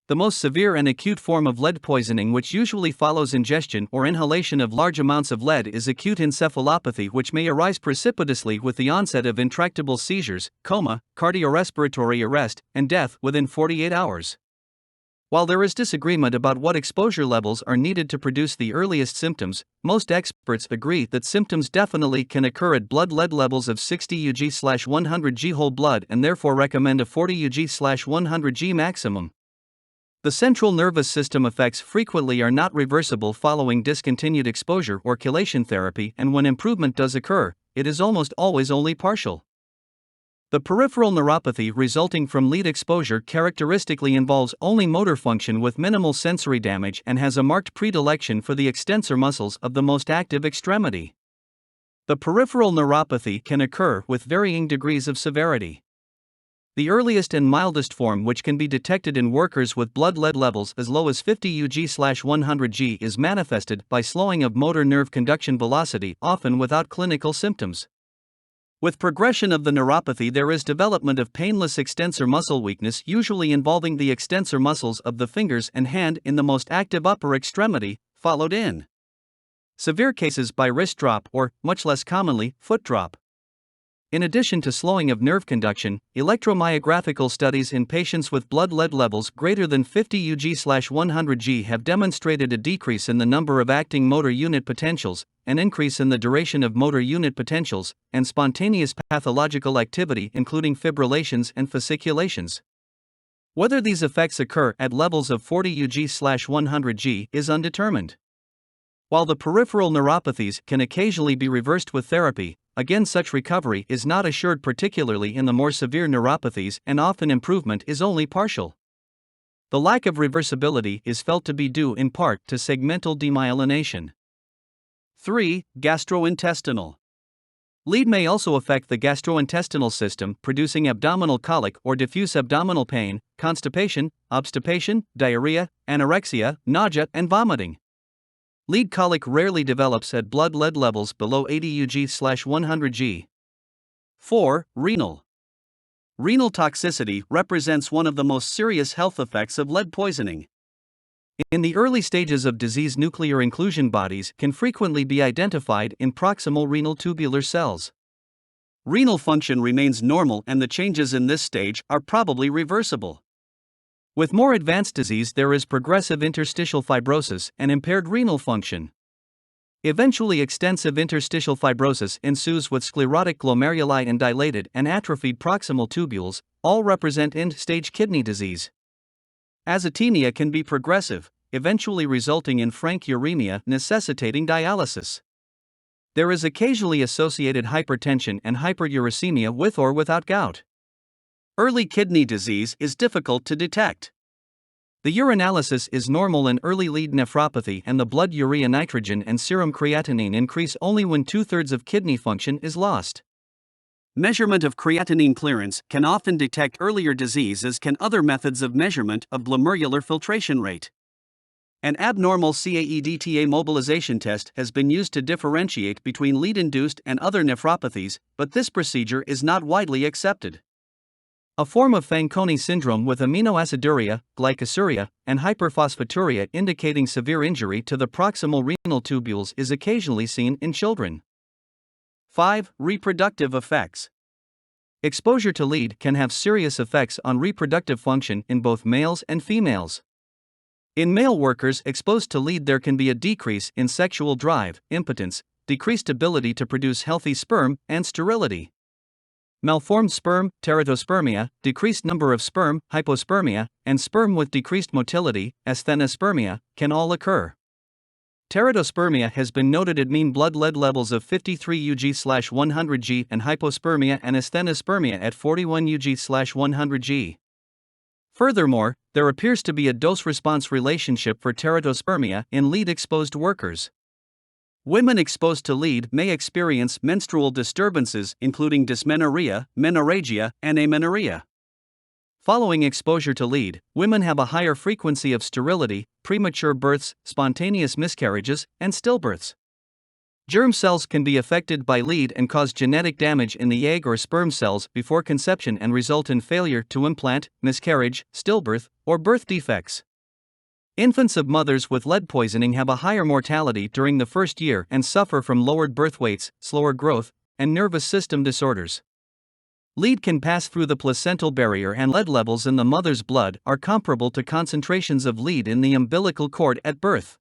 The most severe and acute form of lead poisoning, which usually follows ingestion or inhalation of large amounts of lead, is acute encephalopathy, which may arise precipitously with the onset of intractable seizures, coma, cardiorespiratory arrest, and death within 48 hours. While there is disagreement about what exposure levels are needed to produce the earliest symptoms, most experts agree that symptoms definitely can occur at blood lead levels of 60 Ug/100 G whole blood and therefore recommend a 40 Ug/100 G maximum. The central nervous system effects frequently are not reversible following discontinued exposure or chelation therapy, and when improvement does occur, it is almost always only partial. The peripheral neuropathy resulting from lead exposure characteristically involves only motor function with minimal sensory damage and has a marked predilection for the extensor muscles of the most active extremity. The peripheral neuropathy can occur with varying degrees of severity. The earliest and mildest form, which can be detected in workers with blood lead levels as low as 50 Ug/100 G, is manifested by slowing of motor nerve conduction velocity, often without clinical symptoms. With progression of the neuropathy, there is development of painless extensor muscle weakness, usually involving the extensor muscles of the fingers and hand in the most active upper extremity, followed in severe cases by wrist drop or, much less commonly, foot drop. In addition to slowing of nerve conduction, electromyographical studies in patients with blood lead levels greater than 50 Ug/100 G have demonstrated a decrease in the number of acting motor unit potentials, an increase in the duration of motor unit potentials, and spontaneous pathological activity including fibrillations and fasciculations. Whether these effects occur at levels of 40 Ug/100 G is undetermined. While the peripheral neuropathies can occasionally be reversed with therapy, again such recovery is not assured, particularly in the more severe neuropathies, and often improvement is only partial. The lack of reversibility is felt to be due in part to segmental demyelination. 3. Gastrointestinal. Lead may also affect the gastrointestinal system, producing abdominal colic or diffuse abdominal pain, constipation, obstipation, diarrhea, anorexia, nausea, and vomiting. Lead colic rarely develops at blood lead levels below 80 Ug/100 G. 4. Renal. Renal toxicity represents one of the most serious health effects of lead poisoning. In the early stages of disease, nuclear inclusion bodies can frequently be identified in proximal renal tubular cells. Renal function remains normal, and the changes in this stage are probably reversible. With more advanced disease, there is progressive interstitial fibrosis and impaired renal function. Eventually, extensive interstitial fibrosis ensues with sclerotic glomeruli and dilated and atrophied proximal tubules, all represent end-stage kidney disease. Azotemia can be progressive, eventually resulting in frank uremia necessitating dialysis. There is occasionally associated hypertension and hyperuricemia with or without gout. Early kidney disease is difficult to detect. The urinalysis is normal in early lead nephropathy, and the blood urea nitrogen and serum creatinine increase only when 2/3 of kidney function is lost. Measurement of creatinine clearance can often detect earlier disease, as can other methods of measurement of glomerular filtration rate. An abnormal CAEDTA mobilization test has been used to differentiate between lead-induced and other nephropathies, but this procedure is not widely accepted. A form of Fanconi syndrome with aminoaciduria, glycosuria, and hyperphosphaturia indicating severe injury to the proximal renal tubules is occasionally seen in children. 5. Reproductive effects. Exposure to lead can have serious effects on reproductive function in both males and females. In male workers exposed to lead, there can be a decrease in sexual drive, impotence, decreased ability to produce healthy sperm, and sterility. Malformed sperm, teratospermia, decreased number of sperm, hypospermia, and sperm with decreased motility, asthenospermia, can all occur. Teratospermia has been noted at mean blood lead levels of 53 Ug/100 G and hypospermia and asthenospermia at 41 Ug/100 G. Furthermore, there appears to be a dose-response relationship for teratospermia in lead-exposed workers. Women exposed to lead may experience menstrual disturbances including dysmenorrhea, menorrhagia, and amenorrhea. Following exposure to lead, women have a higher frequency of sterility, premature births, spontaneous miscarriages, and stillbirths. Germ cells can be affected by lead and cause genetic damage in the egg or sperm cells before conception and result in failure to implant, miscarriage, stillbirth, or birth defects. Infants of mothers with lead poisoning have a higher mortality during the first year and suffer from lowered birth weights, slower growth, and nervous system disorders. Lead can pass through the placental barrier, and lead levels in the mother's blood are comparable to concentrations of lead in the umbilical cord at birth.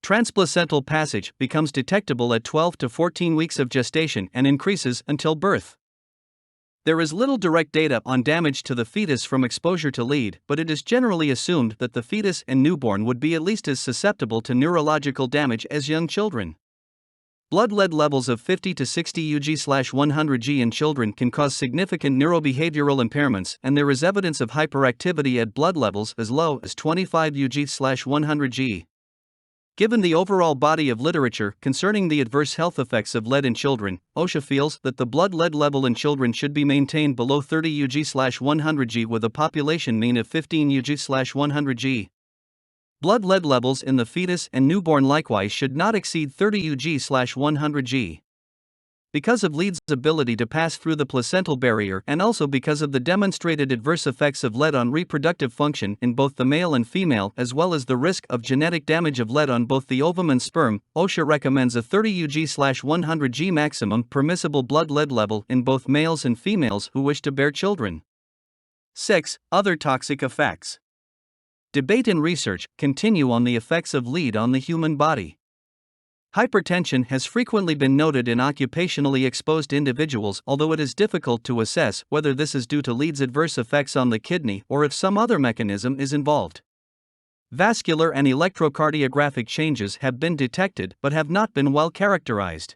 Transplacental passage becomes detectable at 12 to 14 weeks of gestation and increases until birth. There is little direct data on damage to the fetus from exposure to lead, but it is generally assumed that the fetus and newborn would be at least as susceptible to neurological damage as young children. Blood lead levels of 50 to 60 Ug/100 G in children can cause significant neurobehavioral impairments, and there is evidence of hyperactivity at blood levels as low as 25 Ug/100 G. Given the overall body of literature concerning the adverse health effects of lead in children, OSHA feels that the blood lead level in children should be maintained below 30 Ug/100 G with a population mean of 15 Ug/100 G. Blood lead levels in the fetus and newborn likewise should not exceed 30 Ug/100 G. Because of lead's ability to pass through the placental barrier and also because of the demonstrated adverse effects of lead on reproductive function in both the male and female, as well as the risk of genetic damage of lead on both the ovum and sperm, OSHA recommends a 30 Ug/100 G maximum permissible blood lead level in both males and females who wish to bear children. 6. Other toxic effects. Debate and research continue on the effects of lead on the human body. Hypertension has frequently been noted in occupationally exposed individuals, although it is difficult to assess whether this is due to lead's adverse effects on the kidney or if some other mechanism is involved. Vascular and electrocardiographic changes have been detected but have not been well characterized.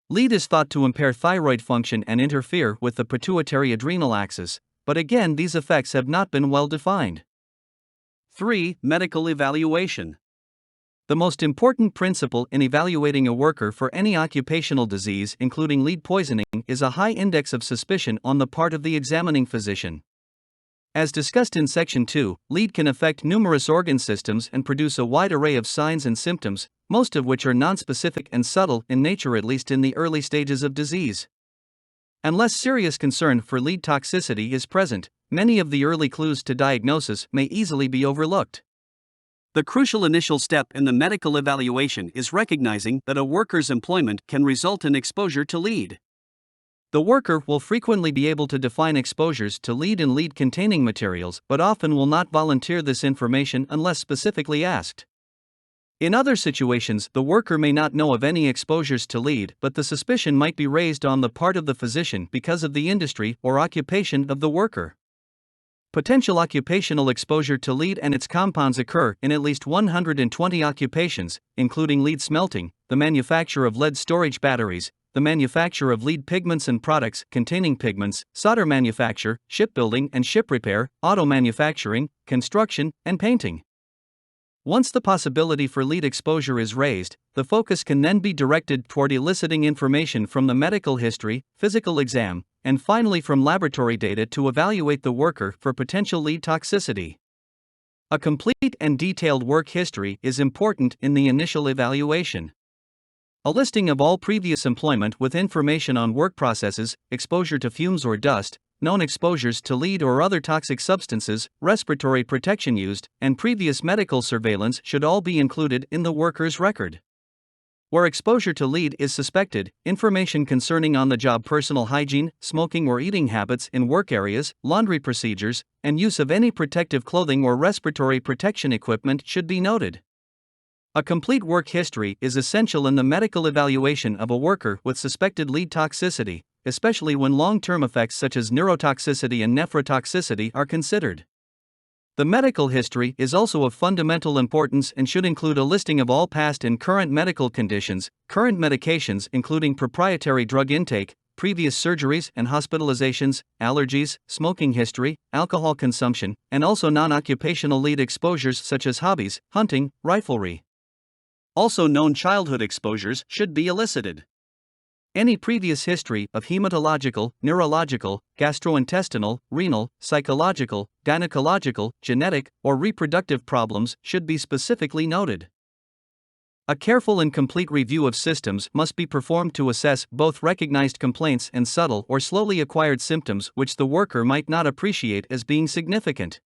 Lead is thought to impair thyroid function and interfere with the pituitary adrenal axis, but again these effects have not been well defined. 3. Medical evaluation. The most important principle in evaluating a worker for any occupational disease, including lead poisoning, is a high index of suspicion on the part of the examining physician. As discussed in Section 2, lead can affect numerous organ systems and produce a wide array of signs and symptoms, most of which are nonspecific and subtle in nature, at least in the early stages of disease. Unless serious concern for lead toxicity is present, many of the early clues to diagnosis may easily be overlooked. The crucial initial step in the medical evaluation is recognizing that a worker's employment can result in exposure to lead. The worker will frequently be able to define exposures to lead and lead-containing materials, but often will not volunteer this information unless specifically asked. In other situations, the worker may not know of any exposures to lead, but the suspicion might be raised on the part of the physician because of the industry or occupation of the worker. Potential occupational exposure to lead and its compounds occur in at least 120 occupations, including lead smelting, the manufacture of lead storage batteries, the manufacture of lead pigments and products containing pigments, solder manufacture, shipbuilding and ship repair, auto manufacturing, construction, and painting. Once the possibility for lead exposure is raised, the focus can then be directed toward eliciting information from the medical history, physical exam, and finally from laboratory data to evaluate the worker for potential lead toxicity. A complete and detailed work history is important in the initial evaluation. A listing of all previous employment with information on work processes, exposure to fumes or dust, known exposures to lead or other toxic substances, respiratory protection used, and previous medical surveillance should all be included in the worker's record. Where exposure to lead is suspected, information concerning on-the-job personal hygiene, smoking or eating habits in work areas, laundry procedures, and use of any protective clothing or respiratory protection equipment should be noted. A complete work history is essential in the medical evaluation of a worker with suspected lead toxicity, especially when long-term effects such as neurotoxicity and nephrotoxicity are considered. The medical history is also of fundamental importance and should include a listing of all past and current medical conditions, current medications including proprietary drug intake, previous surgeries and hospitalizations, allergies, smoking history, alcohol consumption, and also non-occupational lead exposures such as hobbies, hunting, riflery. Also known childhood exposures should be elicited. Any previous history of hematological, neurological, gastrointestinal, renal, psychological, gynecological, genetic, or reproductive problems should be specifically noted. A careful and complete review of systems must be performed to assess both recognized complaints and subtle or slowly acquired symptoms which the worker might not appreciate as being significant.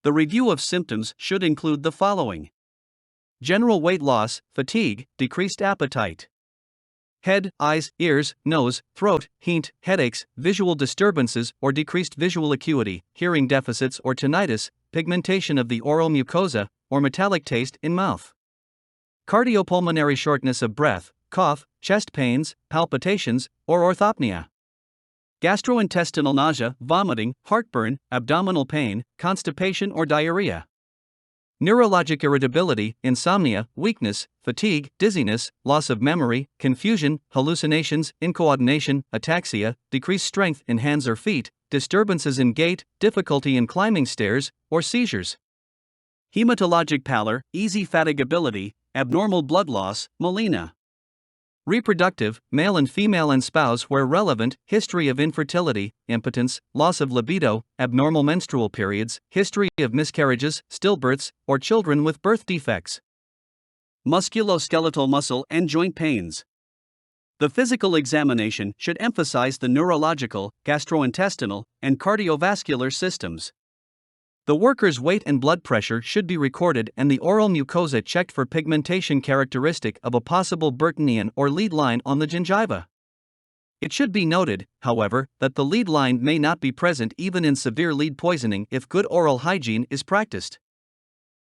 The review of symptoms should include the following: general weight loss, fatigue, decreased appetite. Head, eyes, ears, nose, throat, heat, headaches, visual disturbances or decreased visual acuity, hearing deficits or tinnitus, pigmentation of the oral mucosa, or metallic taste in mouth. Cardiopulmonary shortness of breath, cough, chest pains, palpitations, or orthopnea. Gastrointestinal nausea, vomiting, heartburn, abdominal pain, constipation or diarrhea. Neurologic irritability, insomnia, weakness, fatigue, dizziness, loss of memory, confusion, hallucinations, incoordination, ataxia, decreased strength in hands or feet, disturbances in gait, difficulty in climbing stairs, or seizures. Hematologic pallor, easy fatigability, abnormal blood loss, melena. Reproductive, male and female and spouse where relevant, history of infertility, impotence, loss of libido, abnormal menstrual periods, history of miscarriages, stillbirths, or children with birth defects. Musculoskeletal muscle and joint pains. The physical examination should emphasize the neurological, gastrointestinal, and cardiovascular systems. The worker's weight and blood pressure should be recorded and the oral mucosa checked for pigmentation characteristic of a possible Burtonian or lead line on the gingiva. It should be noted, however, that the lead line may not be present even in severe lead poisoning if good oral hygiene is practiced.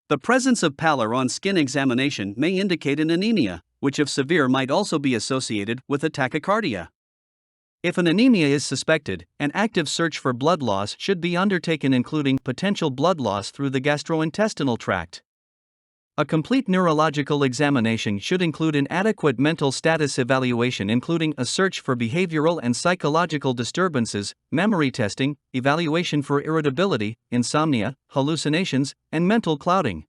The presence of pallor on skin examination may indicate an anemia, which if severe might also be associated with a tachycardia. If an anemia is suspected, an active search for blood loss should be undertaken, including potential blood loss through the gastrointestinal tract. A complete neurological examination should include an adequate mental status evaluation, including a search for behavioral and psychological disturbances, memory testing, evaluation for irritability, insomnia, hallucinations, and mental clouding.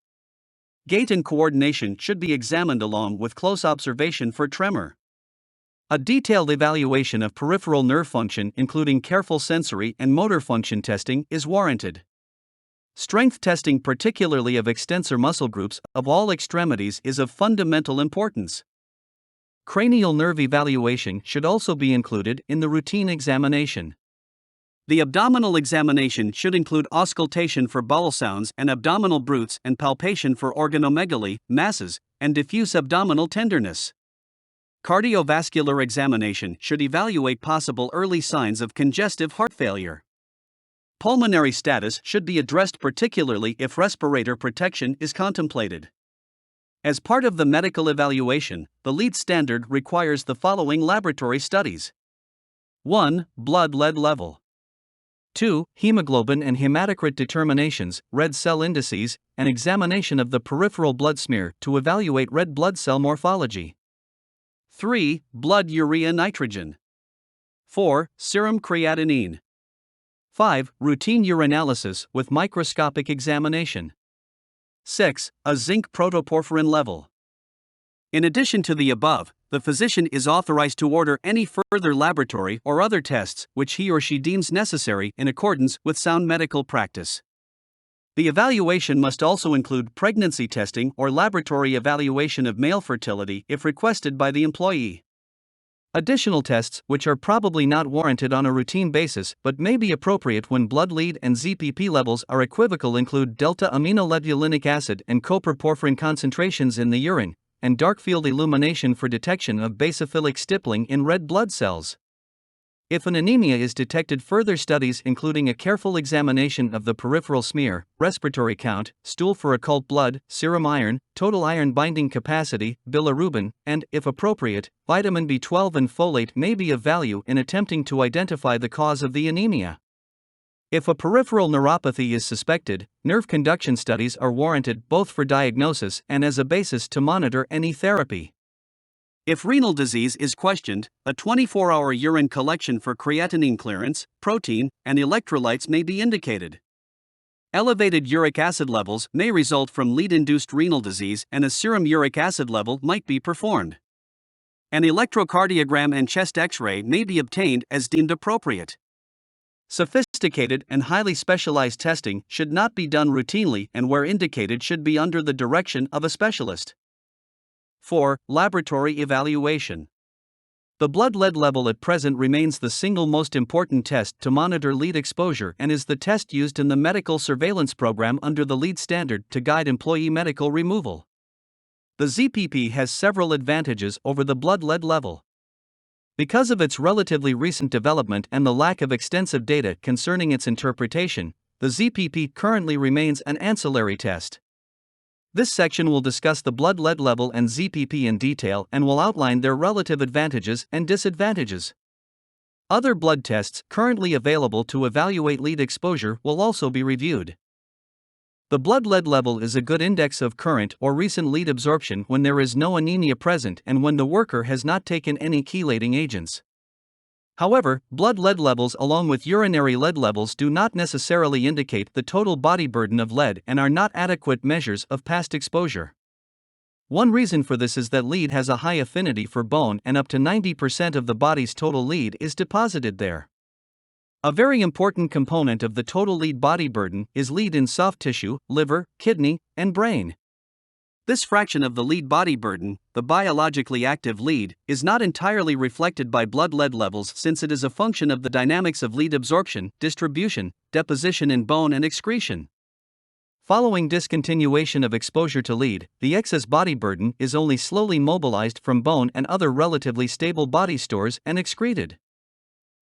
Gait and coordination should be examined along with close observation for tremor. A detailed evaluation of peripheral nerve function, including careful sensory and motor function testing, is warranted. Strength testing, particularly of extensor muscle groups of all extremities, is of fundamental importance. Cranial nerve evaluation should also be included in the routine examination. The abdominal examination should include auscultation for bowel sounds and abdominal bruits and palpation for organomegaly, masses, and diffuse abdominal tenderness. Cardiovascular examination should evaluate possible early signs of congestive heart failure. Pulmonary status should be addressed, particularly if respirator protection is contemplated. As part of the medical evaluation, the lead standard requires the following laboratory studies: 1. Blood lead level. 2. Hemoglobin and hematocrit determinations, red cell indices, and examination of the peripheral blood smear to evaluate red blood cell morphology. 3. Blood urea nitrogen. 4. Serum creatinine. 5. Routine urinalysis with microscopic examination. 6. A zinc protoporphyrin level. In addition to the above, the physician is authorized to order any further laboratory or other tests which he or she deems necessary in accordance with sound medical practice. The evaluation must also include pregnancy testing or laboratory evaluation of male fertility if requested by the employee. Additional tests, which are probably not warranted on a routine basis but may be appropriate when blood lead and ZPP levels are equivocal, include delta-aminolevulinic acid and coproporphyrin concentrations in the urine, and dark-field illumination for detection of basophilic stippling in red blood cells. If an anemia is detected, further studies including a careful examination of the peripheral smear, respiratory count, stool for occult blood, serum iron, total iron binding capacity, bilirubin, and, if appropriate, vitamin B12 and folate may be of value in attempting to identify the cause of the anemia. If a peripheral neuropathy is suspected, nerve conduction studies are warranted both for diagnosis and as a basis to monitor any therapy. If renal disease is questioned, a 24-hour urine collection for creatinine clearance, protein, and electrolytes may be indicated. Elevated uric acid levels may result from lead-induced renal disease, and a serum uric acid level might be performed. An electrocardiogram and chest X-ray may be obtained as deemed appropriate. Sophisticated and highly specialized testing should not be done routinely, and where indicated should be under the direction of a specialist. 4. Laboratory evaluation. The blood lead level at present remains the single most important test to monitor lead exposure and is the test used in the medical surveillance program under the lead standard to guide employee medical removal. The ZPP has several advantages over the blood lead level. Because of its relatively recent development and the lack of extensive data concerning its interpretation, the ZPP currently remains an ancillary test. This section will discuss the blood lead level and ZPP in detail and will outline their relative advantages and disadvantages. Other blood tests currently available to evaluate lead exposure will also be reviewed. The blood lead level is a good index of current or recent lead absorption when there is no anemia present and when the worker has not taken any chelating agents. However, blood lead levels along with urinary lead levels do not necessarily indicate the total body burden of lead and are not adequate measures of past exposure. One reason for this is that lead has a high affinity for bone and up to 90% of the body's total lead is deposited there. A very important component of the total lead body burden is lead in soft tissue, liver, kidney, and brain. This fraction of the lead body burden, the biologically active lead, is not entirely reflected by blood lead levels since it is a function of the dynamics of lead absorption, distribution, deposition in bone and excretion. Following discontinuation of exposure to lead, the excess body burden is only slowly mobilized from bone and other relatively stable body stores and excreted.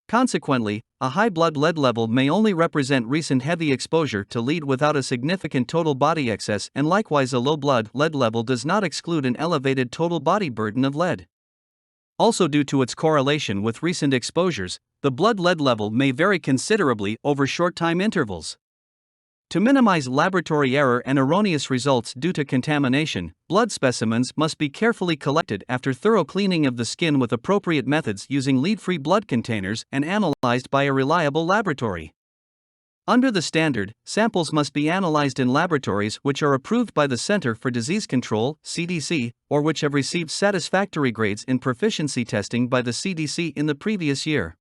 Consequently, a high blood lead level may only represent recent heavy exposure to lead without a significant total body excess, and likewise a low blood lead level does not exclude an elevated total body burden of lead. Also, due to its correlation with recent exposures, the blood lead level may vary considerably over short time intervals. To minimize laboratory error and erroneous results due to contamination, blood specimens must be carefully collected after thorough cleaning of the skin with appropriate methods using lead-free blood containers and analyzed by a reliable laboratory. Under the standard, samples must be analyzed in laboratories which are approved by the Center for Disease Control (CDC), or which have received satisfactory grades in proficiency testing by the CDC in the previous year.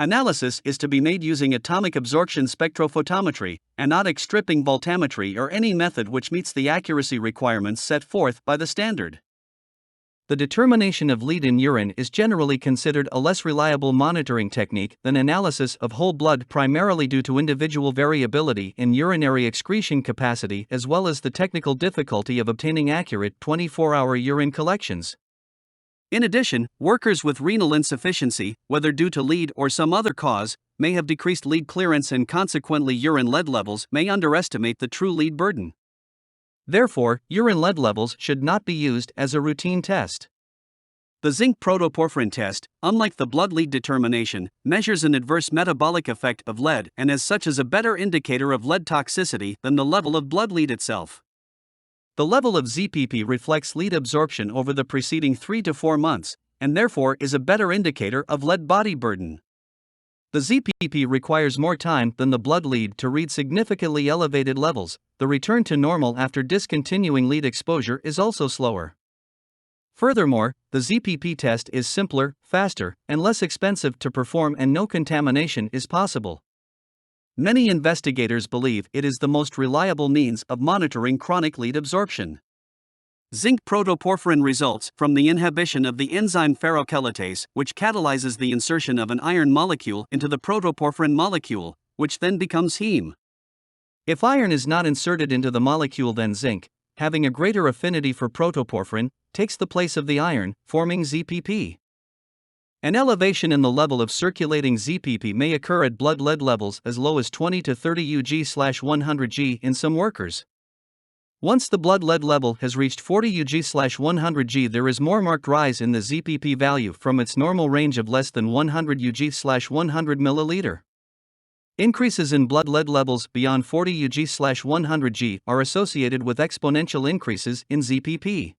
Analysis is to be made using atomic absorption spectrophotometry, anodic stripping voltammetry, or any method which meets the accuracy requirements set forth by the standard. The determination of lead in urine is generally considered a less reliable monitoring technique than analysis of whole blood, primarily due to individual variability in urinary excretion capacity as well as the technical difficulty of obtaining accurate 24-hour urine collections. In addition, workers with renal insufficiency, whether due to lead or some other cause, may have decreased lead clearance and consequently urine lead levels may underestimate the true lead burden. Therefore, urine lead levels should not be used as a routine test. The zinc protoporphyrin test, unlike the blood lead determination, measures an adverse metabolic effect of lead and as such is a better indicator of lead toxicity than the level of blood lead itself. The level of ZPP reflects lead absorption over the preceding 3 to 4 months, and therefore is a better indicator of lead body burden. The ZPP requires more time than the blood lead to read significantly elevated levels. The return to normal after discontinuing lead exposure is also slower. Furthermore, the ZPP test is simpler, faster, and less expensive to perform, and no contamination is possible. Many investigators believe it is the most reliable means of monitoring chronic lead absorption. Zinc protoporphyrin results from the inhibition of the enzyme ferrochelatase, which catalyzes the insertion of an iron molecule into the protoporphyrin molecule, which then becomes heme. If iron is not inserted into the molecule, then zinc, having a greater affinity for protoporphyrin, takes the place of the iron, forming ZPP. An elevation in the level of circulating ZPP may occur at blood lead levels as low as 20 to 30 Ug/100 G in some workers. Once the blood lead level has reached 40 Ug/100 G, there is more marked rise in the ZPP value from its normal range of less than 100 Ug/100 ml. Increases in blood lead levels beyond 40 Ug/100 G are associated with exponential increases in ZPP.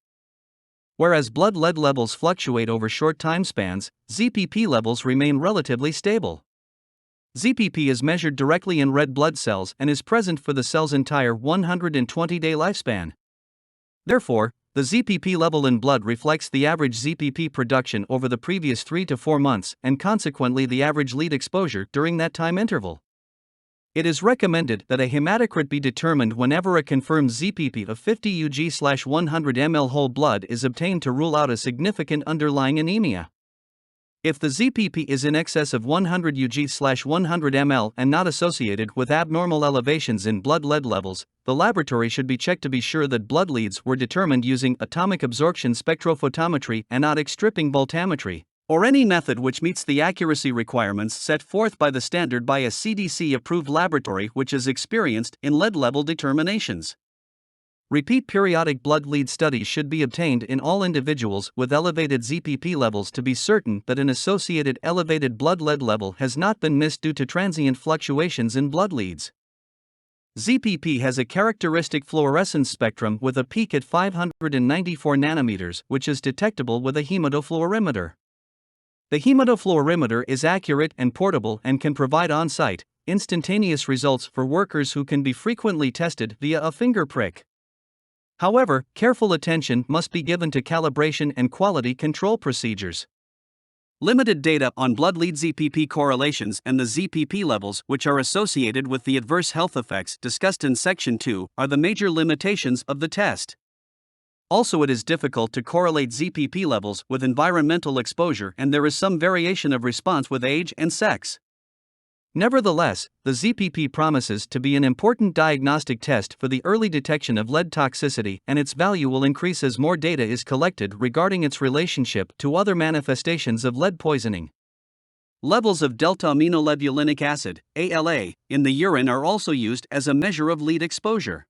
Whereas blood lead levels fluctuate over short time spans, ZPP levels remain relatively stable. ZPP is measured directly in red blood cells and is present for the cell's entire 120-day lifespan. Therefore, the ZPP level in blood reflects the average ZPP production over the previous 3 to 4 months and consequently the average lead exposure during that time interval. It is recommended that a hematocrit be determined whenever a confirmed ZPP of 50 Ug/100 ml whole blood is obtained to rule out a significant underlying anemia. If the ZPP is in excess of 100 Ug/100 ml and not associated with abnormal elevations in blood lead levels, the laboratory should be checked to be sure that blood leads were determined using atomic absorption spectrophotometry, anodic stripping voltammetry, or any method which meets the accuracy requirements set forth by the standard by a CDC-approved laboratory which is experienced in lead level determinations. Repeat periodic blood lead studies should be obtained in all individuals with elevated ZPP levels to be certain that an associated elevated blood lead level has not been missed due to transient fluctuations in blood leads. ZPP has a characteristic fluorescence spectrum with a peak at 594 nanometers, which is detectable with a hematofluorimeter. The hematofluorimeter is accurate and portable and can provide on-site, instantaneous results for workers who can be frequently tested via a finger prick. However, careful attention must be given to calibration and quality control procedures. Limited data on blood lead ZPP correlations and the ZPP levels which are associated with the adverse health effects discussed in Section 2 are the major limitations of the test. Also, it is difficult to correlate ZPP levels with environmental exposure, and there is some variation of response with age and sex. Nevertheless, the ZPP promises to be an important diagnostic test for the early detection of lead toxicity, and its value will increase as more data is collected regarding its relationship to other manifestations of lead poisoning. Levels of delta-aminolevulinic acid, ALA, in the urine are also used as a measure of lead exposure.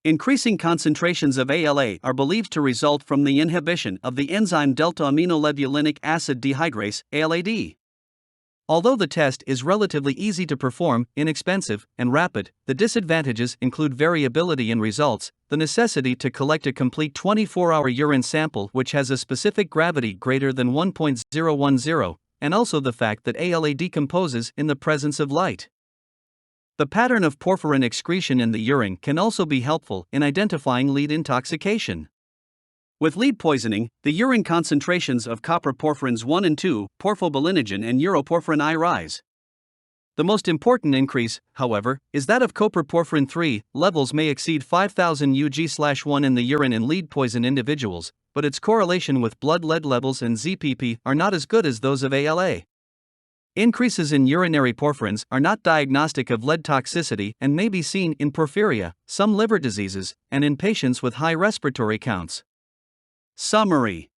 Increasing concentrations of ALA are believed to result from the inhibition of the enzyme delta-aminolevulinic acid dehydrase, ALAD. Although the test is relatively easy to perform, inexpensive, and rapid, the disadvantages include variability in results, the necessity to collect a complete 24-hour urine sample which has a specific gravity greater than 1.010, and also the fact that ALA decomposes in the presence of light. The pattern of porphyrin excretion in the urine can also be helpful in identifying lead intoxication. With lead poisoning, the urine concentrations of copper porphyrins 1 and 2, porphobilinogen and uroporphyrin I rise. The most important increase, however, is that of coproporphyrin 3. Levels may exceed 5,000 Ug/1 in the urine in lead poison individuals, but its correlation with blood lead levels and ZPP are not as good as those of ALA. Increases in urinary porphyrins are not diagnostic of lead toxicity and may be seen in porphyria, some liver diseases, and in patients with high respiratory counts. Summary: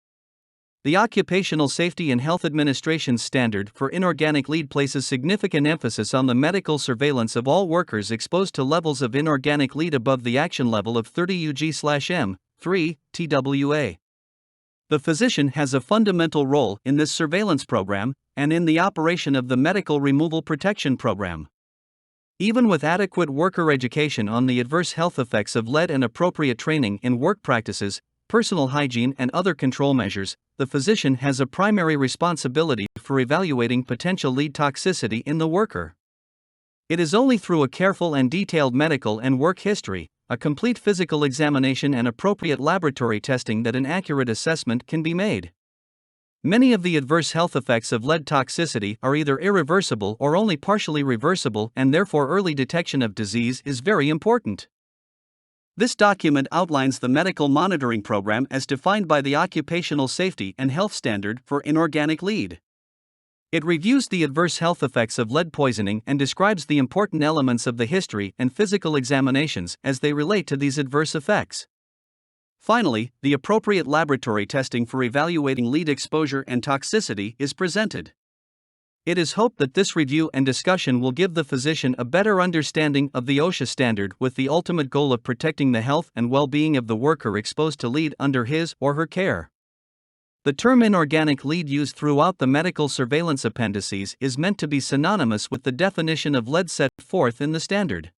the Occupational Safety and Health Administration's standard for inorganic lead places significant emphasis on the medical surveillance of all workers exposed to levels of inorganic lead above the action level of 30 Ug/m, 3, TWA. The physician has a fundamental role in this surveillance program and in the operation of the Medical Removal Protection Program. Even with adequate worker education on the adverse health effects of lead and appropriate training in work practices, personal hygiene, and other control measures, the physician has a primary responsibility for evaluating potential lead toxicity in the worker. It is only through a careful and detailed medical and work history, a complete physical examination, and appropriate laboratory testing that an accurate assessment can be made. Many of the adverse health effects of lead toxicity are either irreversible or only partially reversible, and therefore early detection of disease is very important. This document outlines the medical monitoring program as defined by the Occupational Safety and Health Standard for inorganic lead. It reviews the adverse health effects of lead poisoning and describes the important elements of the history and physical examinations as they relate to these adverse effects. Finally, the appropriate laboratory testing for evaluating lead exposure and toxicity is presented. It is hoped that this review and discussion will give the physician a better understanding of the OSHA standard with the ultimate goal of protecting the health and well-being of the worker exposed to lead under his or her care. The term inorganic lead used throughout the medical surveillance appendices is meant to be synonymous with the definition of lead set forth in the standard.